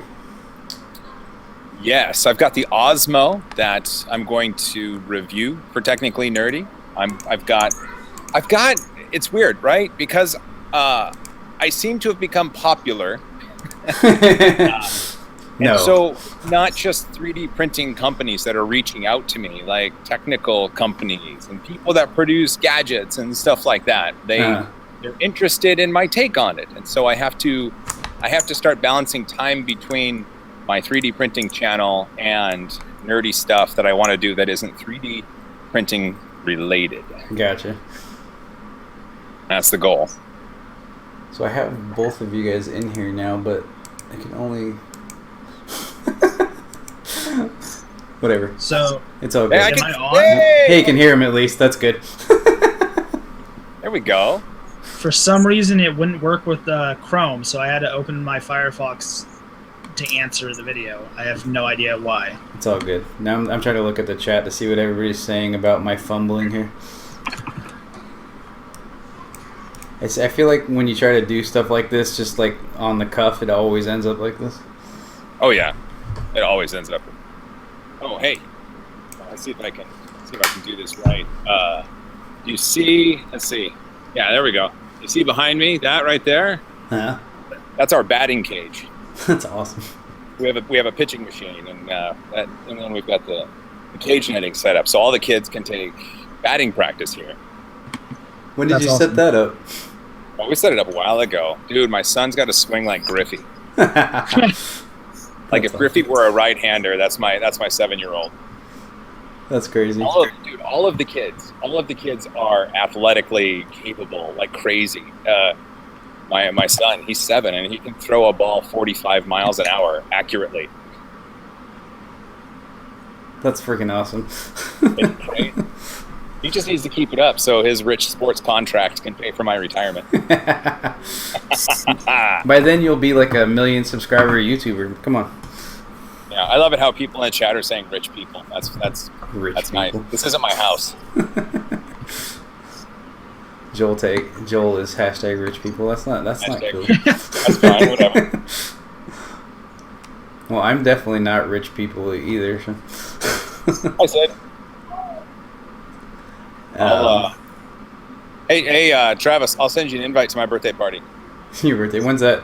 [SPEAKER 4] Yes, I've got the Osmo that I'm going to review for Technically Nerdy. I've got. It's weird, right? Because I seem to have become popular.
[SPEAKER 2] No.
[SPEAKER 4] And so not just 3D printing companies that are reaching out to me, like technical companies and people that produce gadgets and stuff like that. They're interested in my take on it. And so I have to start balancing time between my 3D printing channel and nerdy stuff that I want to do that isn't 3D printing related.
[SPEAKER 2] Gotcha.
[SPEAKER 4] That's the goal.
[SPEAKER 2] So I have both of you guys in here now, but I can only... Whatever.
[SPEAKER 1] So
[SPEAKER 2] It's all good.
[SPEAKER 4] Hey, I
[SPEAKER 1] Am
[SPEAKER 4] can,
[SPEAKER 1] I on?
[SPEAKER 2] Hey, you can hear him at least. That's good.
[SPEAKER 4] There we go.
[SPEAKER 1] for some reason it wouldn't work with Chrome, so I had to open my Firefox to answer the video. I have no idea why.
[SPEAKER 2] It's all good. Now I'm trying to look at the chat to see what everybody's saying about my fumbling here. I feel like when you try to do stuff like this, just like on the cuff, it always ends up like this.
[SPEAKER 4] Oh yeah, it always ends up. Oh hey, let's see if I can do this right. Do you see? Let's see. Yeah, there we go. You see behind me that right there?
[SPEAKER 2] Huh?
[SPEAKER 4] That's our batting cage.
[SPEAKER 2] That's awesome.
[SPEAKER 4] We have a pitching machine, and then we've got the cage netting set up, so all the kids can take batting practice here.
[SPEAKER 2] When did
[SPEAKER 1] That's
[SPEAKER 2] you
[SPEAKER 1] awesome.
[SPEAKER 2] set that up?
[SPEAKER 4] Oh, we set it up a while ago, dude. My son's got to swing like Griffey. Like if Griffey were a right-hander, that's my 7-year-old.
[SPEAKER 2] That's crazy.
[SPEAKER 4] All of the kids are athletically capable, like crazy. My son, he's 7, and he can throw a ball 45 miles an hour accurately.
[SPEAKER 2] That's freaking awesome.
[SPEAKER 4] It's great. He just needs to keep it up so his rich sports contract can pay for my retirement.
[SPEAKER 2] By then you'll be like a 1 million subscriber YouTuber. Come on.
[SPEAKER 4] Yeah, I love it how people in the chat are saying rich people. That's
[SPEAKER 2] Rich
[SPEAKER 4] nice.
[SPEAKER 2] people.
[SPEAKER 4] This isn't my house.
[SPEAKER 2] Joel is hashtag rich people. That's not
[SPEAKER 4] Hashtag
[SPEAKER 2] cool.
[SPEAKER 4] That's fine, whatever.
[SPEAKER 2] Well, I'm definitely not rich people either. So.
[SPEAKER 4] I said. Hey, Travis, I'll send you an invite to my birthday party.
[SPEAKER 2] Your birthday? When's that?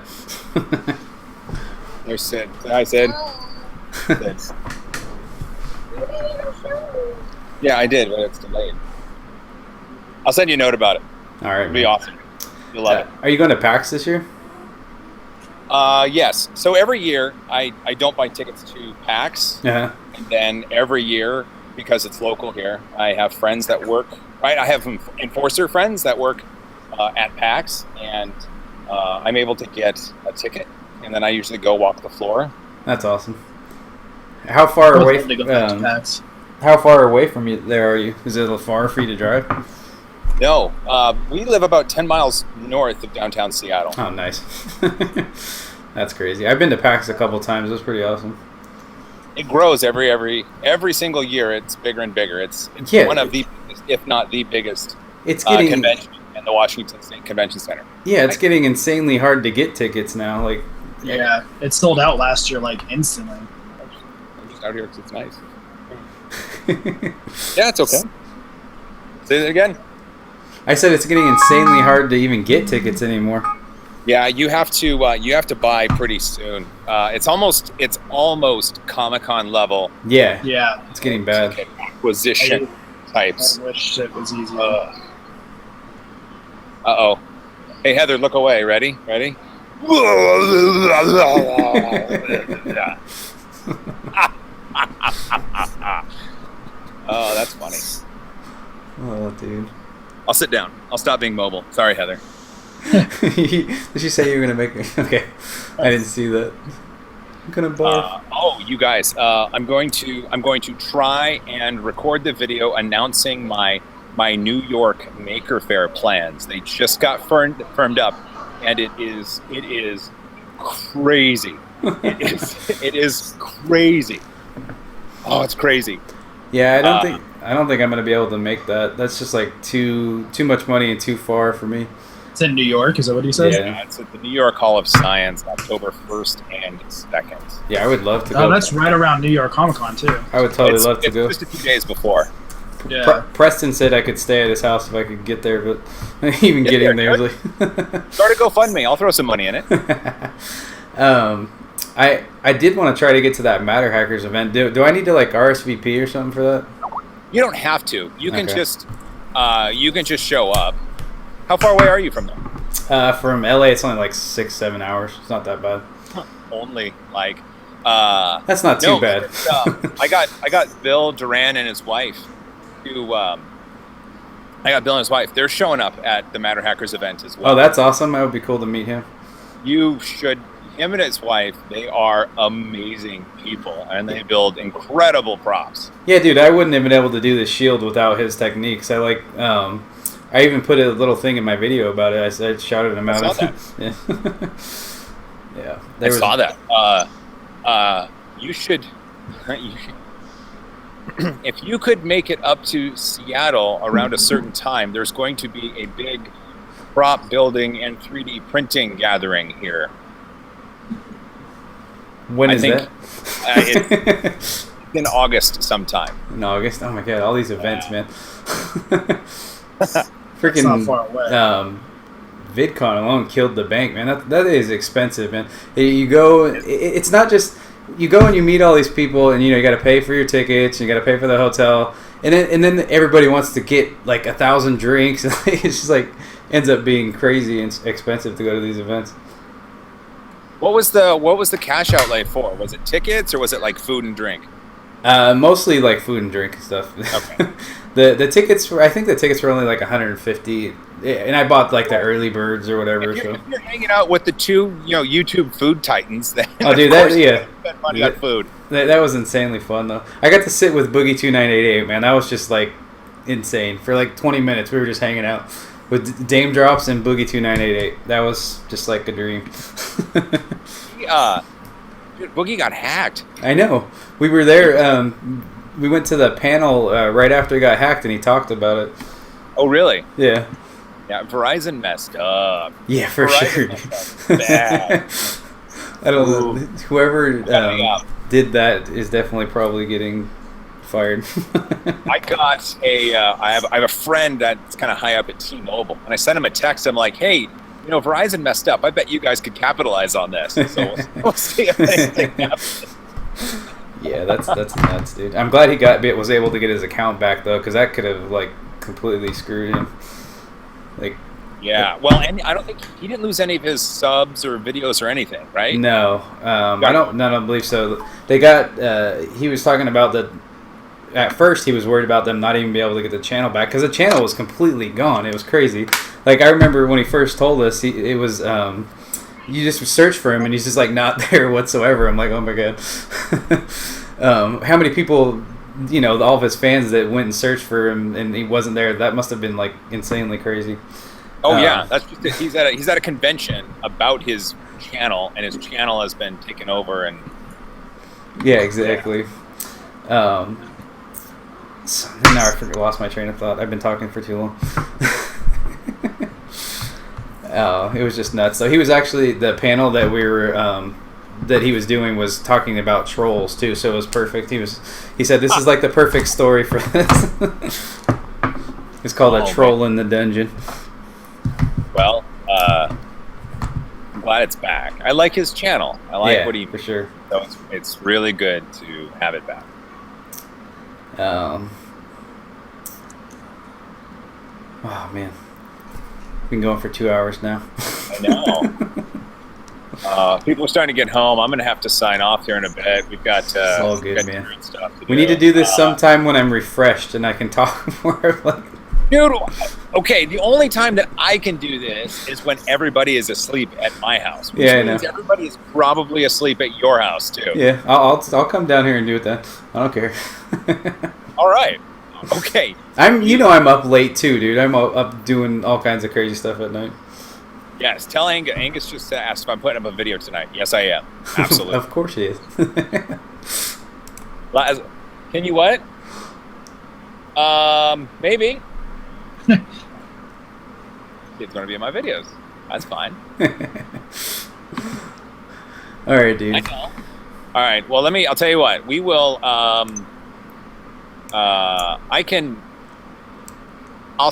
[SPEAKER 4] There's Sid. Hi, Sid. Yeah, I did, but it's delayed. I'll send you a note about it.
[SPEAKER 2] All right.
[SPEAKER 4] It'll be awesome. You'll love it.
[SPEAKER 2] Are you going to PAX this year?
[SPEAKER 4] Yes. So every year, I don't buy tickets to PAX.
[SPEAKER 2] Uh-huh.
[SPEAKER 4] And then every year, because it's local here, I have friends that work. Right, I have enforcer friends that work at PAX, and I'm able to get a ticket, and then I usually go walk the floor.
[SPEAKER 2] That's awesome. How far away? How far away from you there are you? Is it far for you to drive?
[SPEAKER 4] No, we live about 10 miles north of downtown Seattle.
[SPEAKER 2] Oh, nice. That's crazy. I've been to PAX a couple times. It was pretty awesome.
[SPEAKER 4] It grows every single year. It's bigger and bigger. It's one of the biggest, if not the biggest, convention in the Washington State Convention Center.
[SPEAKER 2] Yeah, it's getting insanely hard to get tickets now. Like,
[SPEAKER 1] yeah, it sold out last year like instantly.
[SPEAKER 4] I'm just out here because it's nice. Yeah, it's okay. Say it again.
[SPEAKER 2] I said it's getting insanely hard to even get tickets anymore.
[SPEAKER 4] Yeah, you have to buy pretty soon. It's almost Comic-Con level.
[SPEAKER 2] Yeah,
[SPEAKER 1] yeah,
[SPEAKER 2] it's getting bad.
[SPEAKER 4] Acquisition types.
[SPEAKER 1] I wish it was easier.
[SPEAKER 4] Uh-oh. Hey Heather, look away. Ready? Oh, that's funny.
[SPEAKER 2] Oh, dude.
[SPEAKER 4] I'll sit down. I'll stop being mobile. Sorry, Heather.
[SPEAKER 2] Did you say you were gonna make me? Okay, I didn't see that. I'm gonna barf.
[SPEAKER 4] You guys, I'm going to try and record the video announcing my New York Maker Faire plans. They just got firmed up, and it is crazy. It is crazy. Oh, it's crazy.
[SPEAKER 2] Yeah, I don't think I'm gonna be able to make that. That's just like too much money and too far for me.
[SPEAKER 1] It's in New York, is that what he said?
[SPEAKER 4] Yeah, it's at the New York Hall of Science, October 1st and 2nd.
[SPEAKER 2] Yeah, I would love to go.
[SPEAKER 1] Oh, that's right around New York Comic Con too.
[SPEAKER 2] I would totally love to go.
[SPEAKER 4] Just a few days before.
[SPEAKER 1] Yeah.
[SPEAKER 2] Preston said I could stay at his house if I could get there, but even getting there was like
[SPEAKER 4] Start a GoFundMe. I'll throw some money in it.
[SPEAKER 2] I did want to try to get to that Matter Hackers event. Do I need to like RSVP or something for that?
[SPEAKER 4] You don't have to. You can just show up. How far away are you from there?
[SPEAKER 2] From LA, it's only like 6-7 hours. It's not that bad.
[SPEAKER 4] Only like.
[SPEAKER 2] That's not too bad.
[SPEAKER 4] I got Bill Duran and his wife. They're showing up at the Matter Hackers event as well.
[SPEAKER 2] Oh, that's awesome. That would be cool to meet him.
[SPEAKER 4] You should. Him and his wife, they are amazing people, and they build incredible props.
[SPEAKER 2] Yeah, dude, I wouldn't have been able to do the shield without his techniques. I even put a little thing in my video about it. I shouted him out.
[SPEAKER 4] I saw that.
[SPEAKER 2] Yeah.
[SPEAKER 4] I saw that. You should. If you could make it up to Seattle around a certain time, there's going to be a big prop building and 3D printing gathering here.
[SPEAKER 2] When is that?
[SPEAKER 4] It's in August sometime.
[SPEAKER 2] In August? Oh my god, all these events, man. Freaking
[SPEAKER 1] It's not far away.
[SPEAKER 2] VidCon alone killed the bank, man. That is expensive, man. You go, it's not just you go and you meet all these people, and you got to pay for your tickets, and you got to pay for the hotel, and then everybody wants to get like 1,000 drinks. It's just like ends up being crazy and expensive to go to these events.
[SPEAKER 4] What was the cash outlay for? Was it tickets or was it like food and drink?
[SPEAKER 2] Mostly like food and drink and stuff.
[SPEAKER 4] Okay.
[SPEAKER 2] the tickets were, I think the tickets were only like $150, and I bought like the early birds or whatever.
[SPEAKER 4] If you're hanging out with the two YouTube food titans, then
[SPEAKER 2] oh dude,
[SPEAKER 4] spend money on food.
[SPEAKER 2] That was insanely fun though. I got to sit with Boogie 2988, man. That was just like insane. For like 20 minutes, we were just hanging out with Dame Drops and Boogie 2988. That was just like a dream.
[SPEAKER 4] Dude, Boogie got hacked.
[SPEAKER 2] I know. We were there. We went to the panel right after he got hacked, and he talked about it.
[SPEAKER 4] Oh, really?
[SPEAKER 2] Yeah.
[SPEAKER 4] Yeah, Verizon messed up.
[SPEAKER 2] Yeah, for sure.
[SPEAKER 4] Bad.
[SPEAKER 2] I don't know.
[SPEAKER 4] Ooh.
[SPEAKER 2] Whoever
[SPEAKER 4] Yeah.
[SPEAKER 2] did that is definitely probably getting fired.
[SPEAKER 4] I got I have a friend that's kind of high up at T-Mobile, and I sent him a text. I'm like, hey, you know, Verizon messed up. I bet you guys could capitalize on this. So we'll see if anything happens.
[SPEAKER 2] Yeah, that's nuts, dude. I'm glad he was able to get his account back though, because that could have like completely screwed him. Like,
[SPEAKER 4] yeah. Well, and I don't think he didn't lose any of his subs or videos or anything, right?
[SPEAKER 2] no, I don't believe so. They got. He was talking about that. At first, he was worried about them not even being able to get the channel back because the channel was completely gone. It was crazy. Like, I remember when he first told us, it was you just search for him and he's just like not there whatsoever. I'm like, oh my god. How many people, you know, all of his fans that went and searched for him and he wasn't there? That must have been like insanely crazy.
[SPEAKER 4] Oh yeah, that's just it. He's at a convention about his channel, and his channel has been taken over. And
[SPEAKER 2] yeah, exactly. So, now I lost my train of thought. I've been talking for too long. Oh, it was just nuts. So he was actually the panel that we were that he was doing was talking about trolls too. So it was perfect. He said this is like the perfect story for this. It's called A Troll in the Dungeon.
[SPEAKER 4] Well, I'm glad it's back. I like his channel. I like what he
[SPEAKER 2] for sure.
[SPEAKER 4] So it's really good to have it back.
[SPEAKER 2] Oh man, been going for 2 hours now.
[SPEAKER 4] I know. People are starting to get home. I'm gonna have to sign off here in a bit. We've got
[SPEAKER 2] it's all good, man.
[SPEAKER 4] Stuff to
[SPEAKER 2] we need to do this sometime when I'm refreshed and I can talk more. Like,
[SPEAKER 4] dude, okay. The only time that I can do this is when everybody is asleep at my house. Which means everybody is probably asleep at your house too.
[SPEAKER 2] Yeah, I'll come down here and do it then. I don't care.
[SPEAKER 4] All right. Okay.
[SPEAKER 2] I'm up late too, dude. I'm up doing all kinds of crazy stuff at night.
[SPEAKER 4] Yes, tell Angus. Angus just asked if I'm putting up a video tonight. Yes, I am. Absolutely.
[SPEAKER 2] Of course he is.
[SPEAKER 4] Can you what? Maybe. It's going to be in my videos. That's fine.
[SPEAKER 2] All right, dude.
[SPEAKER 4] I know. All right. Well, I'll tell you what. We will. I'll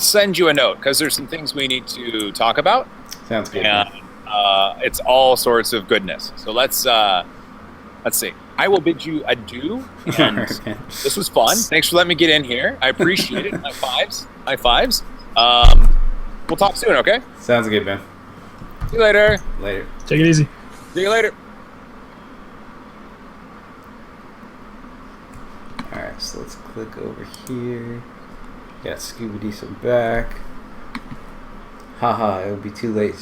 [SPEAKER 4] send you a note because there's some things we need to talk about.
[SPEAKER 2] Sounds good.
[SPEAKER 4] And it's all sorts of goodness. So let's see. I will bid you adieu. And this was fun. Thanks for letting me get in here. I appreciate it. High fives. High fives. We'll talk soon, okay?
[SPEAKER 2] Sounds good, man.
[SPEAKER 4] See you later.
[SPEAKER 2] Later.
[SPEAKER 1] Take it easy.
[SPEAKER 4] See you later.
[SPEAKER 2] Alright, so let's click over here. Got Scoobydiesel back. Haha, it would be too late.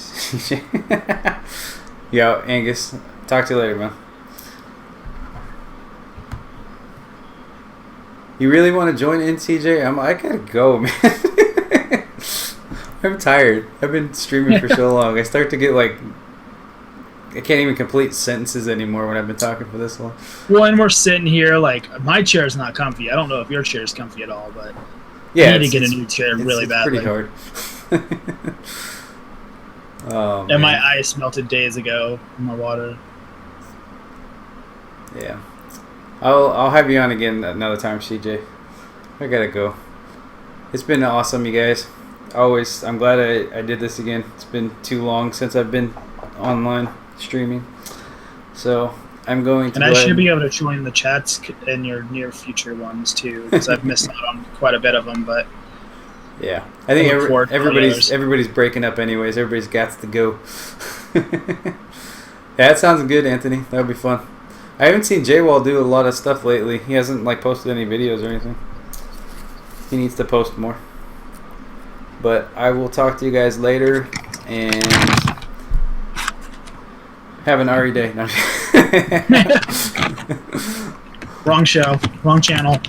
[SPEAKER 2] Yo, Angus, talk to you later, man. You really want to join in, CJ? I gotta go, man. I'm tired. I've been streaming for so long. I start to get like, I can't even complete sentences anymore when I've been talking for this long.
[SPEAKER 1] Well, and we're sitting here like my chair's not comfy. I don't know if your chair's comfy at all, but
[SPEAKER 2] yeah,
[SPEAKER 1] I need to get a new chair really badly.
[SPEAKER 2] It's pretty hard. Oh,
[SPEAKER 1] and my ice melted days ago in my water.
[SPEAKER 2] Yeah, I'll have you on again another time, CJ. I gotta go. It's been awesome, you guys. I'm glad I did this again. It's been too long since I've been online streaming. So I'm going to.
[SPEAKER 1] And I should be able to join the chats in your near future ones too, because I've missed out on quite a bit of them. But
[SPEAKER 2] yeah, I think everybody's breaking up anyways. Everybody's got to go. Yeah, that sounds good, Anthony. That would be fun. I haven't seen J-Wall do a lot of stuff lately. He hasn't like posted any videos or anything. He needs to post more. But I will talk to you guys later and have an RE day. No.
[SPEAKER 1] Wrong show, wrong channel.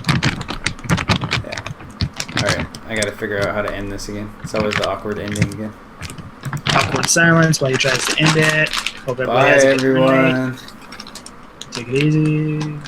[SPEAKER 2] Yeah. Alright, I gotta figure out how to end this again. It's always the awkward ending again.
[SPEAKER 1] Awkward silence while he tries to end it. Hope everybody
[SPEAKER 2] Bye,
[SPEAKER 1] has a good
[SPEAKER 2] everyone.
[SPEAKER 1] night. Take it easy.